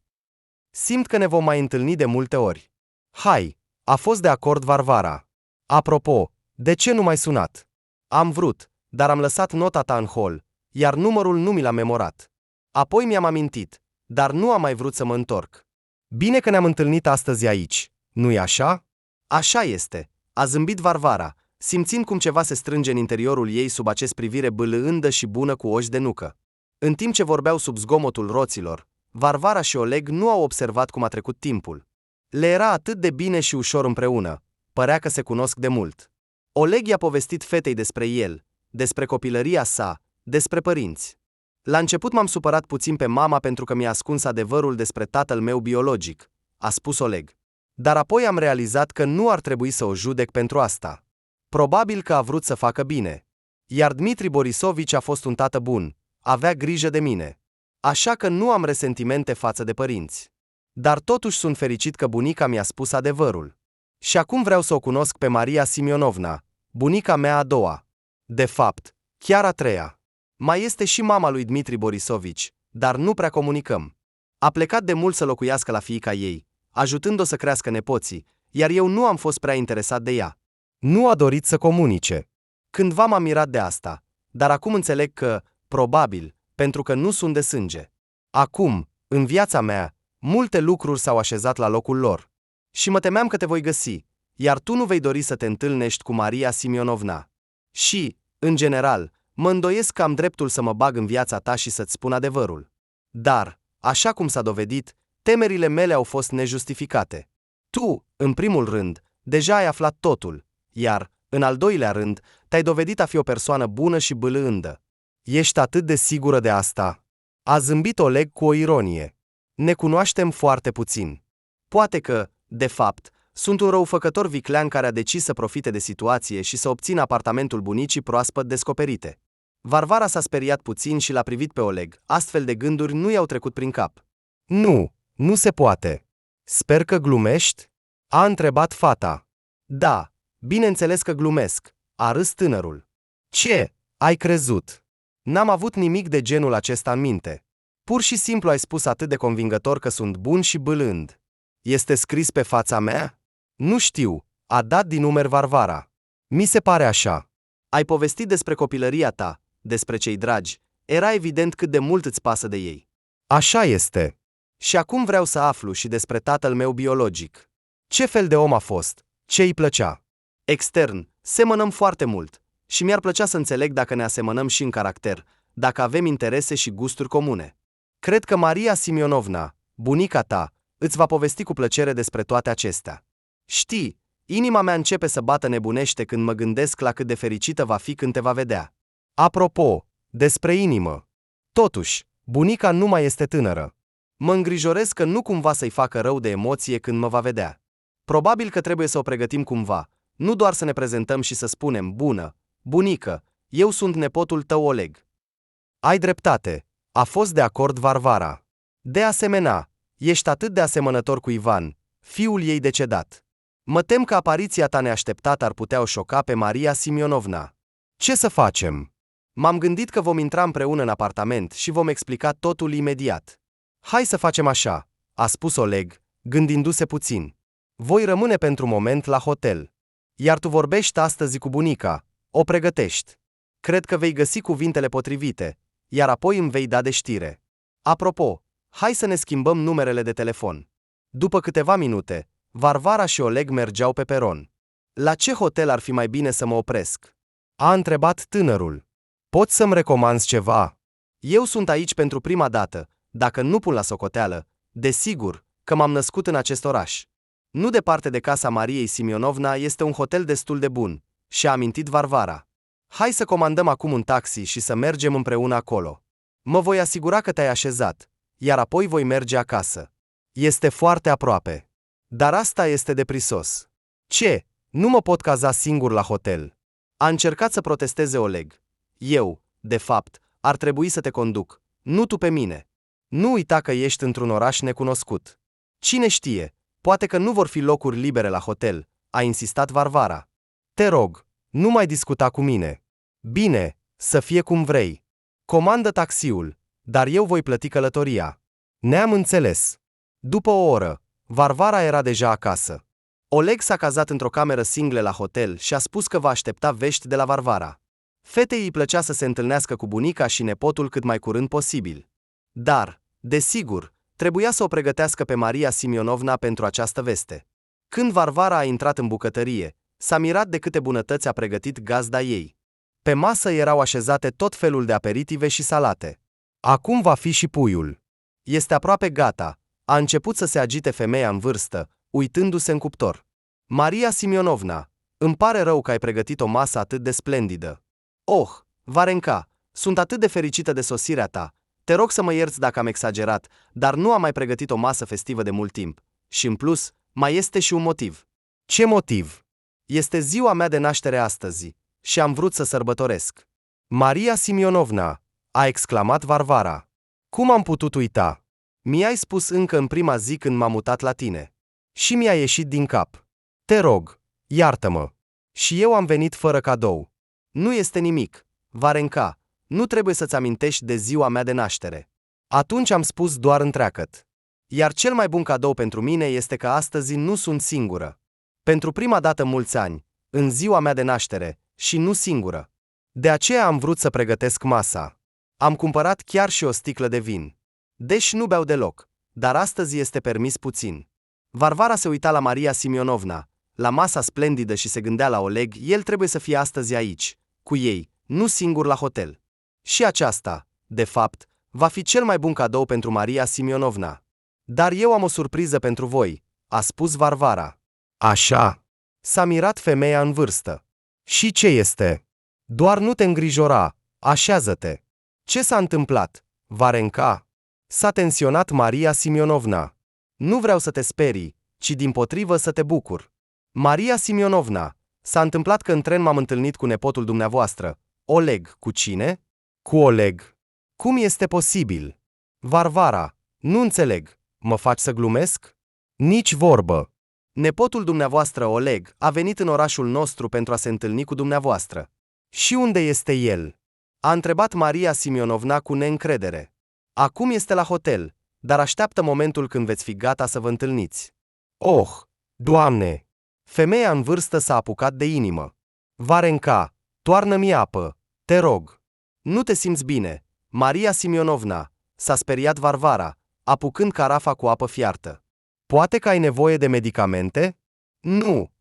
Simt că ne vom mai întâlni de multe ori. Hai, a fost de acord Varvara. Apropo, de ce nu m-ai sunat? Am vrut, dar am lăsat nota ta în hol, iar numărul nu mi l-am memorat. Apoi mi-am amintit, dar nu am mai vrut să mă întorc. Bine că ne-am întâlnit astăzi aici, nu-i așa? Așa este, a zâmbit Varvara, simțind cum ceva se strânge în interiorul ei sub acest privire bâlândă și bună cu ochi de nucă. În timp ce vorbeau sub zgomotul roților, Varvara și Oleg nu au observat cum a trecut timpul. Le era atât de bine și ușor împreună, părea că se cunosc de mult. Oleg i-a povestit fetei despre el, despre copilăria sa, despre părinți. La început m-am supărat puțin pe mama pentru că mi-a ascuns adevărul despre tatăl meu biologic, a spus Oleg. Dar apoi am realizat că nu ar trebui să o judec pentru asta. Probabil că a vrut să facă bine. Iar Dmitri Borisovici a fost un tată bun, avea grijă de mine. Așa că nu am resentimente față de părinți. Dar totuși sunt fericit că bunica mi-a spus adevărul. Și acum vreau să o cunosc pe Maria Simionovna, bunica mea a doua. De fapt, chiar a treia. Mai este și mama lui Dmitri Borisovici, dar nu prea comunicăm. A plecat de mult să locuiască la fiica ei, ajutând-o să crească nepoții, iar eu nu am fost prea interesat de ea. Nu a dorit să comunice. Cândva m-am mirat de asta, dar acum înțeleg că, probabil, pentru că nu sunt de sânge. Acum, în viața mea, multe lucruri s-au așezat la locul lor. Și mă temeam că te voi găsi, iar tu nu vei dori să te întâlnești cu Maria Simionovna. Și, în general, mă îndoiesc că am dreptul să mă bag în viața ta și să-ți spun adevărul. Dar, așa cum s-a dovedit, temerile mele au fost nejustificate. Tu, în primul rând, deja ai aflat totul, iar, în al doilea rând, te-ai dovedit a fi o persoană bună și bâlândă. Ești atât de sigură de asta? A zâmbit Oleg cu o ironie. Ne cunoaștem foarte puțin. Poate că, de fapt, sunt un răufăcător viclean care a decis să profite de situație și să obțină apartamentul bunicii proaspăt descoperite. Varvara s-a speriat puțin și l-a privit pe Oleg, astfel de gânduri nu i-au trecut prin cap. Nu se poate. Sper că glumești? A întrebat fata. Da, bineînțeles că glumesc, a râs tânărul. Ce? Ai crezut? N-am avut nimic de genul acesta în minte. Pur și simplu ai spus atât de convingător că sunt bun și bâlând. Este scris pe fața mea? Nu știu, a dat din numeri Varvara. Mi se pare așa. Ai povestit despre copilăria ta, despre cei dragi, era evident cât de mult îți pasă de ei. Așa este. Și acum vreau să aflu și despre tatăl meu biologic. Ce fel de om a fost? Ce îi plăcea? Extern, semănăm foarte mult. Și mi-ar plăcea să înțeleg dacă ne asemănăm și în caracter, dacă avem interese și gusturi comune. Cred că Maria Simionovna, bunica ta, îți va povesti cu plăcere despre toate acestea. Știi, inima mea începe să bată nebunește când mă gândesc la cât de fericită va fi când te va vedea. Apropo, despre inimă. Totuși, bunica nu mai este tânără. Mă îngrijorez că nu cumva să-i facă rău de emoție când mă va vedea. Probabil că trebuie să o pregătim cumva, nu doar să ne prezentăm și să spunem, bună, bunică, eu sunt nepotul tău Oleg. Ai dreptate, a fost de acord Varvara. De asemenea, ești atât de asemănător cu Ivan, fiul ei decedat. Mă tem că apariția ta neașteptată ar putea o șoca pe Maria Simionovna. Ce să facem? M-am gândit că vom intra împreună în apartament și vom explica totul imediat. Hai să facem așa, a spus Oleg, gândindu-se puțin. Voi rămâne pentru moment la hotel. Iar tu vorbești astăzi cu bunica, o pregătești. Cred că vei găsi cuvintele potrivite, iar apoi îmi vei da de știre. Apropo, hai să ne schimbăm numerele de telefon. După câteva minute, Varvara și Oleg mergeau pe peron. La ce hotel ar fi mai bine să mă opresc? A întrebat tânărul. Poți să-mi recomanzi ceva? Eu sunt aici pentru prima dată, dacă nu pun la socoteală, desigur, că m-am născut în acest oraș. Nu departe de casa Mariei Simionovna este un hotel destul de bun, și-a amintit Varvara. Hai să comandăm acum un taxi și să mergem împreună acolo. Mă voi asigura că te-ai așezat, iar apoi voi merge acasă. Este foarte aproape. Dar asta este deprisos. Ce? Nu mă pot caza singur la hotel. A încercat să protesteze Oleg. Eu, de fapt, ar trebui să te conduc, nu tu pe mine. Nu uita că ești într-un oraș necunoscut. Cine știe, poate că nu vor fi locuri libere la hotel, a insistat Varvara. Te rog, nu mai discuta cu mine. Bine, să fie cum vrei. Comandă taxiul, dar eu voi plăti călătoria. Ne-am înțeles. După o oră, Varvara era deja acasă. Oleg s-a cazat într-o cameră singlă la hotel și a spus că va aștepta vești de la Varvara. Fetei îi plăcea să se întâlnească cu bunica și nepotul cât mai curând posibil. Dar, desigur, trebuia să o pregătească pe Maria Simionovna pentru această veste. Când Varvara a intrat în bucătărie, s-a mirat de câte bunătăți a pregătit gazda ei. Pe masă erau așezate tot felul de aperitive și salate. Acum va fi și puiul. Este aproape gata. A început să se agite femeia în vârstă, uitându-se în cuptor. Maria Simionovna, îmi pare rău că ai pregătit o masă atât de splendidă. Oh, Varenka, sunt atât de fericită de sosirea ta. Te rog să mă ierți dacă am exagerat, dar nu am mai pregătit o masă festivă de mult timp. Și în plus, mai este și un motiv. Ce motiv? Este ziua mea de naștere astăzi și am vrut să sărbătoresc. Maria Simionovna, a exclamat Varvara. Cum am putut uita? Mi-ai spus încă în prima zi când m-am mutat la tine. Și mi-a ieșit din cap. Te rog, iartă-mă. Și eu am venit fără cadou. Nu este nimic, Varenka, nu trebuie să-ți amintești de ziua mea de naștere. Atunci am spus doar întreagăt. Iar cel mai bun cadou pentru mine este că astăzi nu sunt singură. Pentru prima dată în mulți ani, în ziua mea de naștere, și nu singură. De aceea am vrut să pregătesc masa. Am cumpărat chiar și o sticlă de vin. Deși nu beau deloc, dar astăzi este permis puțin. Varvara se uita la Maria Simionovna, la masa splendidă și se gândea la Oleg, el trebuie să fie astăzi aici, cu ei, nu singur la hotel. Și aceasta, de fapt, va fi cel mai bun cadou pentru Maria Simionovna. Dar eu am o surpriză pentru voi, a spus Varvara. Așa? S-a mirat femeia în vârstă. Și ce este? Doar nu te îngrijora, așează-te. Ce s-a întâmplat, Varenka? S-a tensionat Maria Simionovna. Nu vreau să te sperii, ci dimpotrivă să te bucur. Maria Simionovna, s-a întâmplat că în tren m-am întâlnit cu nepotul dumneavoastră. Oleg, cu cine? Cu Oleg. Cum este posibil? Varvara, nu înțeleg, mă faci să glumesc? Nici vorbă. Nepotul dumneavoastră Oleg a venit în orașul nostru pentru a se întâlni cu dumneavoastră. Și unde este el? A întrebat Maria Simionovna cu neîncredere. Acum este la hotel, dar așteaptă momentul când veți fi gata să vă întâlniți. Oh, Doamne! Femeia în vârstă s-a apucat de inimă. Varenka, toarnă-mi apă, te rog. Nu te simți bine, Maria Simionovna, s-a speriat Varvara, apucând carafa cu apă fiartă. Poate că ai nevoie de medicamente?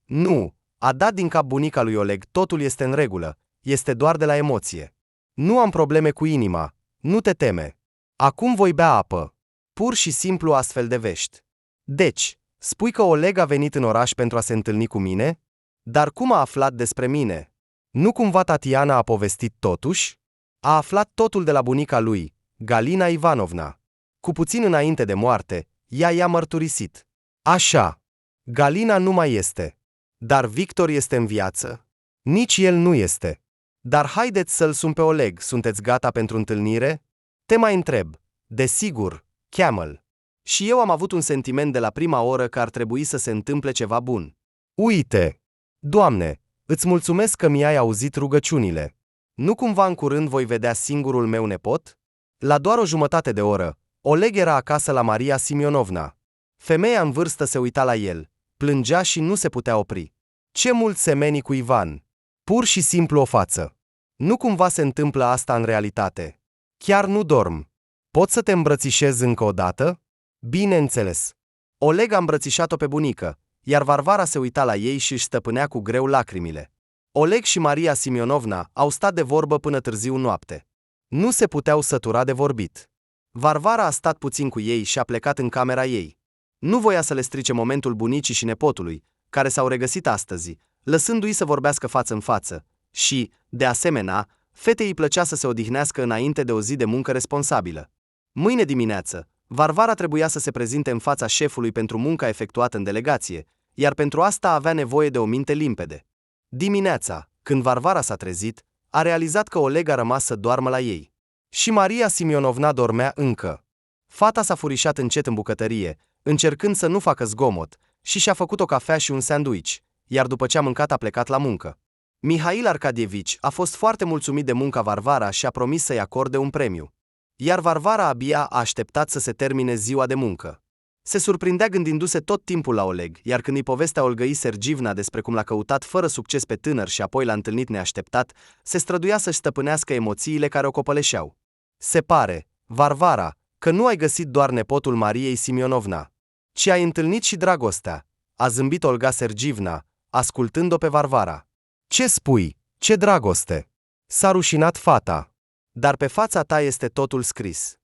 Nu, a dat din cap bunica lui Oleg, totul este în regulă, este doar de la emoție. Nu am probleme cu inima, nu te teme. Acum voi bea apă. Pur și simplu astfel de vești. Deci, spui că Oleg a venit în oraș pentru a se întâlni cu mine? Dar cum a aflat despre mine? Nu cumva Tatiana a povestit totuși? A aflat totul de la bunica lui, Galina Ivanovna. Cu puțin înainte de moarte, ea i-a mărturisit. Așa. Galina nu mai este. Dar Victor este în viață? Nici el nu este. Dar haideți să-l sun pe Oleg, sunteți gata pentru întâlnire? Te mai întreb. Desigur, cheamă-l. Și eu am avut un sentiment de la prima oră că ar trebui să se întâmple ceva bun. Uite! Doamne, îți mulțumesc că mi-ai auzit rugăciunile. Nu cumva în curând voi vedea singurul meu nepot? La doar o jumătate de oră, Oleg era acasă la Maria Simionovna. Femeia în vârstă se uita la el, plângea și nu se putea opri. Ce mult semeni cu Ivan! Pur și simplu o față. Nu cumva se întâmplă asta în realitate. Chiar nu dorm. Pot să te îmbrățișez încă o dată? Bineînțeles. Oleg a îmbrățișat-o pe bunică, iar Varvara se uita la ei și își stăpânea cu greu lacrimile. Oleg și Maria Simionovna au stat de vorbă până târziu noapte. Nu se puteau sătura de vorbit. Varvara a stat puțin cu ei și a plecat în camera ei. Nu voia să le strice momentul bunicii și nepotului, care s-au regăsit astăzi, lăsându-i să vorbească față în față, și, de asemenea, fetei îi plăcea să se odihnească înainte de o zi de muncă responsabilă. Mâine dimineață, Varvara trebuia să se prezinte în fața șefului pentru munca efectuată în delegație, iar pentru asta avea nevoie de o minte limpede. Dimineața, când Varvara s-a trezit, a realizat că Oleg a rămas să doarmă la ei. Și Maria Simionovna dormea încă. Fata s-a furișat încet în bucătărie, încercând să nu facă zgomot, și și-a făcut o cafea și un sandwich, iar după ce a mâncat a plecat la muncă. Mihail Arcadievici a fost foarte mulțumit de munca Varvara și a promis să-i acorde un premiu. Iar Varvara abia a așteptat să se termine ziua de muncă. Se surprindea gândindu-se tot timpul la Oleg, iar când îi povestea Olgăi Sergivna despre cum l-a căutat fără succes pe tânăr și apoi l-a întâlnit neașteptat, se străduia să-și stăpânească emoțiile care o copăleșeau. Se pare, Varvara, că nu ai găsit doar nepotul Mariei Simionovna, ci ai întâlnit și dragostea, a zâmbit Olga Sergivna, ascultând-o pe Varvara. Ce spui? Ce dragoste? S-a rușinat fata. Dar pe fața ta este totul scris.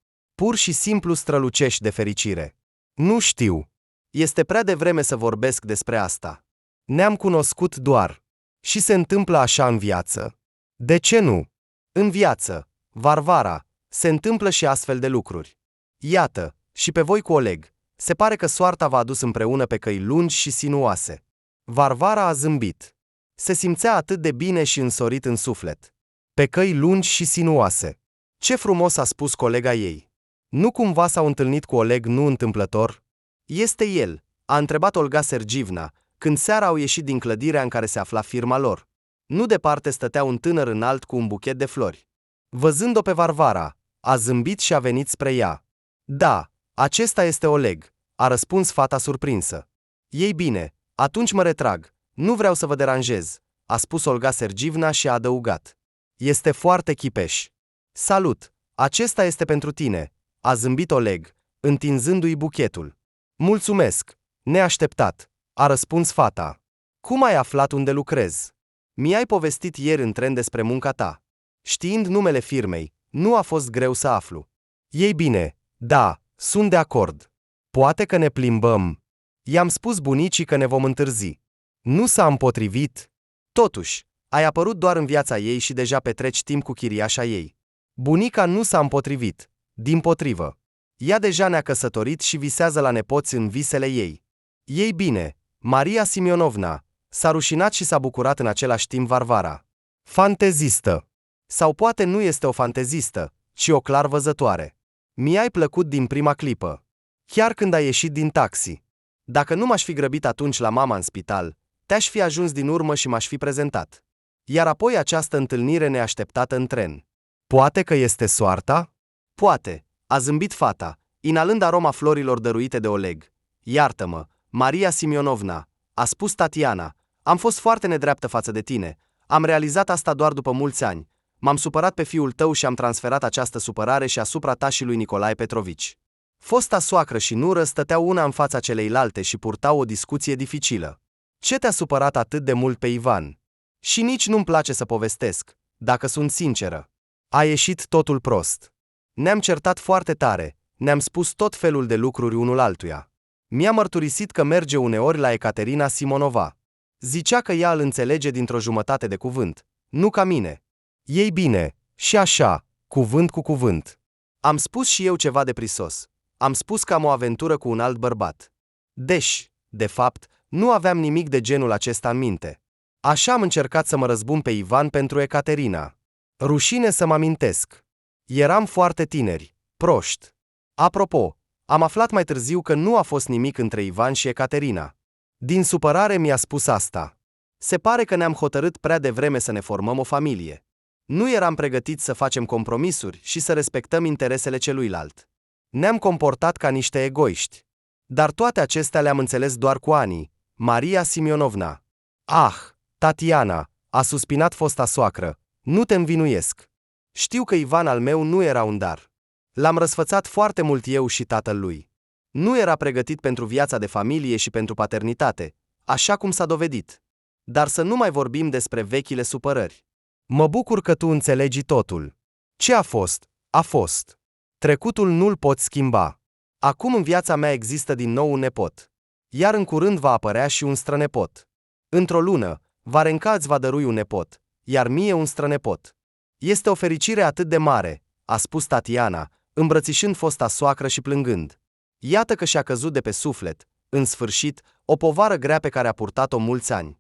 Pur și simplu strălucești de fericire. Nu știu. Este prea devreme să vorbesc despre asta. Ne-am cunoscut doar. Și se întâmplă așa în viață. De ce nu? În viață, Varvara, se întâmplă și astfel de lucruri. Iată, și pe voi cu Oleg, se pare că soarta v-a adus împreună pe căi lungi și sinuoase. Varvara a zâmbit. Se simțea atât de bine și însorit în suflet. Pe căi lungi și sinuoase. Ce frumos a spus colega ei. Nu cumva s-au întâlnit cu Oleg nu întâmplător? Este el, a întrebat Olga Sergievna, când seara au ieșit din clădirea în care se afla firma lor. Nu departe stătea un tânăr înalt cu un buchet de flori. Văzând-o pe Varvara, a zâmbit și a venit spre ea. Da, acesta este Oleg, a răspuns fata surprinsă. Ei bine, atunci mă retrag, nu vreau să vă deranjez, a spus Olga Sergievna și a adăugat. Este foarte chipeș. Salut, acesta este pentru tine, a zâmbit Oleg, întinzându-i buchetul. Mulțumesc, neașteptat, a răspuns fata. Cum ai aflat unde lucrez? Mi-ai povestit ieri în tren despre munca ta. Știind numele firmei, nu a fost greu să aflu. Ei bine, da, sunt de acord. Poate că ne plimbăm. I-am spus bunicii că ne vom întârzi. Nu s-a împotrivit. Totuși, ai apărut doar în viața ei și deja petreci timp cu chiriașa ei. Bunica nu s-a împotrivit, dimpotrivă. Ea deja ne-a căsătorit și visează la nepoți în visele ei. Ei bine, Maria Simionovna, s-a rușinat și s-a bucurat în același timp Varvara. Fantezistă. Sau poate nu este o fantezistă, ci o clarvăzătoare. Mi-ai plăcut din prima clipă. Chiar când ai ieșit din taxi. Dacă nu m-aș fi grăbit atunci la mama în spital, te-aș fi ajuns din urmă și m-aș fi prezentat. Iar apoi această întâlnire neașteptată în tren. Poate că este soarta? Poate, a zâmbit fata, inalând aroma florilor dăruite de Oleg. Iartă-mă, Maria Simionovna, a spus Tatiana, am fost foarte nedreaptă față de tine. Am realizat asta doar după mulți ani. M-am supărat pe fiul tău și am transferat această supărare și asupra ta și lui Nicolae Petrovici. Fosta soacră și nură stăteau una în fața celeilalte și purtau o discuție dificilă. Ce te-a supărat atât de mult pe Ivan? Și nici nu-mi place să povestesc, dacă sunt sinceră. A ieșit totul prost. Ne-am certat foarte tare, ne-am spus tot felul de lucruri unul altuia. Mi-a mărturisit că merge uneori la Ecaterina Simonova. Zicea că ea îl înțelege dintr-o jumătate de cuvânt, nu ca mine. Ei bine, și așa, cuvânt cu cuvânt. Am spus și eu ceva de prisos. Am spus că am o aventură cu un alt bărbat. Deși, de fapt, nu aveam nimic de genul acesta în minte. Așa am încercat să mă răzbun pe Ivan pentru Ecaterina. Rușine să mă amintesc. Eram foarte tineri, proști. Apropo, am aflat mai târziu că nu a fost nimic între Ivan și Ecaterina. Din supărare mi-a spus asta. Se pare că ne-am hotărât prea devreme să ne formăm o familie. Nu eram pregătiți să facem compromisuri și să respectăm interesele celuilalt. Ne-am comportat ca niște egoiști. Dar toate acestea le-am înțeles doar cu ani. Maria Simionovna. Ah, Tatiana, a suspinat fosta soacră, nu te învinuiesc. Știu că Ivan al meu nu era un dar. L-am răsfățat foarte mult eu și tatăl lui. Nu era pregătit pentru viața de familie și pentru paternitate, așa cum s-a dovedit. Dar să nu mai vorbim despre vechile supărări. Mă bucur că tu înțelegi totul. Ce a fost, a fost. Trecutul nu-l poți schimba. Acum în viața mea există din nou un nepot. Iar în curând va apărea și un strănepot. Într-o lună, Varenca îți va dărui un nepot, iar mie un strănepot. Este o fericire atât de mare, a spus Tatiana, îmbrățișând fosta soacră și plângând. Iată că și-a căzut de pe suflet, în sfârșit, o povară grea pe care a purtat-o mulți ani.